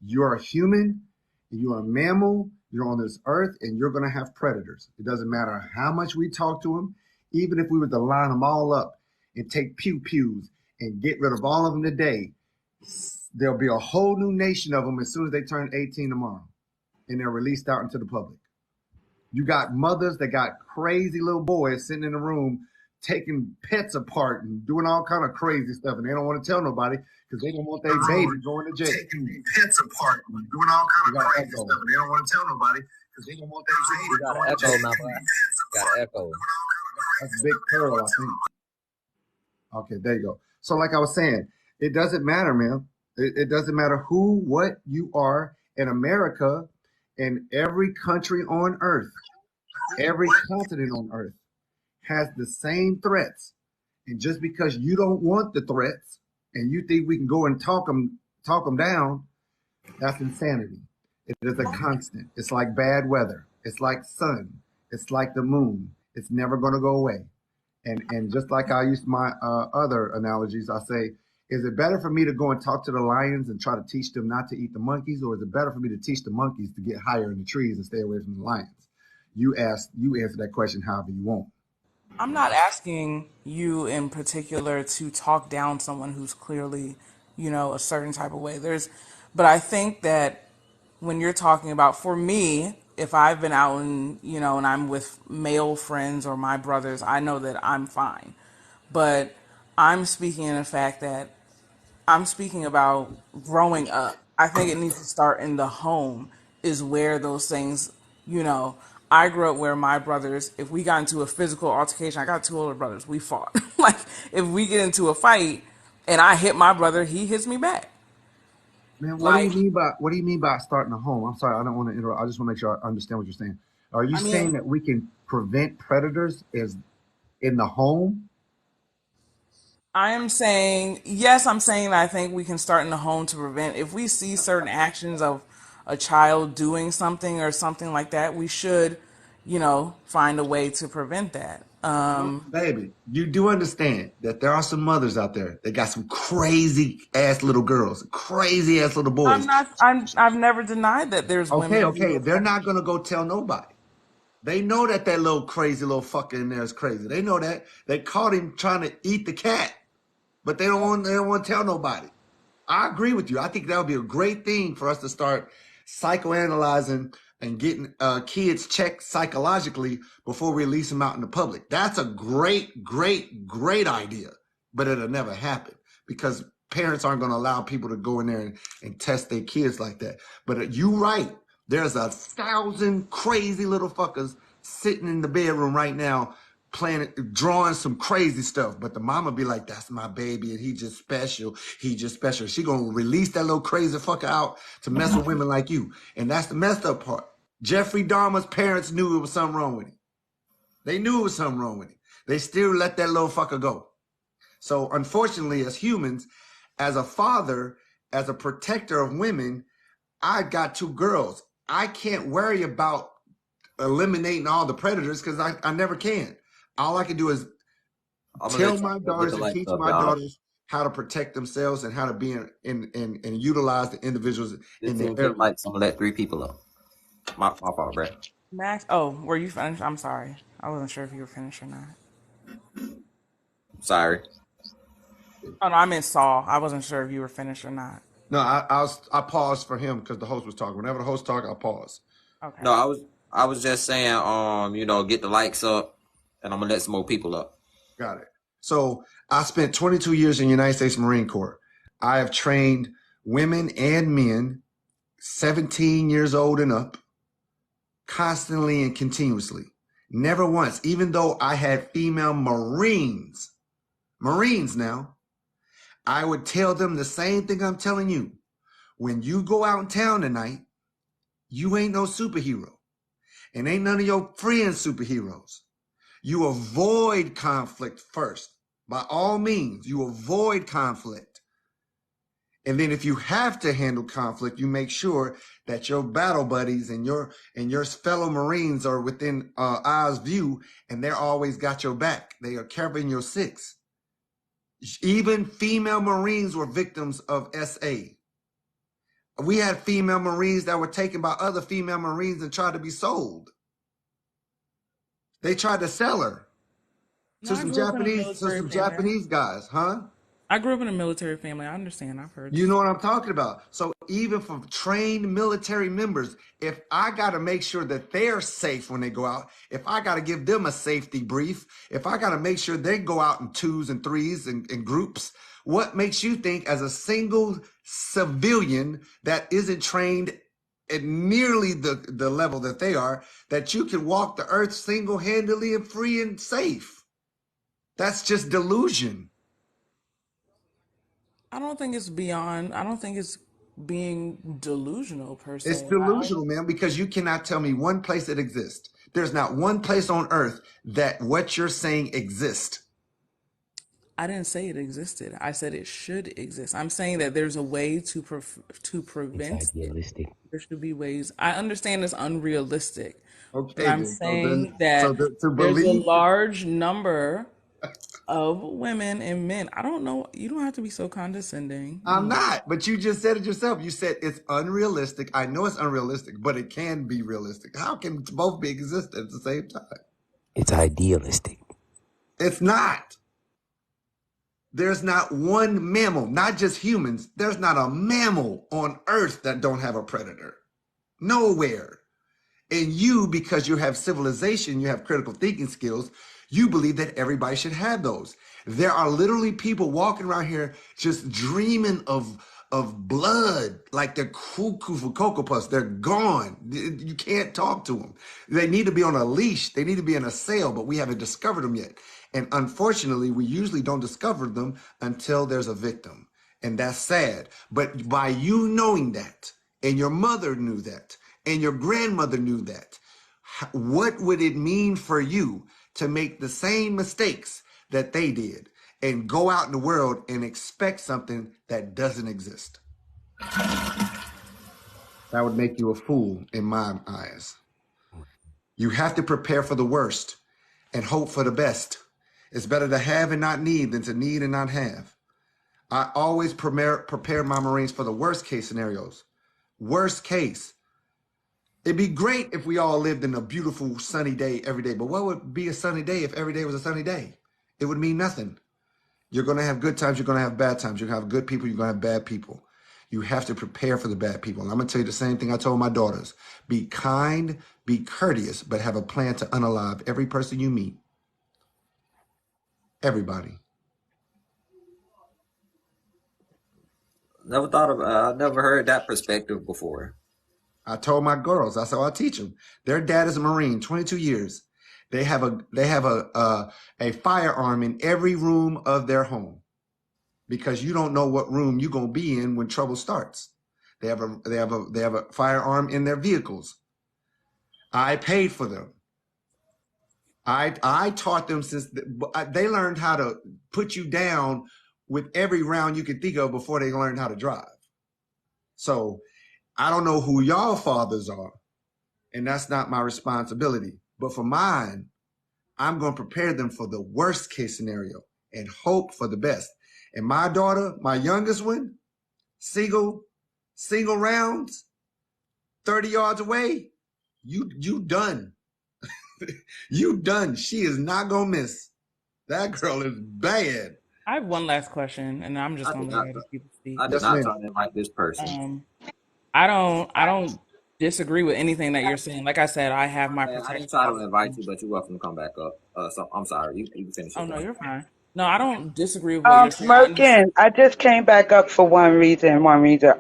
You're a human, you're a mammal, you're on this earth, and you're going to have predators. It doesn't matter how much we talk to them, even if we were to line them all up and take pew pews and get rid of all of them today, there'll be a whole new nation of them as soon as they turn 18 tomorrow and they're released out into the public. You got mothers that got crazy little boys sitting in a room taking pets apart and doing all kind of crazy stuff, and they don't want to tell nobody because they don't want their baby going to jail. Taking pets apart and doing all kind of crazy stuff, and they don't want to tell nobody because they don't want their You baby got going an to echo, jail. my boy. Got an echo. That's Big Pearl, I think. Okay, there you go. So, like I was saying, it doesn't matter, man. It doesn't matter who, what you are in America, in every country on earth, every continent on earth has the same threats. And just because you don't want the threats and you think we can go and talk them down, that's insanity. It is a constant. It's like bad weather. It's like sun. It's like the moon. It's never going to go away. And just like I use my other analogies, I say, is it better for me to go and talk to the lions and try to teach them not to eat the monkeys, or is it better for me to teach the monkeys to get higher in the trees and stay away from the lions? You answer that question however you want. I'm not asking you in particular to talk down someone who's clearly, you know, a certain type of way. But I think that when you're talking about, for me, if I've been out and, you know, and I'm with male friends or my brothers, I know that I'm fine. But I'm speaking in the fact that I'm speaking about growing up. I think it needs to start in the home, is where those things, you know. I grew up where my brothers, if we got into a physical altercation, I got two older brothers, we fought. Like, if we get into a fight and I hit my brother, he hits me back. Man, what do you Like, mean by starting a home? I'm sorry, I don't want to interrupt. I just want to make sure I understand what you're saying. Are you I mean, saying that we can prevent predators as in the home? I am saying, yes, I'm saying that I think we can start in the home to prevent. If we see certain actions of a child doing something or something like that, we should, find a way to prevent that. Baby, you do understand that there are some mothers out there that got some crazy ass little girls, crazy ass little boys. I've never denied that there's Okay, women okay, who they're not gonna go tell nobody. They know that little crazy little fucker in there is crazy. They know that. They caught him trying to eat the cat, but they don't want to tell nobody. I agree with you. I think that would be a great thing for us to start psychoanalyzing and getting kids checked psychologically before we release them out in the public. That's a great, great, great idea, but it'll never happen because parents aren't going to allow people to go in there and test their kids like that. But you're right. There's 1,000 crazy little fuckers sitting in the bedroom right now playing, drawing some crazy stuff, but the mama be like, that's my baby and he just special. He just special. She gonna release that little crazy fucker out to mess with women like you. And that's the messed up part. Jeffrey Dahmer's parents knew it was something wrong with him. They knew it was something wrong with him. They still let that little fucker go. So unfortunately, as humans, as a father, as a protector of women, I got two girls. I can't worry about eliminating all the predators because I never can. All I can do is I'm gonna tell let my you get daughters the and lights teach up, my y'all. daughters how to protect themselves and how to be and utilize the individuals in their 15 pin area. lights. I'm gonna let 3 people up. My fault, bro. Max. Oh, were you finished? I'm sorry. I wasn't sure if you were finished or not. Sorry. Oh no, I meant Saul. I wasn't sure if you were finished or not. No, I paused for him because the host was talking. Whenever the host talk, I pause. Okay. No, I was just saying, get the likes up, and I'm gonna let some more people up. Got it. So I spent 22 years in the United States Marine Corps. I have trained women and men, 17 years old and up, constantly and continuously. Never once, even though I had female Marines now, I would tell them the same thing I'm telling you. When you go out in town tonight, you ain't no superhero. And ain't none of your friends superheroes. You avoid conflict first. By all means, you avoid conflict. And then if you have to handle conflict, you make sure that your battle buddies and your fellow Marines are within eye's view, and they're always got your back. They are covering your six. Even female Marines were victims of SA. We had female Marines that were taken by other female Marines and tried to be sold. They tried to sell her No, I grew up in a to military some family. Japanese guys, huh? I grew up in a military family. I understand. I've heard You this. know what I'm talking about. So even for trained military members, if I got to make sure that they're safe when they go out, if I got to give them a safety brief, if I got to make sure they go out in twos and threes and groups, what makes you think as a single civilian that isn't trained at nearly the level that they are, that you can walk the earth single-handedly and free and safe? That's just delusion. I don't think it's beyond. I don't think it's being delusional per It's se. delusional, man, because you cannot tell me one place that exists. There's not one place on earth that what you're saying exists. I didn't say it existed. I said it should exist. I'm saying that there's a way to It's prevent it. idealistic. There should be ways. I understand it's unrealistic, but Okay, I'm then. saying that To there's a believe, large number of women and men. I don't know. You don't have to be so condescending. I'm not, but you just said it yourself. You said it's unrealistic. I know it's unrealistic, but it can be realistic. How can both be exist at the same time? It's idealistic. It's not. There's not one mammal, not just humans. There's not a mammal on earth that don't have a predator. Nowhere. And you, because you have civilization, you have critical thinking skills, you believe that everybody should have those. There are literally people walking around here just dreaming of of blood, like they're cuckoo for Cocoa Puffs. They're gone. You can't talk to them. They need to be on a leash. They need to be in a cell, but we haven't discovered them yet. And unfortunately, we usually don't discover them until there's a victim. And that's sad. But by you knowing that, and your mother knew that, and your grandmother knew that, what would it mean for you to make the same mistakes that they did and go out in the world and expect something that doesn't exist? That would make you a fool in my eyes. You have to prepare for the worst and hope for the best. It's better to have and not need than to need and not have. I always prepare my Marines for the worst case scenarios. Worst case. It'd be great if we all lived in a beautiful sunny day every day, but what would be a sunny day if every day was a sunny day? It would mean nothing. You're going to have good times, you're going to have bad times. You're going to have good people, you're going to have bad people. You have to prepare for the bad people. And I'm going to tell you the same thing I told my daughters. Be kind, be courteous, but have a plan to unalive every person you meet. Everybody. I never heard that perspective before. I told my girls, I said, I teach them. Their dad is a Marine, 22 years. They have a firearm in every room of their home because you don't know what room you're gonna be in when trouble starts. They have a firearm in their vehicles. I paid for them. I taught them since they learned how to put you down with every round you could think of before they learned how to drive. So I don't know who y'all fathers are, and that's not my responsibility. But for mine, I'm going to prepare them for the worst case scenario and hope for the best. And my daughter, my youngest one, single rounds, 30 yards away, you done. You done. She is not going to miss. That girl is bad. I have one last question, and I'm just I gonna did let not. other people speak. I did Yes, not ma'am. try to invite this person. I don't disagree with anything that you're saying. Like I said, I have my Man, I didn't protection try to invite policy. you, but you're welcome to come back up. So I'm sorry. You can finish your Oh no, point. you're fine. No, I don't disagree with what you're saying. I understand. Merkin, I just came back up for one reason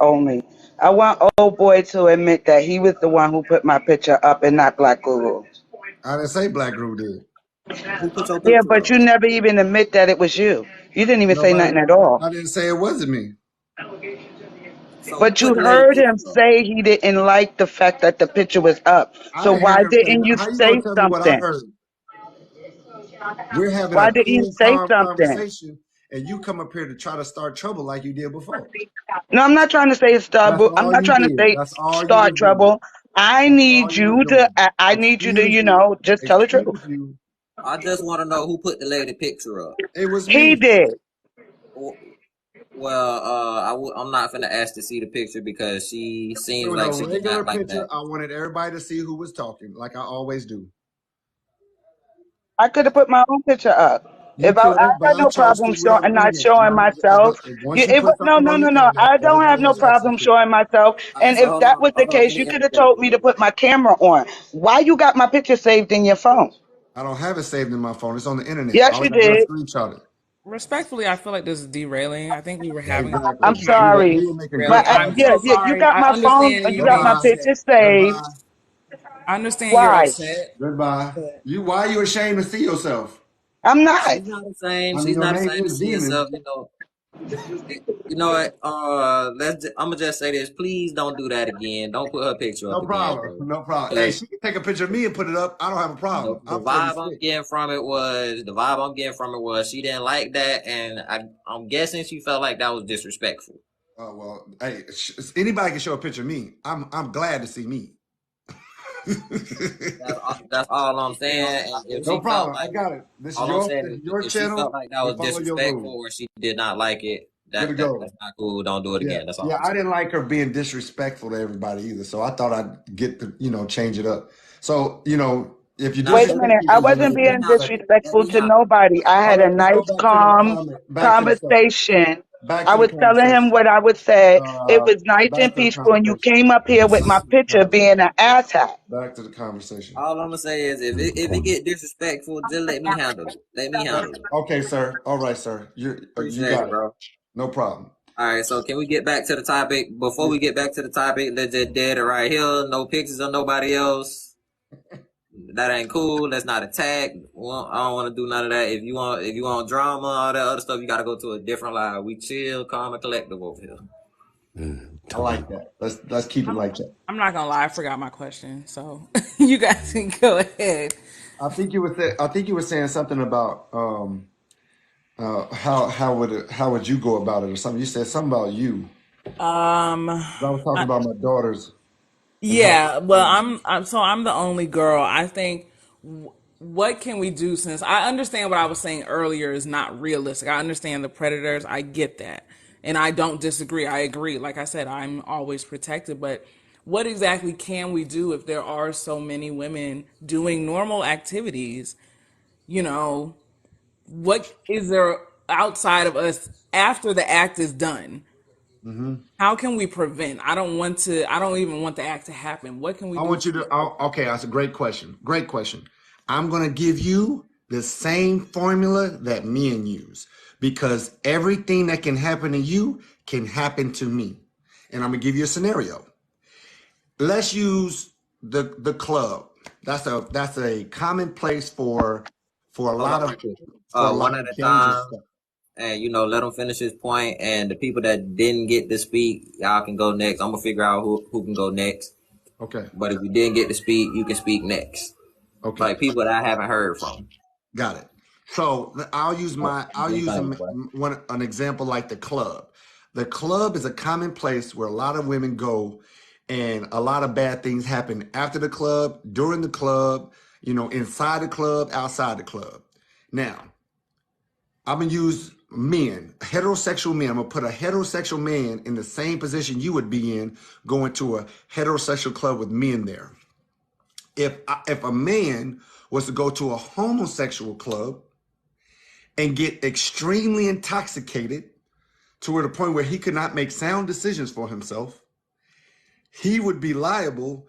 only. I want old boy to admit that he was the one who put my picture up and not Black Guru. I didn't say Black Group did. Who put your Yeah, picture but up? you never even admit that it was you. You didn't even say Nobody, nothing at all. I didn't say it wasn't me. So who But put you the lady heard him picture up? say he didn't like the fact that the picture was up. I So didn't hear why him say didn't that. you How you going say to tell me what I something? heard? We're having Why a didn't you cool, say calm something? conversation, and you come up here to try to start trouble like you did before. No, I'm not trying to say That's trouble. I'm all not you trying to did. say That's all you start was doing. trouble. I That's all need you was you to. doing. I need you to. Excuse you. Just tell the truth. Excuse you. I just want to know who put the lady picture up. It was He me. did. Well, I'm not finna ask to see the picture because she It seems was a like she did regular not like picture. that. I wanted everybody to see who was talking, like I always do. I could have put my own picture up. You If I could have, but had I no chose problem to. We're showing on the and not internet, and showing myself. once you put No, something no, on no, the no. internet, I don't have everybody no has access problem to it. showing myself. And So if that was the hold on, case, let me you could have interject told real me to quick. put my camera on. Why you got my picture saved in your phone? I don't have it saved in my phone. It's on the internet. Yes, All I you gotta do is did. screenshot it. Respectfully, I feel like this is derailing. I think we were having a I'm Exactly. conversation. sorry, We were making but good Really, I'm yeah, so conversation. yeah, you sorry. got I my phone. understand You you got being my Goodbye. picture upset. saved. Goodbye. I understand you're Why? upset, Goodbye. but Why are you ashamed to see yourself? I'm not. She's not the same. I mean, She's your not the name same to is see Demon. herself. You know what? I'm gonna just say this. Please don't do that again. Don't put her picture No up again, problem. bro. No problem. Hey, Because she can take a picture of me and put it up. I don't have a problem. the I'm vibe I'm 46. getting from it was she didn't like that, and I'm guessing she felt like that was disrespectful. Oh well, hey, anybody can show a picture of me. I'm glad to see me. That's all I'm saying. And if No she felt problem. I like got it. This is all I'm your saying this is is your if she felt channel. like that We was follow your rules. disrespectful or she did not like it, Good to that's go. not cool. Don't do it Yeah, again. That's all yeah. I'm I saying. didn't like her being disrespectful to everybody either. So I thought I'd get to change it up. So if you Now Wait a let minute. disrespect I people, wasn't just me being handle disrespect. it. Let disrespectful me to handle it. nobody. I All had right, a let's go nice, back to the calm comment. Back to the stuff. conversation. Back I to the was telling him conversation. what I would say. It was nice Back and to the peaceful, and you conversation. came up here with Back my to the picture being conversation. an asshat. Back to the conversation. All I'm gonna say is if it get disrespectful, just let me handle it. Let me handle it. Okay, sir. All right, sir. You Appreciate got it, it. bro. No problem. All right, so can we get back to the topic? Before we get back to the topic, let's just dead it right here. No pictures of nobody else. That ain't cool. That's not attack. Well, I don't want to do none of that. If you want drama, all that other stuff, you got to go to a different live. We chill, calm, and collective over here. I like that. Let's keep it like that. I'm not gonna lie, I forgot my question, so you guys can go ahead. I think you were saying something about how would you go about it or something. You said something about you. Um, I was talking about my daughters and how. yeah, well, I'm the only girl. I think what can we do, since I understand what I was saying earlier is not realistic. I understand the predators. I get that. And I don't disagree. I agree. Like I said, I'm always protected, but what exactly can we do if there are so many women doing normal activities? You know, what is there outside of us after the act is done? Hmm. How can we prevent? I don't even want the act to happen. What can we I do? want you to. Okay, that's a great question. Great question. I'm going to give you the same formula that men use because everything that can happen to you can happen to me. And I'm going to give you a scenario. Let's use the club. That's a common place for a Hold on, lot of Marcus. for a One lot at of a dangerous time, stuff. and let him finish his point. And the people that didn't get to speak, y'all can go next. I'm gonna figure out who can go next. Okay. But if you didn't get to speak, you can speak next. Okay. Like people that I haven't heard from. Got it. So I'll use Thanks, bro. an example like the club. The club is a common place where a lot of women go, and a lot of bad things happen after the club, during the club, inside the club, outside the club. Now, I'm gonna use men, heterosexual men. I'm gonna put a heterosexual man in the same position you would be in, going to a heterosexual club with men there. If a man was to go to a homosexual club and get extremely intoxicated to the point where he could not make sound decisions for himself, he would be liable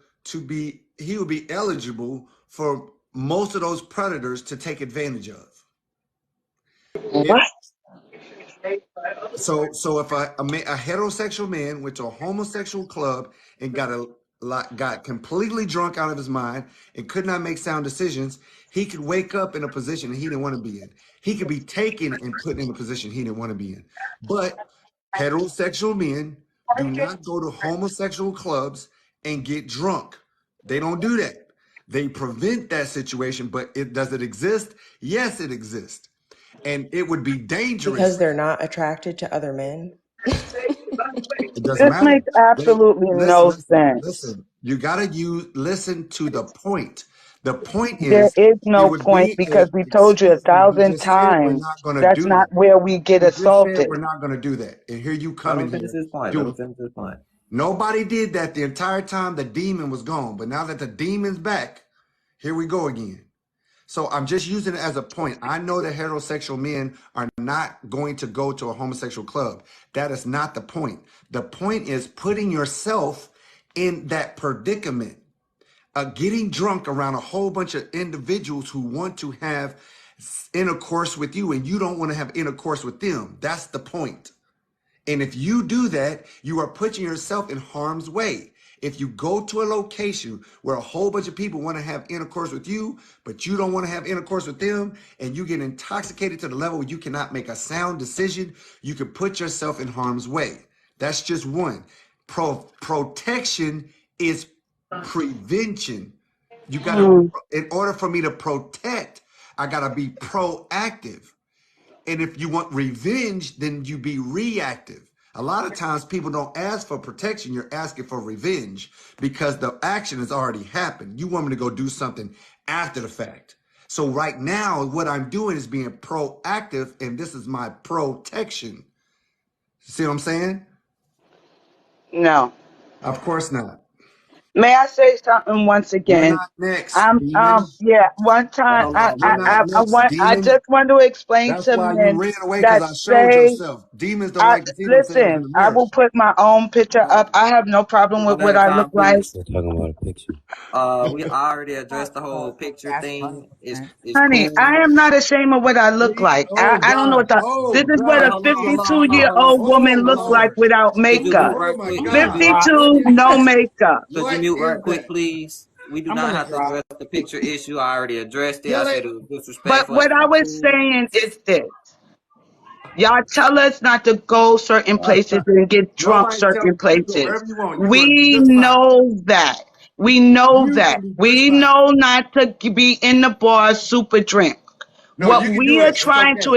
he would be eligible for most of those predators to take advantage of. If What? so if a heterosexual man went to a homosexual club and got completely drunk out of his mind and could not make sound decisions, he could wake up in a position he didn't want to be in. He could be taken and put in a position he didn't want to be in. But heterosexual men do not go to homosexual clubs and get drunk. They don't do that. They prevent that situation, but does it exist? Yes, it exists. And it would be Because dangerous. they're not attracted to other men. It doesn't This matter. makes They absolutely listen, no listen, sense. listen. You gotta listen to the point. The point There is, is it no would point be because a we told you excuse me. You 1,000 just said we're times not gonna that's do not that. where we get You just said assaulted. we're not gonna do that. And here you Let come him in finish here his point. Let him doing it. finish his point. Nobody did that the entire time the demon was gone. But now that the demon's back, here we go again. So I'm just using it as a point. I know that heterosexual men are not going to go to a homosexual club. That is not the point. The point is putting yourself in that predicament, getting drunk around a whole bunch of individuals who want to have intercourse with you and you don't want to have intercourse with them. That's the point. And if you do that, you are putting yourself in harm's way. If you go to a location where a whole bunch of people want to have intercourse with you, but you don't want to have intercourse with them, and you get intoxicated to the level where you cannot make a sound decision, you can put yourself in harm's way. That's just one. Protection is prevention. You got to, Mm. in order for me to protect, I got to be proactive. And if you want revenge, then you be reactive. A lot of times people don't ask for protection, you're asking for revenge because the action has already happened. You want me to go do something after the fact. So right now, what I'm doing is being proactive, and this is my protection. See what I'm saying? No. Of course not. May I say something once You're again? not next, demon. Yeah, one time Hold on. You're not next, I demon. just want to explain That's to why you men ran away, because that I showed say, yourself. Demons don't like to see themselves in listen, the I mirror. will put my own picture Uh, up. I have no problem with One at what a I look time, like. please. Still talking about a picture. We already addressed the whole picture That's funny. thing. It's Honey, cool. I am not ashamed of what I look like. oh, I don't know God. what this Oh, is what Wait, a God. hold on, hold on, hold on, 52-year-old hold on. woman Oh, looks like Lord. without Could you mute makeup. Oh, right my quick? I'm Could you gonna God. mute right drop. quick? 52, no makeup. Could you What mute is right quick, that? please? We do I'm not gonna have to drop. address the picture issue. I already addressed it. I Tell it. said it was But disrespectful. what It's I not was cool. saying is this. Y'all tell us not to go certain places and get drunk Nobody telling certain you. You can go places. wherever you want. You're going to be We just fine. know that. We know You that. can be just We fine. know not to be in the bar super drunk. No, What you can we do are it. It's trying okay. to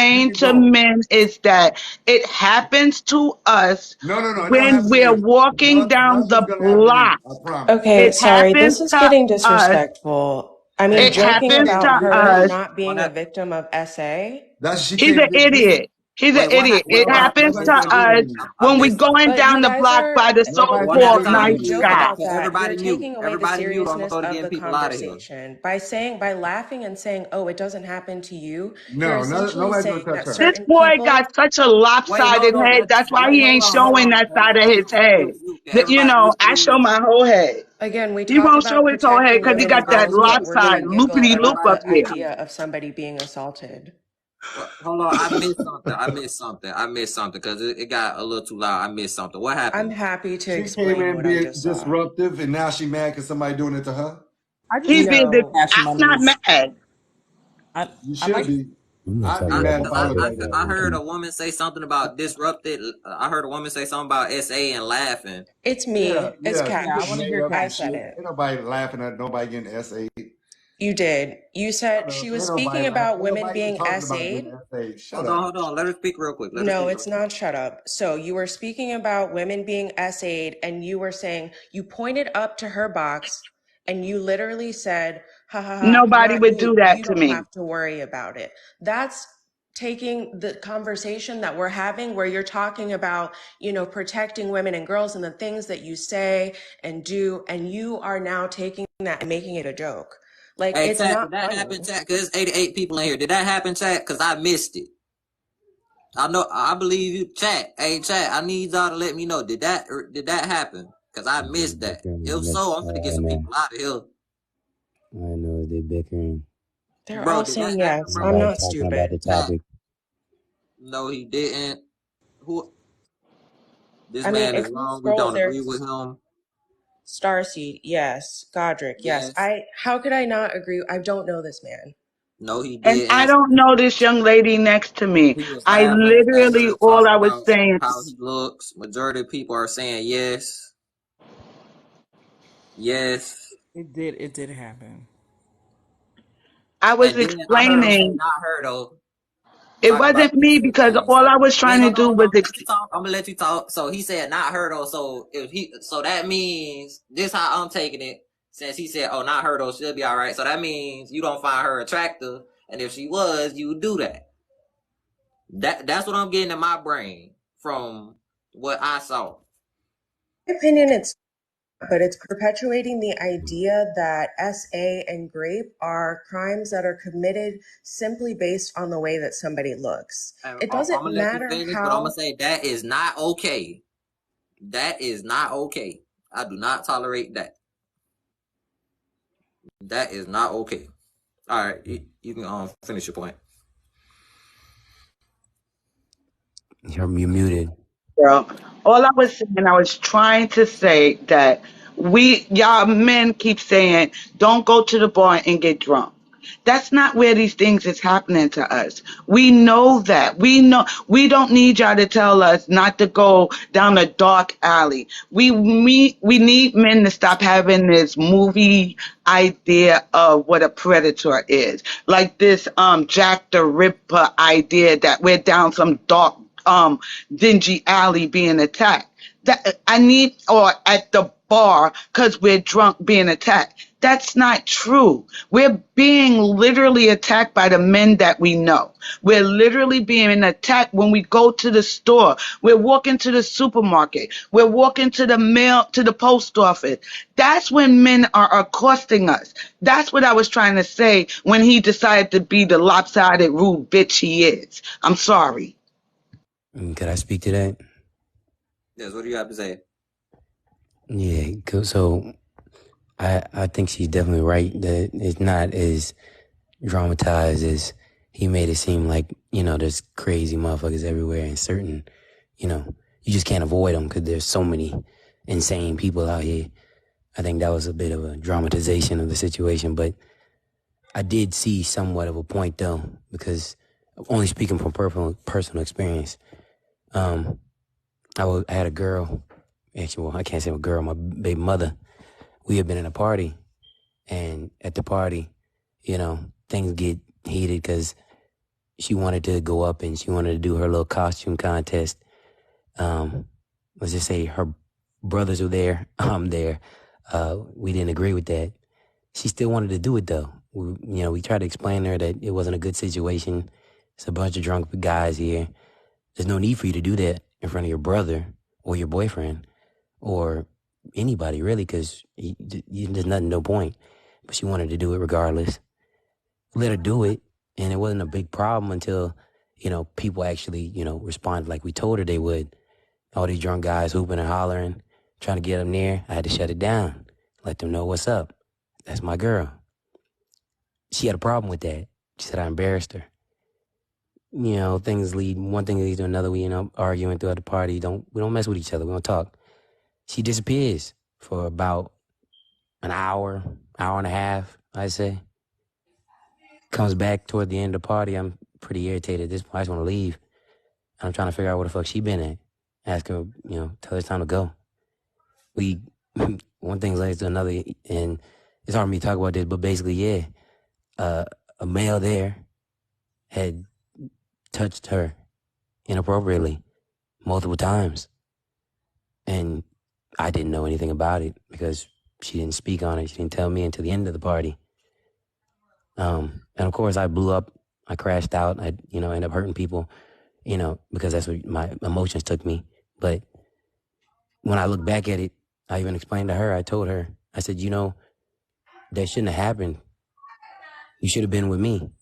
You explain can to go. men is that it happens to us No, no, no. It don't when happen to we're you. walking down Nothing's the going to happen to you. block. I promise. Okay, It sorry, happens this is to getting us. disrespectful. I mean, It Hey, joking happens Can about to we her us. please? not being One a at victim of SA. she He's came an to get me. idiot. He's an wait. idiot. Wait. It One at happens Nobody's to going to listen. do us anything. I when we're missed something. going But down you the guys block are, by the Nobody's going One to at do a so-called when time, you nice please. joke Hold guy. on. about that, you're Everybody mute. taking away the Everybody mute. Or I'm gonna seriousness go to of getting the people out of here. conversation by laughing and saying, "Oh, it doesn't happen to you." You're No, essentially nobody's going saying to touch that her. This certain boy people. got such a Wait, hold lopsided on. head. That's why he ain't Hold showing on. that side of his head. Can everybody mute, I show please? my whole head. Again, we He talk won't show about his whole head protecting because he women and got Everybody that girls, mute. but we're lopside, gonna giggle loopity loop about Everybody up the mute. there. idea of somebody being assaulted. Well, hold on. I missed something because it got a little too loud. I missed something. What I'm happened? happy to She came explain in what I being just saw. disruptive, and now she mad because somebody doing it to her. I just He's need being, No. cash I'm not monies. mad. I You I should like. be. I'm not I'd be talking I, about mad if cause nothing I I, looked big I, like that that. I heard a weekend. woman say something about disrupted. I heard a woman say something about SA and laughing. It's Yeah, me. It's yeah. You Yeah, I just want to Cash. made hear up I some cash. said shit. it. Ain't nobody laughing at nobody getting SA. You did. You said she was Ain't nobody speaking laughing. about Ain't women nobody even being talking about getting SA'd. SA. Shut Hold on, up. hold on. Let her speak real quick. Let her No, speak it's real quick. not shut up. So you were speaking about women being SA'd and you were saying you pointed up to her box and you literally said, ha ha ha, Nobody not would do you. that You to don't me. have to worry about it. That's taking the conversation that we're having where you're talking about, protecting women and girls and the things that you say and do, and you are now taking that and making it a joke. Like, Hey, it's chat. not Did that happen, funny. chat? Cause there's 88 people in here. Did that happen, chat? Cause I missed it. I know. I believe you, chat. Hey, chat. I need y'all to let me know. Did that happen? Cause I They missed that. bickering. If That's so, I'm gonna all get I some know. people out of here. All I know is they bickering. They're Bro, all did that saying happen, yes. I'm bro? Nobody not talking about the stupid. Chat. topic. No, he didn't. Who? This I mean, man if is you wrong. We scroll, don't agree with there's him. Starseed, yes. Godric, yes. Yes. How could I not agree? I don't know this man. No, he And I didn't. don't know this young lady next to me. He was I laughing at literally, her, all talking I was about saying, how he looks. Majority of people are saying yes, yes. It did happen. I was And then I heard him say, explaining not her though, it talking about wasn't me SA because things. all I So was wait, trying to hold on, do hold on. was I'm gonna let you talk. I'm gonna let you talk. So he said, not her though. So that means this how I'm taking it. Since he said, oh, not her though, she'll be all right. So that means you don't find her attractive, and if she was, you would do that. That's what I'm getting in my brain from what I saw. In my opinion, it's perpetuating the idea that SA and grape are crimes that are committed simply based on the way that somebody looks. And It I'm doesn't gonna let you matter finish, but I'm gonna how. say that is not okay. That is not okay. I do not tolerate that. That is not okay. All right, you can finish your point. You're muted. girl. All I was saying, I was trying to say that y'all men keep saying, don't go to the bar and get drunk. That's not where these things is happening to us. We know that. We know we don't need y'all to tell us not to go down a dark alley. We need men to stop having this movie idea of what a predator is. Like this Jack the Ripper idea that we're down some dark dingy alley being attacked. That I need, or at the bar because we're drunk being attacked. That's not true. We're being literally attacked by the men that we know. We're literally being attacked when we go to the store. We're walking to the supermarket. We're walking to the post office. That's when men are accosting us. That's what I was trying to say when he decided to be the lopsided, rude bitch he is. I'm sorry. Could I speak to that? Yes, what do you have to say? Yeah, so I think she's definitely right that it's not as dramatized as he made it seem. Like, there's crazy motherfuckers everywhere, and certain, you just can't avoid them because there's so many insane people out here. I think that was a bit of a dramatization of the situation, but I did see somewhat of a point though, because only speaking from personal experience. I had a girl, actually, well, I can't say a girl, my baby mother. We had been in a party, and at the party, things get heated because she wanted to go up and she wanted to do her little costume contest. Let's just say her brothers were there, I'm there. We didn't agree with that. She still wanted to do it though. We tried to explain to her that it wasn't a good situation. It's a bunch of drunk guys here. There's no need for you to do that in front of your brother or your boyfriend or anybody really, because there's nothing, no point. But she wanted to do it regardless. Let her do it, and it wasn't a big problem until, people actually, responded like we told her they would. All these drunk guys hooping and hollering, trying to get them near. I had to shut it down, let them know what's up. That's my girl. She had a problem with that. She said I embarrassed her. One thing leads to another. We arguing throughout the party. We don't mess with each other. We don't talk. She disappears for about an hour and a half, I'd say. Comes back toward the end of the party. I'm pretty irritated at this point. I just want to leave. I'm trying to figure out where the fuck she been at. Ask her, tell her it's time to go. One thing leads to another, and it's hard for me to talk about this, but basically, yeah, a male there had touched her inappropriately multiple times. And I didn't know anything about it because she didn't speak on it. She didn't tell me until the end of the party. And of course I blew up. I crashed out. I, ended up hurting people, because that's what my emotions took me. But when I look back at it, I even explained to her, I told her, I said, that shouldn't have happened. You should have been with me.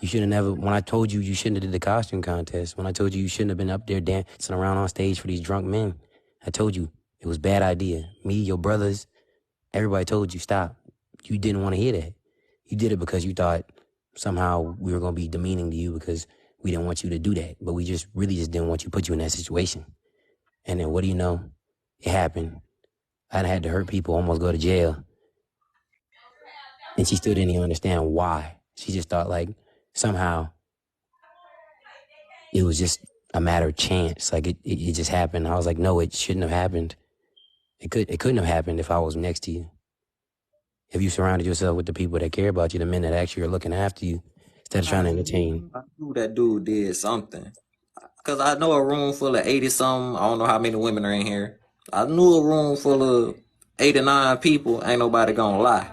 You should have never, when I told you shouldn't have did the costume contest, when I told you shouldn't have been up there dancing around on stage for these drunk men, I told you it was a bad idea. Me, your brothers, everybody told you stop. You didn't want to hear that. You did it because you thought somehow we were going to be demeaning to you because we didn't want you to do that. But we just really didn't want you to put you in that situation. And then what do you know? It happened. I had to hurt people, almost go to jail. And she still didn't even understand why. She just thought like somehow it was just a matter of chance. Like it just happened. I was like, no, it shouldn't have happened. It couldn't have happened if I was next to you. If you surrounded yourself with the people that care about you, the men that actually are looking after you, instead of trying to entertain. I knew that dude did something. Because I know a room full of 80-something. I don't know how many women are in here. I knew a room full of 89 people. Ain't nobody gonna lie.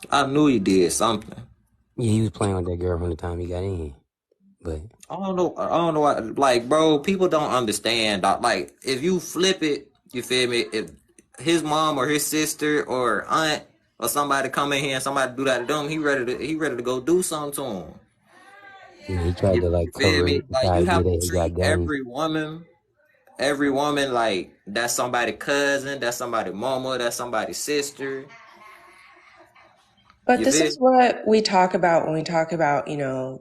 I knew he did something. Yeah, he was playing with that girl from the time he got in here. But I don't know why. Like, bro, people don't understand. Like, if you flip it, you feel me? If his mom or his sister or aunt or somebody come in here and somebody do that to them, he ready to go do something to him. he tried to You like feel cover me? it, the Like, you idea have to that he got treat guns. every woman like that's somebody's cousin, that's somebody's mama, that's somebody's sister. But You this feel? is what we talk about when we talk about,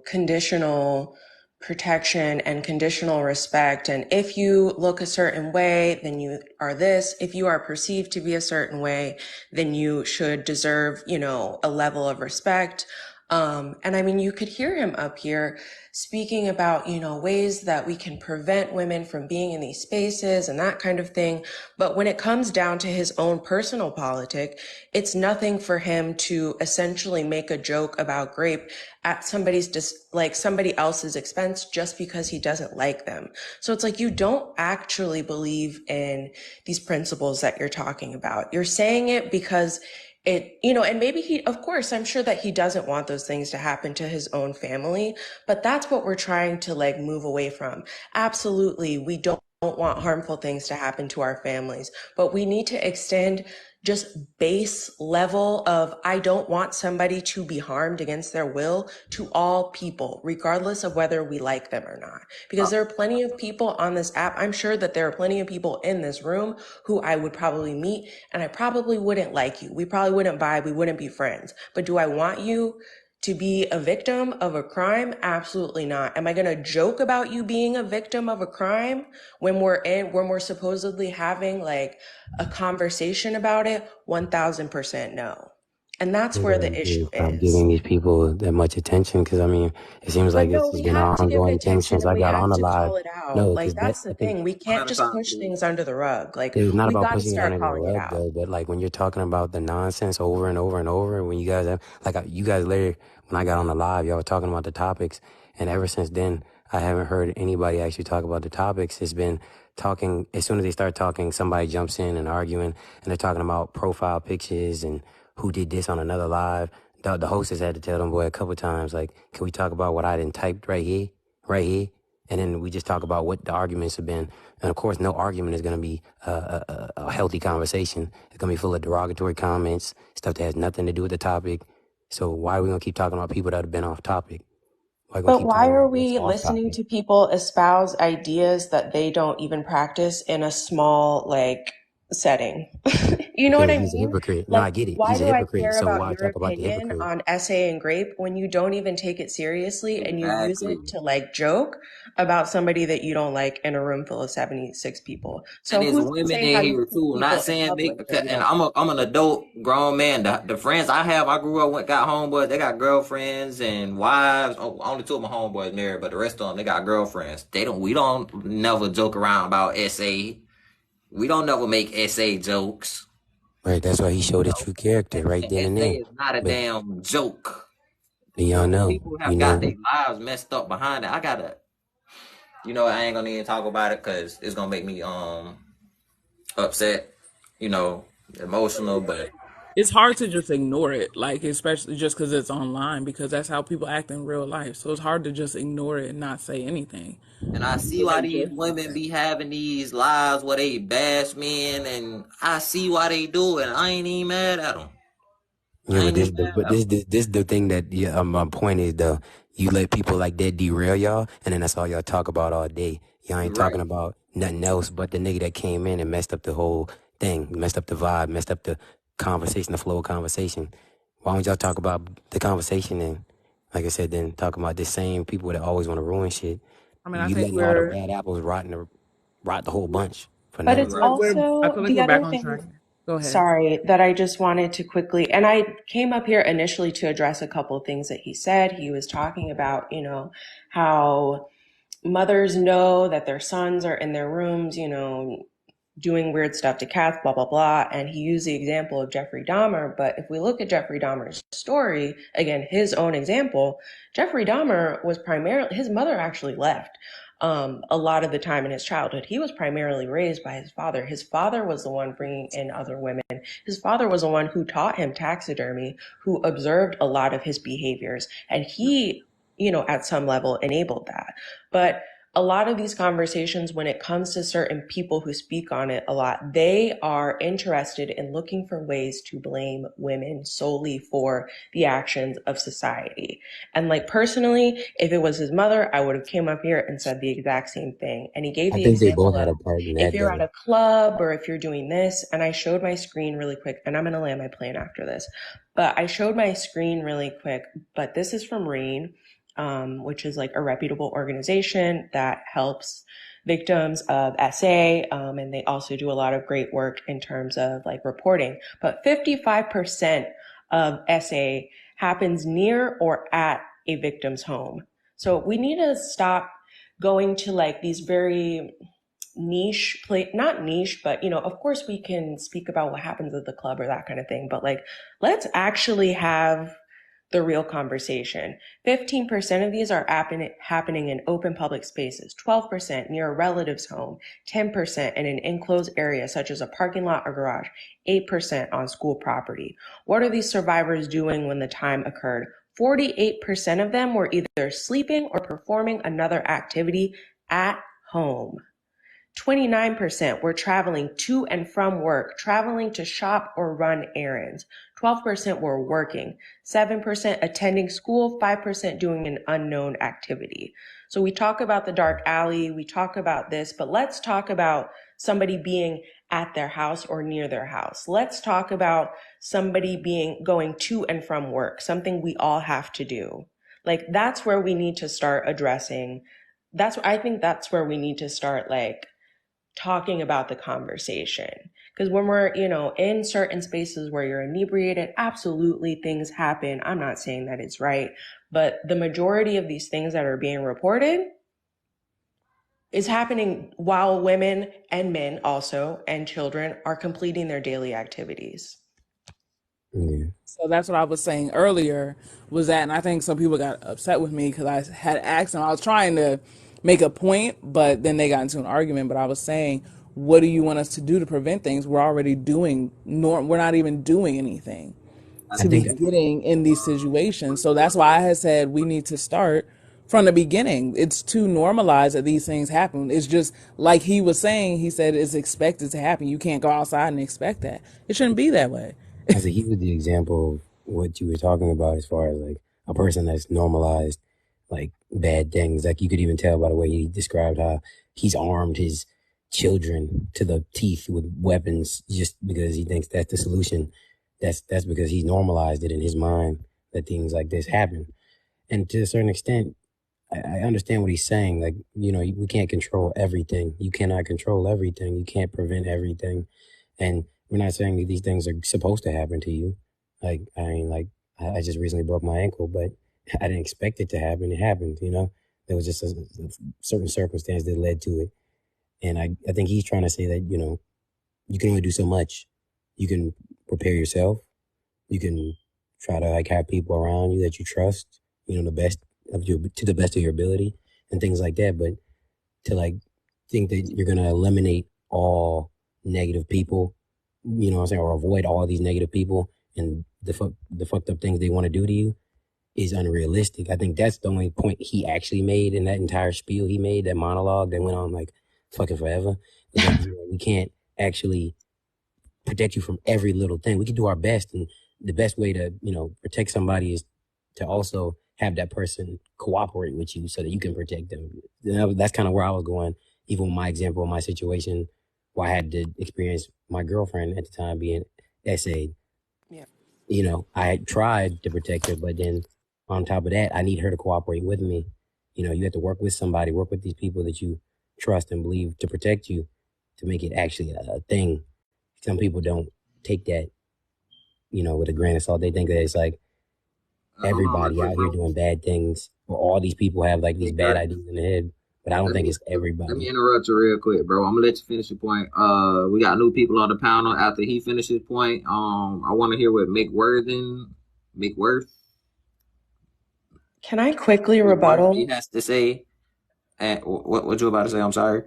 conditional protection and conditional respect. And if you look a certain way, then you are this. If you are perceived to be a certain way, then you should deserve, a level of respect. And I mean, you could hear him up here speaking about, ways that we can prevent women from being in these spaces and that kind of thing. But when it comes down to his own personal politic, it's nothing for him to essentially make a joke about grape at somebody else's expense just because he doesn't like them. So it's like, you don't actually believe in these principles that you're talking about. You're saying it because and maybe of course, I'm sure that he doesn't want those things to happen to his own family, but that's what we're trying to move away from. Absolutely. We don't want harmful things to happen to our families, but we need to extend just base level of, I don't want somebody to be harmed against their will to all people, regardless of whether we like them or not. Because there are plenty of people on this app. I'm sure that there are plenty of people in this room who I would probably meet, and I probably wouldn't like you. We probably wouldn't vibe. We wouldn't be friends. But do I want you to be a victim of a crime? Absolutely not. Am I going to joke about you being a victim of a crime when we're supposedly having a conversation about it? 1000% no. And that's We where gotta the issue stop is. giving these people that much attention because I mean, it seems But like no, it's we been an have to give it ongoing thing attention since and I we got have on the to live. call it out. No, because that That's the I think thing. We I'm can't having just time, push dude. things under the rug. it's not We about got to pushing it start under the calling it rug out. though. But like when you're talking about the nonsense over and over and over, when you guys have you guys later when I got on the live, y'all were talking about the topics, and ever since then I haven't heard anybody actually talk about the topics. It's been talking as soon as they start talking, somebody jumps in and arguing, and they're talking about profile pictures and who did this on another live. The hostess had to tell them boy a couple times, like, can we talk about what I done typed right here, right here? And then we just talk about what the arguments have been. And of course, no argument is going to be a healthy conversation. It's going to be full of derogatory comments, stuff that has nothing to do with the topic. So why are we going to keep talking about people that have been off topic? Why are we going to But keep why talking are about what's we off listening topic? to people espouse ideas that they don't even practice in a small, setting? You know what Because I he's a mean? hypocrite. No, I get it. Why He's a do I hypocrite. care So about why your talk about the opinion hypocrite? on essay and grape when you don't even take it seriously and you use Exactly. it to joke about somebody that you don't like in a room full of 76 people? And So there's who's to women say in how you here treat too. people Not in saying public they, that you and don't like? I'm an adult grown man. The friends I have, I grew up with, got homeboys. They got girlfriends and wives. Oh, only two of my homeboys married, but the rest of them they got girlfriends. We don't never joke around about SA. We don't never make SA jokes. Right, that's why he showed his No, true character right then and SA there. is not a But damn joke. y'all know, People you have got know, their lives messed up behind it. I gotta, I ain't gonna even talk about it because it's gonna make me upset, emotional. But It's hard to just ignore it, especially just because it's online, because that's how people act in real life. So it's hard to just ignore it and not say anything. and I see why these women be having these lives where they bash men, and I see why they do it. I ain't even mad at them. yeah, I but ain't even mad at them. this the thing that my point is though. You let people like that derail y'all, and then that's all y'all talk about all day. Y'all ain't Right. talking about nothing else but the nigga that came in and messed up the whole thing, messed up the vibe, messed up the conversation, the flow of conversation. Why don't y'all talk about the conversation and, like I said, then talk about the same people that always want to ruin shit. I mean, I You think letting all the we're bad apples rot the whole bunch for But nothing. it's Right. I also feel like the we're back other on track. thing, Go ahead. sorry, that I just wanted to quickly, and I came up here initially to address a couple of things that he said. He was talking about, how mothers know that their sons are in their rooms, doing weird stuff to cats, blah, blah, blah. And he used the example of Jeffrey Dahmer. But if we look at Jeffrey Dahmer's story, again, his own example, Jeffrey Dahmer was his mother actually left a lot of the time in his childhood. He was primarily raised by his father. His father was the one bringing in other women. His father was the one who taught him taxidermy, who observed a lot of his behaviors. And he, at some level enabled that. But a lot of these conversations, when it comes to certain people who speak on it a lot, they are interested in looking for ways to blame women solely for the actions of society. And personally, if it was his mother, I would have came up here and said the exact same thing. And he gave I the think they example both had of a part in if that you're at though. a club or if you're doing this, and I showed my screen really quick, and I'm going to land my plane after this, but I showed my screen really quick, but this is from REEN, which is a reputable organization that helps victims of SA, and they also do a lot of great work in terms of reporting. But 55% of SA happens near or at a victim's home. So we need to stop going to like these very niche play, not niche, but of course we can speak about what happens at the club or that kind of thing, but like let's actually have the real conversation. 15% of these are happening in open public spaces, 12% near a relative's home, 10% in an enclosed area such as a parking lot or garage, 8% on school property. What are these survivors doing when the time occurred? 48% of them were either sleeping or performing another activity at home. 29% were traveling to and from work, traveling to shop or run errands. 12% were working, 7% attending school, 5% doing an unknown activity. So we talk about the dark alley, we talk about this, but let's talk about somebody being at their house or near their house. Let's talk about somebody going to and from work, something we all have to do. Like that's where we need to start addressing. I think that's where we need to start like talking about the conversation. Because when we're, in certain spaces where you're inebriated, absolutely things happen. I'm not saying that it's right, but the majority of these things that are being reported is happening while women and men also and children are completing their daily activities. Yeah. So that's what I was saying earlier was that, and I think some people got upset with me because I had asked them, I was trying to make a point, but then they got into an argument. But I was saying, what do you want us to do to prevent things? We're already we're not even doing anything I to be think getting in these situations. So that's why I had said we need to start from the beginning. It's too normalized that these things happen. It's just like he was saying, he said it's expected to happen. You can't go outside and expect that. It shouldn't be that way. I think he was the example of what you were talking about as far as like a person that's normalized like bad things. Like you could even tell by the way he described how he's armed his children to the teeth with weapons just because he thinks that's the solution. That's because he's normalized it in his mind that things like this happen. And to a certain extent, I understand what he's saying. Like, we can't control everything. You cannot control everything. You can't prevent everything. And we're not saying that these things are supposed to happen to you. Like, I mean, like, I just recently broke my ankle, but I didn't expect it to happen. It happened, There was just a certain circumstance that led to it. And I think he's trying to say that, you can only do so much. You can prepare yourself. You can try to like have people around you that you trust, the best to the best of your ability and things like that. But to like think that you're going to eliminate all negative people, what I'm saying, or avoid all these negative people and the fucked up things they want to do to you is unrealistic. I think that's the only point he actually made in that entire spiel he made, that monologue that went on like fucking forever. That, we can't actually protect you from every little thing. We can do our best, and the best way to, protect somebody is to also have that person cooperate with you so that you can protect them. That's kind of where I was going, even with my example, my situation, where I had to experience my girlfriend at the time being essayed. Yeah. I had tried to protect her, but then on top of that, I need her to cooperate with me. You have to work with somebody, work with these people that you trust and believe to protect you, to make it actually a thing. Some people don't take that, with a grain of salt. They think that it's like Hold on real everybody quick, out here bro. doing bad things, or all these people have like these Hey, bad Kurt. ideas in their head. But I don't Let think me it's let me everybody. interrupt you real quick, bro. I'm gonna let you finish your point. We got new people on the panel. After he finishes his point, I want to hear what McWorthy Can I quickly rebuttal? has to say. And what you about to say? I'm sorry.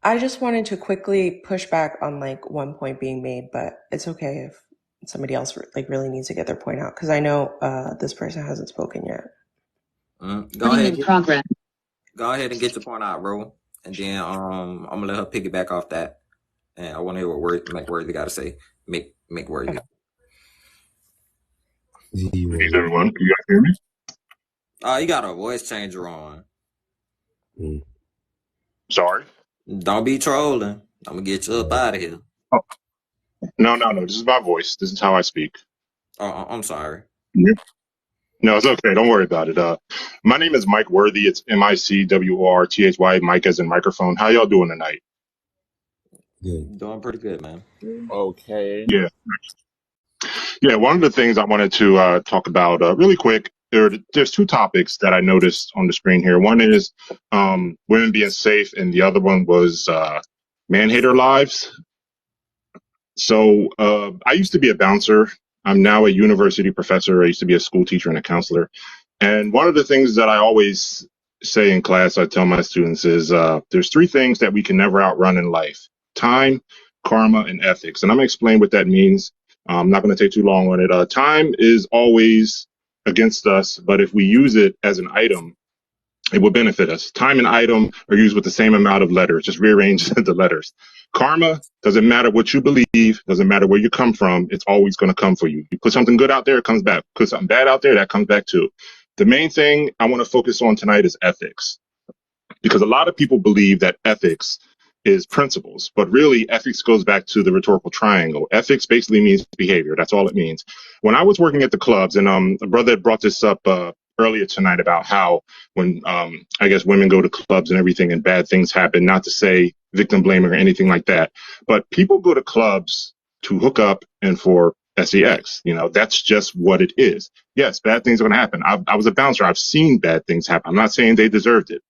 I just wanted to quickly push back on like one point being made, but it's okay if somebody else like really needs to get their point out because I know this person hasn't spoken yet. Go ahead. Go ahead and get your point out, bro. And then I'm gonna let her piggyback off that. And I want to hear what McWorthy got to say. McWorthy. Okay. Greetings, everyone. Can you guys hear me? You got a voice changer on. Sorry. Don't be trolling. I'm gonna get you up out of here. Oh, no. This is my voice. This is how I speak. Oh, I'm sorry. Yeah. No, it's okay. Don't worry about it. My name is Mike Worthy. It's MICWORTHY. Mike as in microphone. How y'all doing tonight? Good. Doing pretty good, man. Okay. Yeah. Yeah, one of the things I wanted to talk about really quick. There's two topics that I noticed on the screen here. One is women being safe, and the other one was man hater lives. So I used to be a bouncer. I'm now a university professor. I used to be a school teacher and a counselor. And one of the things that I always say in class, I tell my students is there's three things that we can never outrun in life: time, karma, and ethics. And I'm going to explain what that means. I'm not going to take too long on it. Time is always against us, but if we use it as an item, it will benefit us. Time and item are used with the same amount of letters, just rearrange the letters. Karma doesn't matter what you believe, doesn't matter where you come from, it's always going to come for you. You put something good out there, it comes back. Put something bad out there, that comes back too. The main thing I want to focus on tonight is ethics, because a lot of people believe that ethics is principles, but really ethics goes back to the rhetorical triangle. Ethics basically means behavior. That's all it means. When I was working at the clubs, and a brother brought this up earlier tonight about how when I guess women go to clubs and everything and bad things happen, not to say victim blaming or anything like that, but people go to clubs to hook up and for sex. You know, that's just what it is. Yes, bad things are going to happen. I was a bouncer. I've seen bad things happen. I'm not saying they deserved it.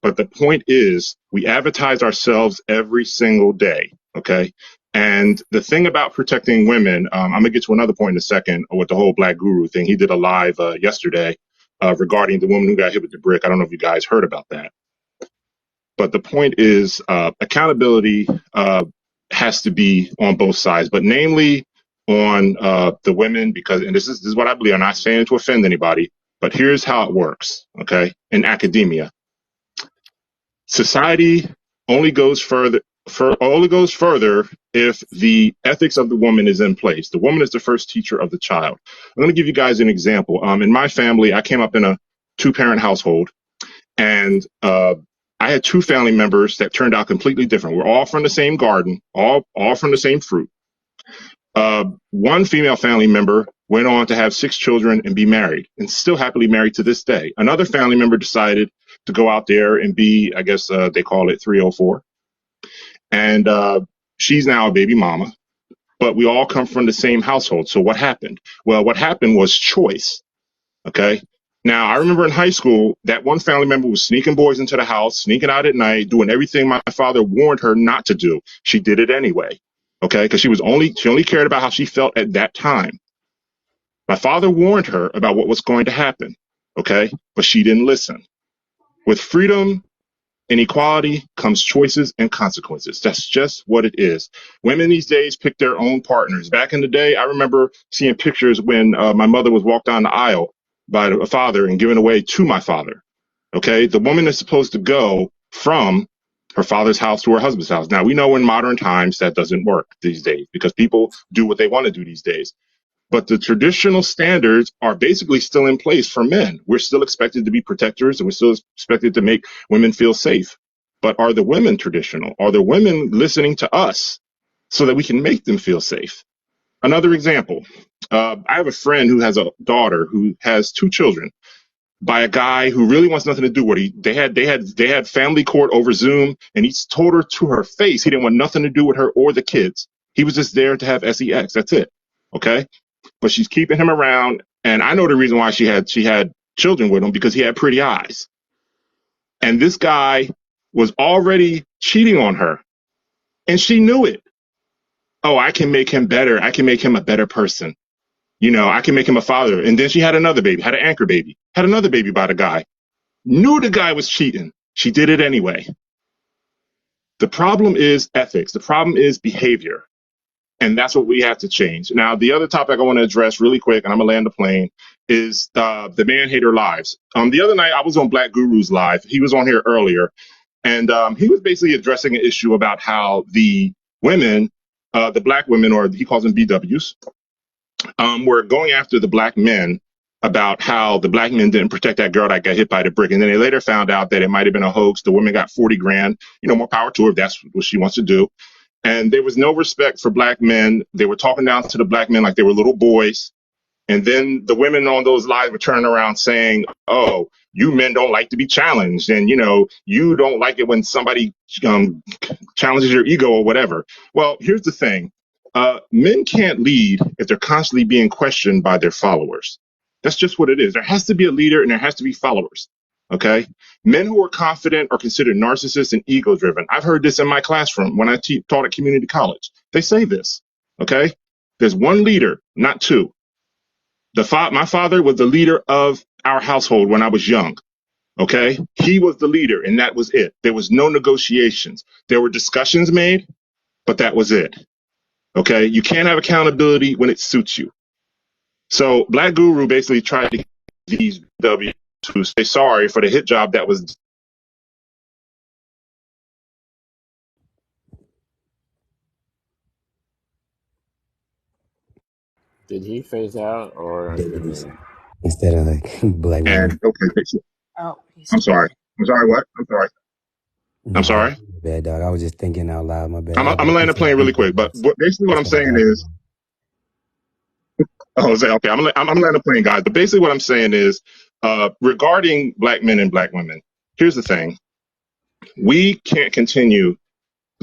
But the point is, we advertise ourselves every single day. Okay. And the thing about protecting women, I'm going to get to another point in a second with the whole Black Guru thing. He did a live yesterday regarding the woman who got hit with the brick. I don't know if you guys heard about that. But the point is, accountability has to be on both sides, but namely on the women, because, and this is what I believe, I'm not saying to offend anybody, but here's how it works. Okay. In academia, society only goes further if the ethics of the woman is in place. The woman is the first teacher of the child. I'm going to give you guys an example. In my family, I came up in a two-parent household, and I had two family members that turned out completely different. We're all from the same garden, all from the same fruit. One female family member went on to have 6 children and be married, and still happily married to this day. Another family member decided to go out there and be, I guess they call it 304. And she's now a baby mama, but we all come from the same household. So what happened? Well, what happened was choice. Okay. Now, I remember in high school that one family member was sneaking boys into the house, sneaking out at night, doing everything my father warned her not to do. She did it anyway. Okay. Because she only cared about how she felt at that time. My father warned her about what was going to happen. Okay. But she didn't listen. With freedom and equality comes choices and consequences. That's just what it is. Women these days pick their own partners. Back in the day, I remember seeing pictures when my mother was walked down the aisle by a father and given away to my father. Okay. The woman is supposed to go from her father's house to her husband's house. Now, we know in modern times that doesn't work these days because people do what they want to do these days. But the traditional standards are basically still in place for men. We're still expected to be protectors, and we're still expected to make women feel safe. But are the women traditional? Are the women listening to us so that we can make them feel safe? Another example, I have a friend who has a daughter who has 2 children by a guy who really wants nothing to do with her. They had family court over Zoom, and he told her to her face he didn't want nothing to do with her or the kids. He was just there to have sex. That's it. Okay. But she's keeping him around. And I know the reason why she had children with him, because he had pretty eyes. And this guy was already cheating on her. And she knew it. Oh, I can make him better. I can make him a better person. You know, I can make him a father. And then she had another baby, had an anchor baby, had another baby by the guy. Knew the guy was cheating. She did it anyway. The problem is ethics. The problem is behavior. And that's what we have to change. Now, the other topic I want to address really quick, and I'm going to land the plane, is the man hater lives. The other night, I was on Black Guru's live. He was on here earlier, and he was basically addressing an issue about how the women, the black women, or he calls them BWs, were going after the black men about how the black men didn't protect that girl that got hit by the brick. And then they later found out that it might have been a hoax. The woman got 40 grand, more power to her if that's what she wants to do. And there was no respect for black men. They were talking down to the black men like they were little boys. And then the women on those lives were turning around saying, oh, you men don't like to be challenged. And, you don't like it when somebody challenges your ego or whatever. Well, here's the thing. Men can't lead if they're constantly being questioned by their followers. That's just what it is. There has to be a leader and there has to be followers. Okay. Men who are confident are considered narcissists and ego driven. I've heard this in my classroom when I taught at community college. They say this. Okay. There's one leader, not two. My father was the leader of our household when I was young. Okay. He was the leader and that was it. There was no negotiations. There were discussions made, but that was it. Okay. You can't have accountability when it suits you. So Black Guru basically tried to get these W to say sorry for the hit job that was. Did he phase out or is it me? Instead of like black And women. okay, Oh, I'm sorry. I'm sorry. What? I'm sorry. I'm No, sorry. bad dog. I was just thinking out loud. My bad. I'm I gonna land the appreciate plane the really quick, but basically what That's I'm what I saying got. is, okay, I'm landing the plane, guys. But basically what I'm saying is, regarding Black men and Black women, here's the thing: we can't continue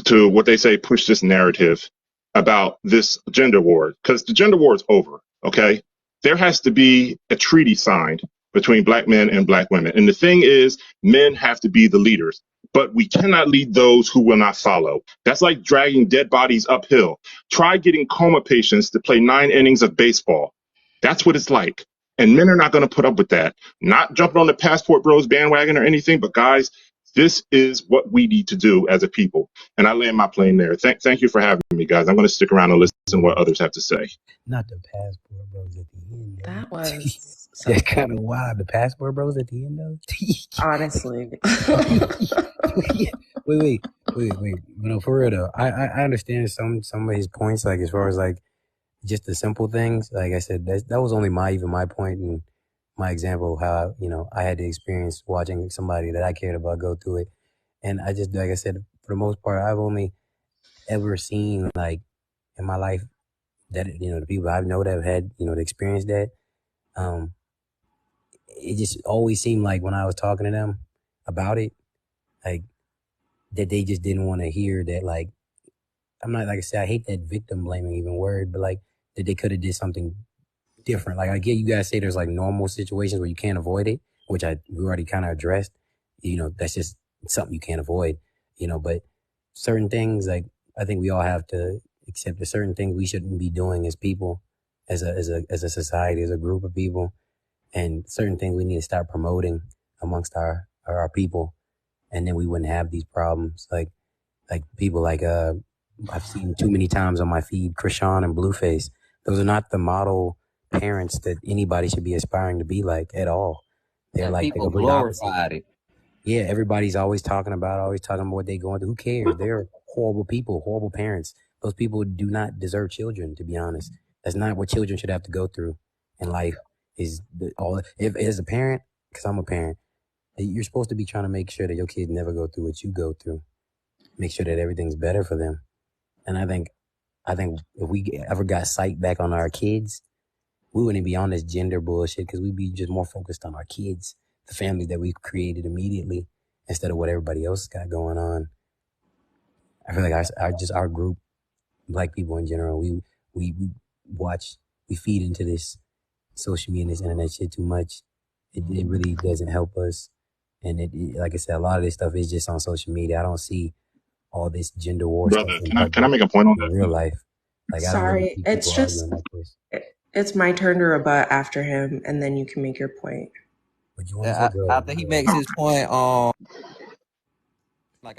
to what they say push this narrative about this gender war because the gender war is over. Okay, there has to be a treaty signed between Black men and Black women, and the thing is, men have to be the leaders, but we cannot lead those who will not follow. That's like dragging dead bodies uphill. Try getting coma patients to play 9 innings of baseball. That's what it's like. And men are not going to put up with that. Not jumping on the Passport Bros bandwagon or anything, but guys, this is what we need to do as a people. And I land my plane there. Thank you for having me, guys. I'm going to stick around and listen to what others have to say. Not the passport bros at the end, that though. was That's something. kind of wild. The passport bros at the end, though. Honestly. Wait. No, for real though. I understand some of his points, like as far as like just the simple things. Like I said, that was only my point and my example of how I had the experience watching somebody that I cared about go through it. And I just, like I said, for the most part, I've only ever seen like in my life that the people I know that have had the experience that. Um, it just always seemed like when I was talking to them about it, like that they just didn't want to hear that. Like I'm not, like I said, I hate that victim blaming even word, but like that they could have did something different. Like I get you guys say there's like normal situations where you can't avoid it, which we already kind of addressed. That's just something you can't avoid. But certain things, like I think we all have to accept that certain things we shouldn't be doing as people, as a society, as a group of people, and certain things we need to start promoting amongst our people, and then we wouldn't have these problems. Like people like I've seen too many times on my feed, Krishan and Blueface. Those are not the model parents that anybody should be aspiring to be like at all. They're And like the people complete opposite. glorified it. Yeah, everybody's always talking about what they're going through. Who cares? They're horrible people, horrible parents. Those people do not deserve children, to be honest. That's not what children should have to go through in life. If as a parent, because I'm a parent, you're supposed to be trying to make sure that your kids never go through what you go through. Make sure that everything's better for them. And I think if we ever got sight back on our kids, we wouldn't be on this gender bullshit because we'd be just more focused on our kids, the family that we created immediately, instead of what everybody else got going on. I feel like our group, Black people in general, we watch, we feed into this social media and this internet shit too much. It really doesn't help us. And like I said, a lot of this stuff is just on social media. I don't see all this gender war stuff Brother, in can I public, make a point on in that? real life. Like I don't really Sorry, see it's people arguing just like this. it's my turn to rebut after him, and then you can make your point. What you want to say? Go ahead. After he Go ahead. makes his point, like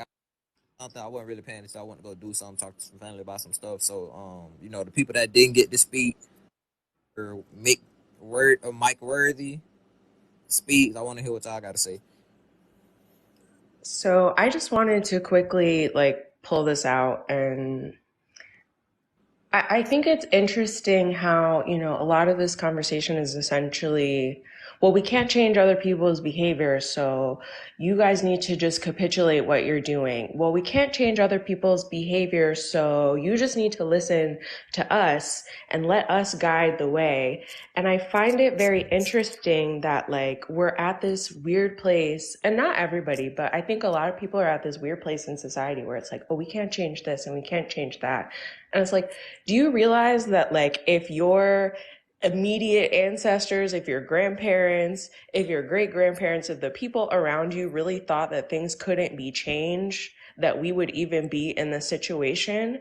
I wasn't really paying attention. I went to go do something, talk to some family about some stuff. So, the people that didn't get to speak or make Mike Worthy speak, I want to hear what y'all got to say. So I just wanted to quickly pull this out, and I think it's interesting how, a lot of this conversation is essentially, well, we can't change other people's behavior, so you guys need to just capitulate what you're doing. Well, we can't change other people's behavior, so you just need to listen to us and let us guide the way. And I find it very interesting that like we're at this weird place, and not everybody, but I think a lot of people are at this weird place in society where it's like, oh, we can't change this and we can't change that. And it's like, do you realize that like if your immediate ancestors, if your grandparents, if your great grandparents, if the people around you really thought that things couldn't be changed, that we would even be in this situation?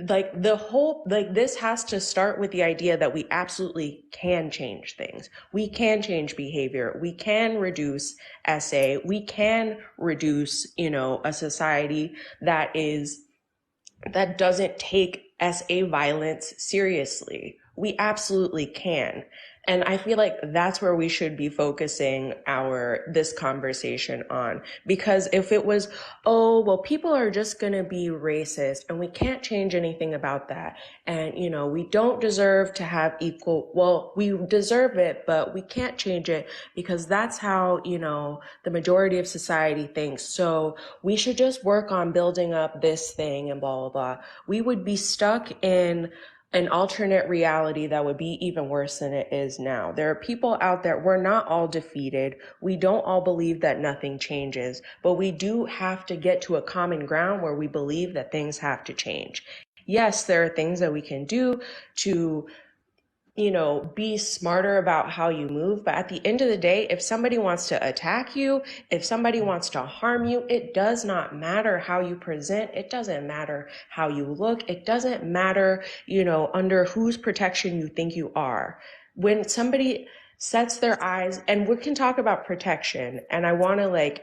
Like the whole, like this has to start with the idea that we absolutely can change things. We can change behavior. We can reduce SA. We can reduce, a society that doesn't take SA violence seriously. We absolutely can. And I feel like that's where we should be focusing this conversation on. Because if it was, oh, well, people are just going to be racist and we can't change anything about that. And, we don't deserve to have well, we deserve it, but we can't change it because that's how, the majority of society thinks. So we should just work on building up this thing and blah, blah, blah. We would be stuck in an alternate reality that would be even worse than it is now. There are people out there, we're not all defeated. We don't all believe that nothing changes, but we do have to get to a common ground where we believe that things have to change. Yes, there are things that we can do to be smarter about how you move. But at the end of the day, if somebody wants to attack you, if somebody wants to harm you, it does not matter how you present. It doesn't matter how you look. It doesn't matter, under whose protection you think you are. When somebody sets their eyes, and we can talk about protection, and I want to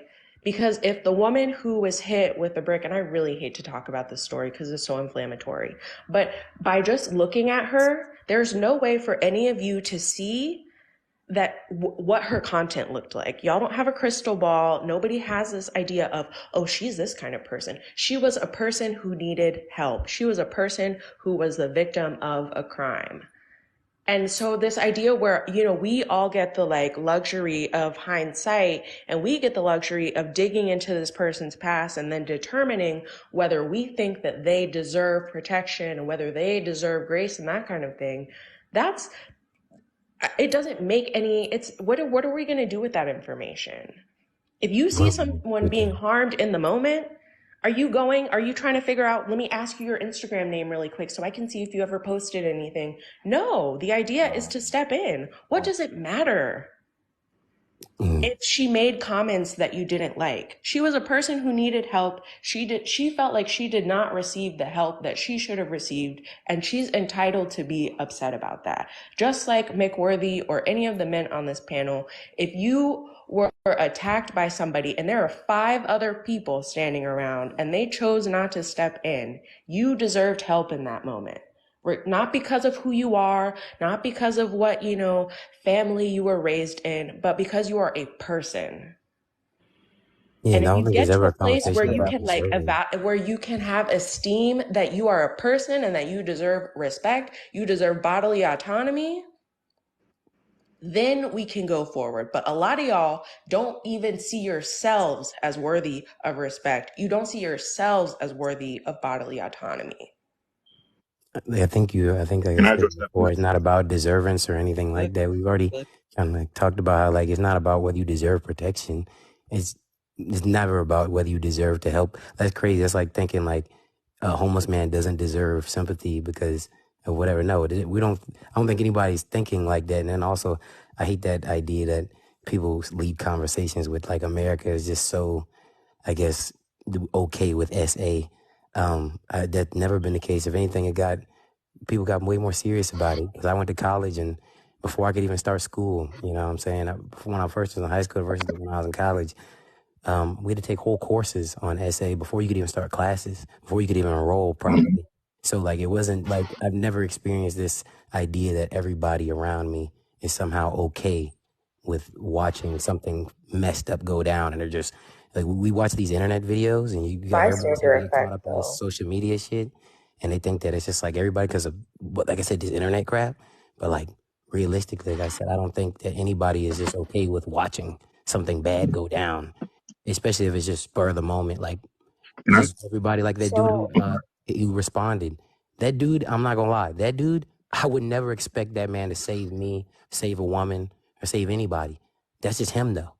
because if the woman who was hit with the brick, and I really hate to talk about this story because it's so inflammatory, but by just looking at her, there's no way for any of you to see that what her content looked like. Y'all don't have a crystal ball. Nobody has this idea of, oh, she's this kind of person. She was a person who needed help. She was a person who was the victim of a crime. And so this idea where, we all get the luxury of hindsight, and we get the luxury of digging into this person's past and then determining whether we think that they deserve protection and whether they deserve grace and that kind of thing. It doesn't make any, what are we going to do with that information? If you see someone being harmed in the moment, are you trying to figure out, let me ask you your Instagram name really quick so I can see if you ever posted anything? No, the idea is to step in. What does it matter if she made comments that you didn't like? She was a person who needed help. She felt like she did not receive the help that she should have received, and she's entitled to be upset about that. Just like McWorthy or any of the men on this panel, if you were attacked by somebody and there are 5 other people standing around and they chose not to step in, you deserved help in that moment. Not because of who you are, not because of what, family you were raised in, but because you are a person. Yeah, And I if don't you think get there's to ever a a place where conversation you about can deserving. where you can have esteem that you are a person and that you deserve respect, you deserve bodily autonomy, then we can go forward. But a lot of y'all don't even see yourselves as worthy of respect. You don't see yourselves as worthy of bodily autonomy. I think like I Can I said address that before, point? it's not about deservance or anything like that. We've already kind of talked about how it's not about whether you deserve protection. It's never about whether you deserve to help. That's crazy. That's like thinking a homeless man doesn't deserve sympathy because of whatever. No, we don't. I don't think anybody's thinking like that. And then also, I hate that idea that people lead conversations with America is just so, I guess, okay with SA. That's never been the case. If anything, people got way more serious about it because I went to college, and before I could even start school, you know what I'm saying? When I first was in high school versus when I was in college, we had to take whole courses on SA before you could even start classes, before you could even enroll properly. So it wasn't I've never experienced this idea that everybody around me is somehow okay with watching something messed up go down, and they're just we watch these internet videos, and you got everybody seems Bystander to get caught effect, up in this though. social media shit, and they think that it's just everybody because of like I said, this internet crap. But realistically, like I said, I don't think that anybody is just okay with watching something bad go down, especially if it's just spur of the moment. Like, And it's I, just everybody, like that dude So who responded. That dude, I'm not gonna lie, that dude, I would never expect that man to save me, save a woman, or save anybody. That's just him, though.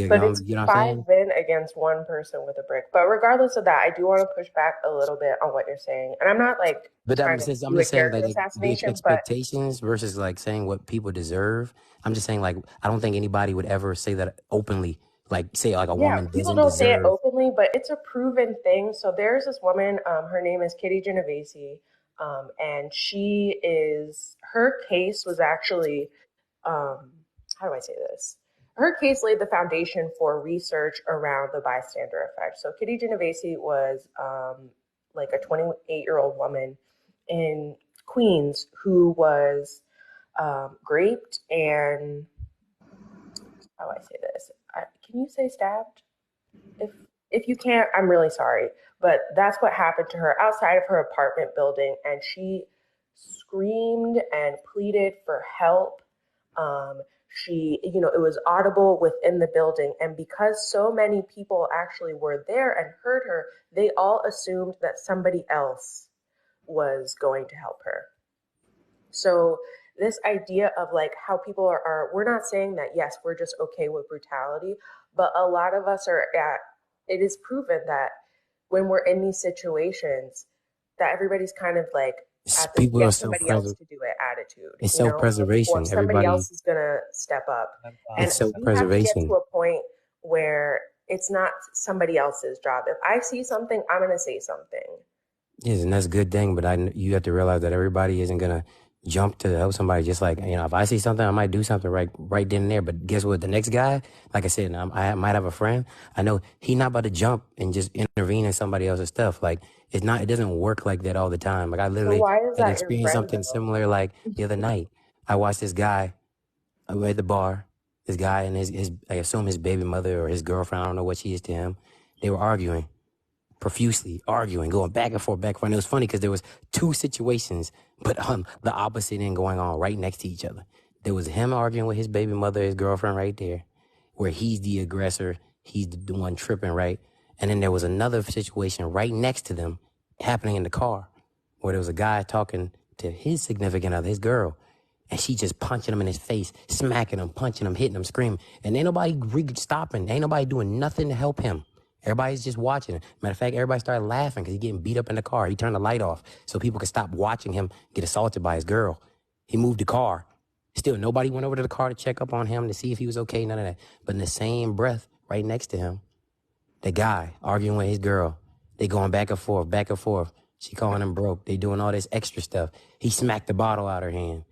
But it's You know what I'm five saying? men against one person with a brick. But regardless of that, I do want to push back a little bit on what you're saying. And I'm not like But trying to I'm do a just saying, character like, the assassination, but expectations versus like saying what people deserve. I'm just saying, like, I don't think anybody would ever say that openly. Like, say like a yeah, woman people doesn't don't say it deserve. openly, but it's a proven thing. So there's this woman, her name is Kitty Genovese, and her case was actually, how do I say this? Her case laid the foundation for research around the bystander effect. So Kitty Genovese was like a 28-year-old woman in Queens who was raped and, how do I say this? Can you say stabbed? If if you can't, I'm really sorry. But that's what happened to her outside of her apartment building, and she screamed and pleaded for help. It was audible within the building, and because so many people actually were there and heard her, they all assumed that somebody else was going to help her. So this idea of like how people we're not saying that yes, we're just okay with brutality, but a lot of us are at, it is proven that when we're in these situations, that everybody's kind of like at this People are get somebody else self-preservation. to do it attitude, It's or self-preservation. somebody Everybody, else is gonna step up. And it's we have to get to self-preservation. a point where it's not somebody else's job. If I see something, I'm gonna say something. Yes, and that's a good thing, but you have to realize that everybody isn't gonna jump to help somebody. Just like, if I see something, I might do something right then and there. But guess what? The next guy, like I said, I might have a friend. I know he not about to jump and just intervene in somebody else's stuff. Like, it's not. It doesn't work like that all the time. Like, I So literally why is had that your experienced friend something though? similar. Like the other night, I watched this guy. I was at the bar. This guy and his I assume his baby mother or his girlfriend. I don't know what she is to him. They were arguing profusely, arguing, going back and forth, back and forth. And it was funny because there was two situations, but the opposite end going on right next to each other. There was him arguing with his baby mother, his girlfriend right there, where he's the aggressor, he's the one tripping, right? And then there was another situation right next to them happening in the car where there was a guy talking to his significant other, his girl, and she just punching him in his face, smacking him, punching him, hitting him, screaming. And ain't nobody stopping. Ain't nobody doing nothing to help him. Everybody's just watching. Matter of fact, everybody started laughing because he's getting beat up in the car. He turned the light off so people could stop watching him get assaulted by his girl. He moved the car. Still, nobody went over to the car to check up on him to see if he was okay, none of that. But in the same breath, right next to him, the guy arguing with his girl. They going back and forth, back and forth. She calling him broke. They doing all this extra stuff. He smacked the bottle out of her hand.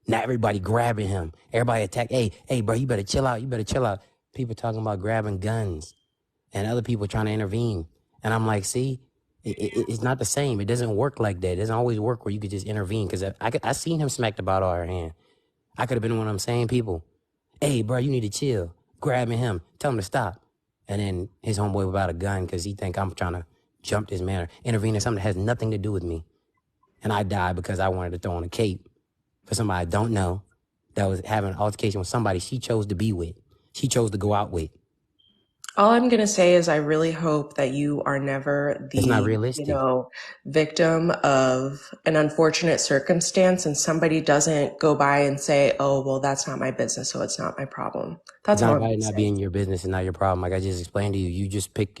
Now everybody grabbing him. Everybody attack. Hey, bro, you better chill out. You better chill out. People talking about grabbing guns and other people trying to intervene. And I'm like, see, it's not the same. It doesn't work like that. It doesn't always work where you could just intervene. Because I seen him smack the bottle out of her hand. I could have been one of them same people. Hey, bro, you need to chill. Grabbing him. Tell him to stop. And then his homeboy without a gun because he think I'm trying to jump this man or intervene in something that has nothing to do with me. And I died because I wanted to throw on a cape for somebody I don't know that was having an altercation with somebody she chose to be with. She chose to go out with. All I'm going to say is I really hope that you are never It's not the, realistic. victim of an unfortunate circumstance and somebody doesn't go by and say, oh, well, that's not my business, so it's not my problem. It's That's not all I'm about going it to not say. being your business and not your problem. Like I just explained to you, you just picked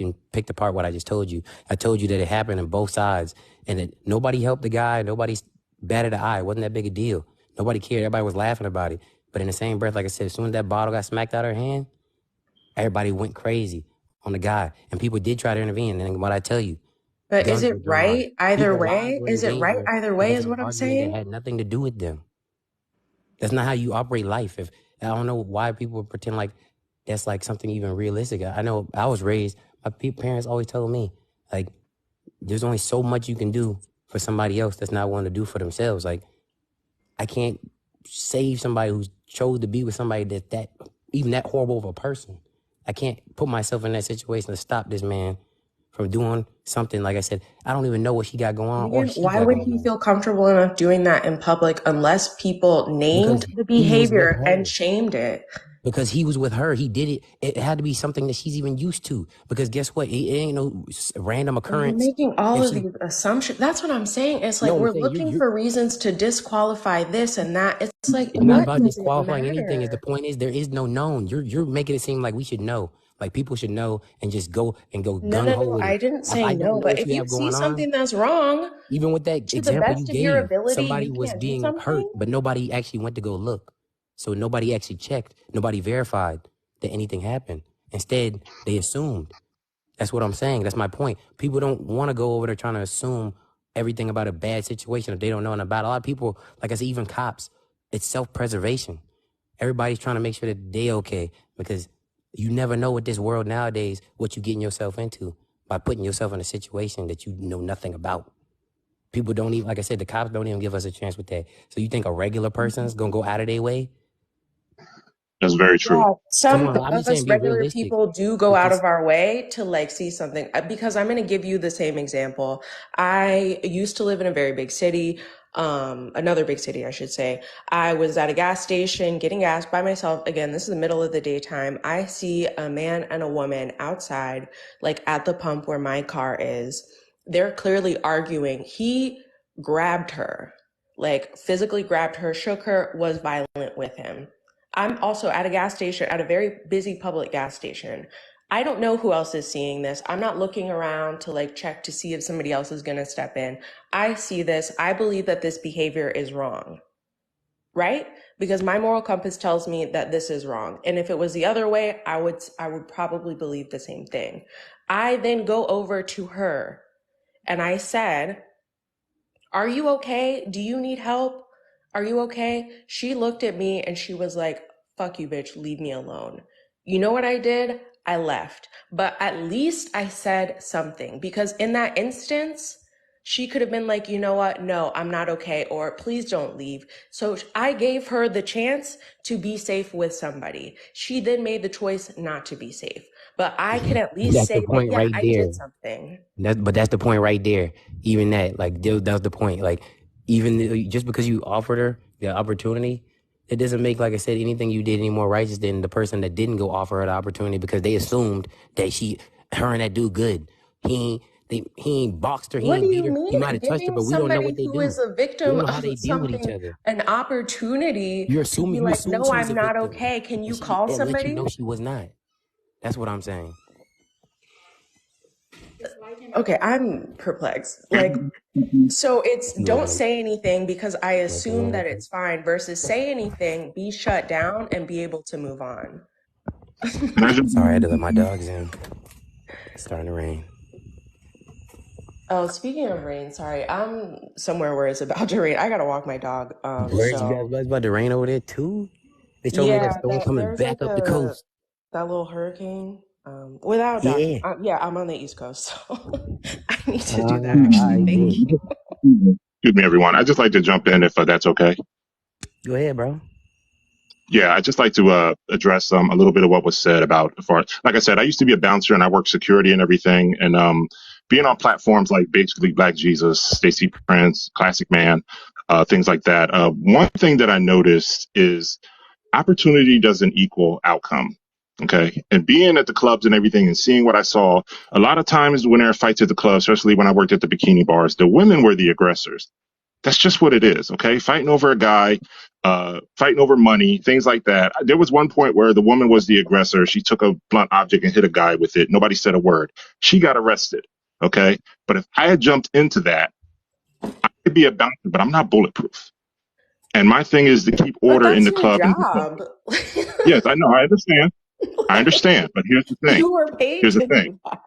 apart what I just told you. I told you that it happened on both sides and that nobody helped the guy. Nobody batted an eye. It wasn't that big a deal. Nobody cared. Everybody was laughing about it. But in the same breath, like I said, as soon as that bottle got smacked out of her hand, everybody went crazy on the guy. And people did try to intervene. And what I tell you, But is guns it were drawn. right either People's lives way? were in Is it right danger either way because is of an what I'm argument that saying? had nothing to do with them. That's not how you operate life. If I don't know why people pretend like that's like something even realistic. I know I was raised, my parents always told me, like, there's only so much you can do for somebody else that's not willing to do for themselves. Like, I can't save somebody who's chose to be with somebody that even that horrible of a person. I can't put myself in that situation to stop this man from doing something. Like I said, I don't even know what she got going on or Again, she why got would going he on feel comfortable enough doing that in public unless people because named the he was with behavior and her. shamed it? Because he was with her, he did it. It had to be something that she's even used to. Because guess what? It ain't no random Well, you're occurrence. making all If of she, these assumptions. That's what I'm saying. It's like no, I'm we're saying looking for reasons to disqualify this and that. It's like, it's not what about does it disqualifying anything. Is the matter? point is there is no known. You're making it seem like we should know, like people should know and just go No, gung no, ho no. with I it. didn't If say I don't no, know but what if you you have see going on, something that's wrong, even with that to the example you best of your gave, ability, somebody you was can't do being hurt, something. but nobody actually went to go look. So nobody actually checked. Nobody verified that anything happened. Instead, they assumed. That's what I'm saying. That's my point. People don't want to go over there trying to assume everything about a bad situation if they don't know nothing about it. A lot of people, like I said, even cops, it's self-preservation. Everybody's trying to make sure that they okay because you never know with this world nowadays what you're getting yourself into by putting yourself in a situation that you know nothing about. People don't even, like I said, the cops don't even give us a chance with that. So you think a regular person's going to go out of their way? That's very true. Yeah, Come some on, I'm of just us saying be regular realistic. people do go It's out just, of our way to like see something. Because I'm going to give you the same example. I used to live in a very big city, another big city, I should say. I was at a gas station getting gas by myself. Again, this is the middle of the daytime. I see a man and a woman outside, like at the pump where my car is. They're clearly arguing. He grabbed her, like physically grabbed her, shook her, was violent with him. I'm also at a gas station, at a very busy public gas station. I don't know who else is seeing this. I'm not looking around to like check to see if somebody else is going to step in. I see this. I believe that this behavior is wrong, right? Because my moral compass tells me that this is wrong. And if it was the other way, I would probably believe the same thing. I then go over to her and I said, "Are you okay? Do you need help? Are you okay?" She looked at me and she was like, "Fuck you, bitch. Leave me alone." You know what I did? I left. But at least I said something because in that instance, she could have been like, "You know what? No, I'm not okay," or "Please don't leave." So I gave her the chance to be safe with somebody. She then made the choice not to be safe. But I can at least that's the say that, point yeah, right I there. did something. But that's the point right there. Even that, like, that's the point. Like, even just because you offered her the opportunity, it doesn't make, like I said, anything you did any more righteous than the person that didn't go offer her the opportunity because they assumed that her and that dude good. He ain't boxed her. He What do ain't beat you her. He might mean? have touched her, Giving but we don't know what somebody they who do. is a We don't victim know how of they deal with each something other. an opportunity You to be like, assumed "No, she was I'm a not victim, okay. Can you and she call it let you somebody?" know she was not. That's what I'm saying. Okay, I'm perplexed. Like, so it's You don't wanna say anything because I let the assume room that open? it's fine versus say anything, be shut down, and be able to move on. And I just, Sorry, I had to let my dogs in. It's starting to rain. Oh, speaking of rain, sorry, I'm somewhere where it's about to rain. I gotta walk my dog. Where you guys? So It's about to rain over there too. They told me that yeah, storm that coming there's back like up the a coast. that little hurricane. Without docking, Yeah. yeah, I'm on the East Coast, so I need to do that actually. I Thank bet. you. excuse me, everyone. I just like to jump in if that's okay. Go ahead, bro. Yeah, I'd just like to address a little bit of what was said about, like I said, I used to be a bouncer and I worked security and everything. And being on platforms like basically Black Jesus, Stacey Prince, Classic Man, things like that. One thing that I noticed is opportunity doesn't equal outcome. Okay. And being at the clubs and everything and seeing what I saw, a lot of times when there are fights at the club, especially when I worked at the bikini bars, the women were the aggressors. That's just what it is. Okay. Fighting over a guy, fighting over money, things like that. There was one point where the woman was the aggressor. She took a blunt object and hit a guy with it. Nobody said a word. She got arrested. Okay. But if I had jumped into that, I could be a bouncer, but I'm not bulletproof. And my thing is to keep But order in that's the your club. job. Yes, I know. I understand. I Like, understand. But here's the thing. you were paid Here's the to thing. do that.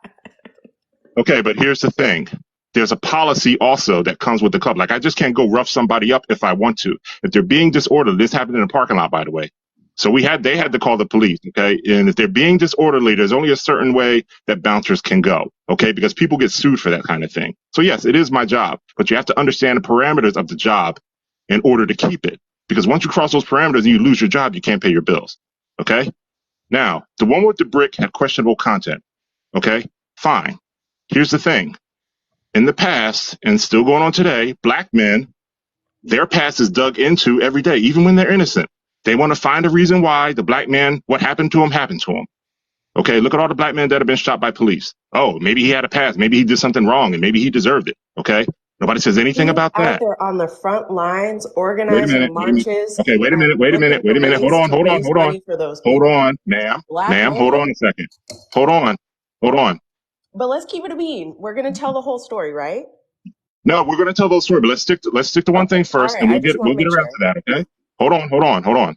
Okay, but here's the thing. There's a policy also that comes with the club. Like I just can't go rough somebody up if I want to. If they're being disorderly, this happened in a parking lot, by the way. So they had to call the police. Okay. And if they're being disorderly, there's only a certain way that bouncers can go. Okay. Because people get sued for that kind of thing. So yes, it is my job, but you have to understand the parameters of the job in order to keep it. Because once you cross those parameters and you lose your job, you can't pay your bills. Okay. Now, the one with the brick had questionable content. Okay. Fine. Here's the thing. In the past, and still going on today, black men, their past is dug into every day, even when they're innocent. They want to find a reason why the black man, what happened to him. Okay, look at all the black men that have been shot by police. Oh, maybe he had a past. Maybe he did something wrong and maybe he deserved it. Okay, nobody says anything He's about out that. there on the front lines Wait a organizing minute. marches Okay, wait a and minute. looking for Hold ways on, to raise money for those hold people. on, ma'am. Black Ma'am, hold on men. a second. Hold on. But let's keep it a bean. We're going to tell the whole story, right? No, we're going to tell those stories, but let's stick to one Okay. thing All first, right. and I just want we'll to get make around sure. to that. Okay. Hold on.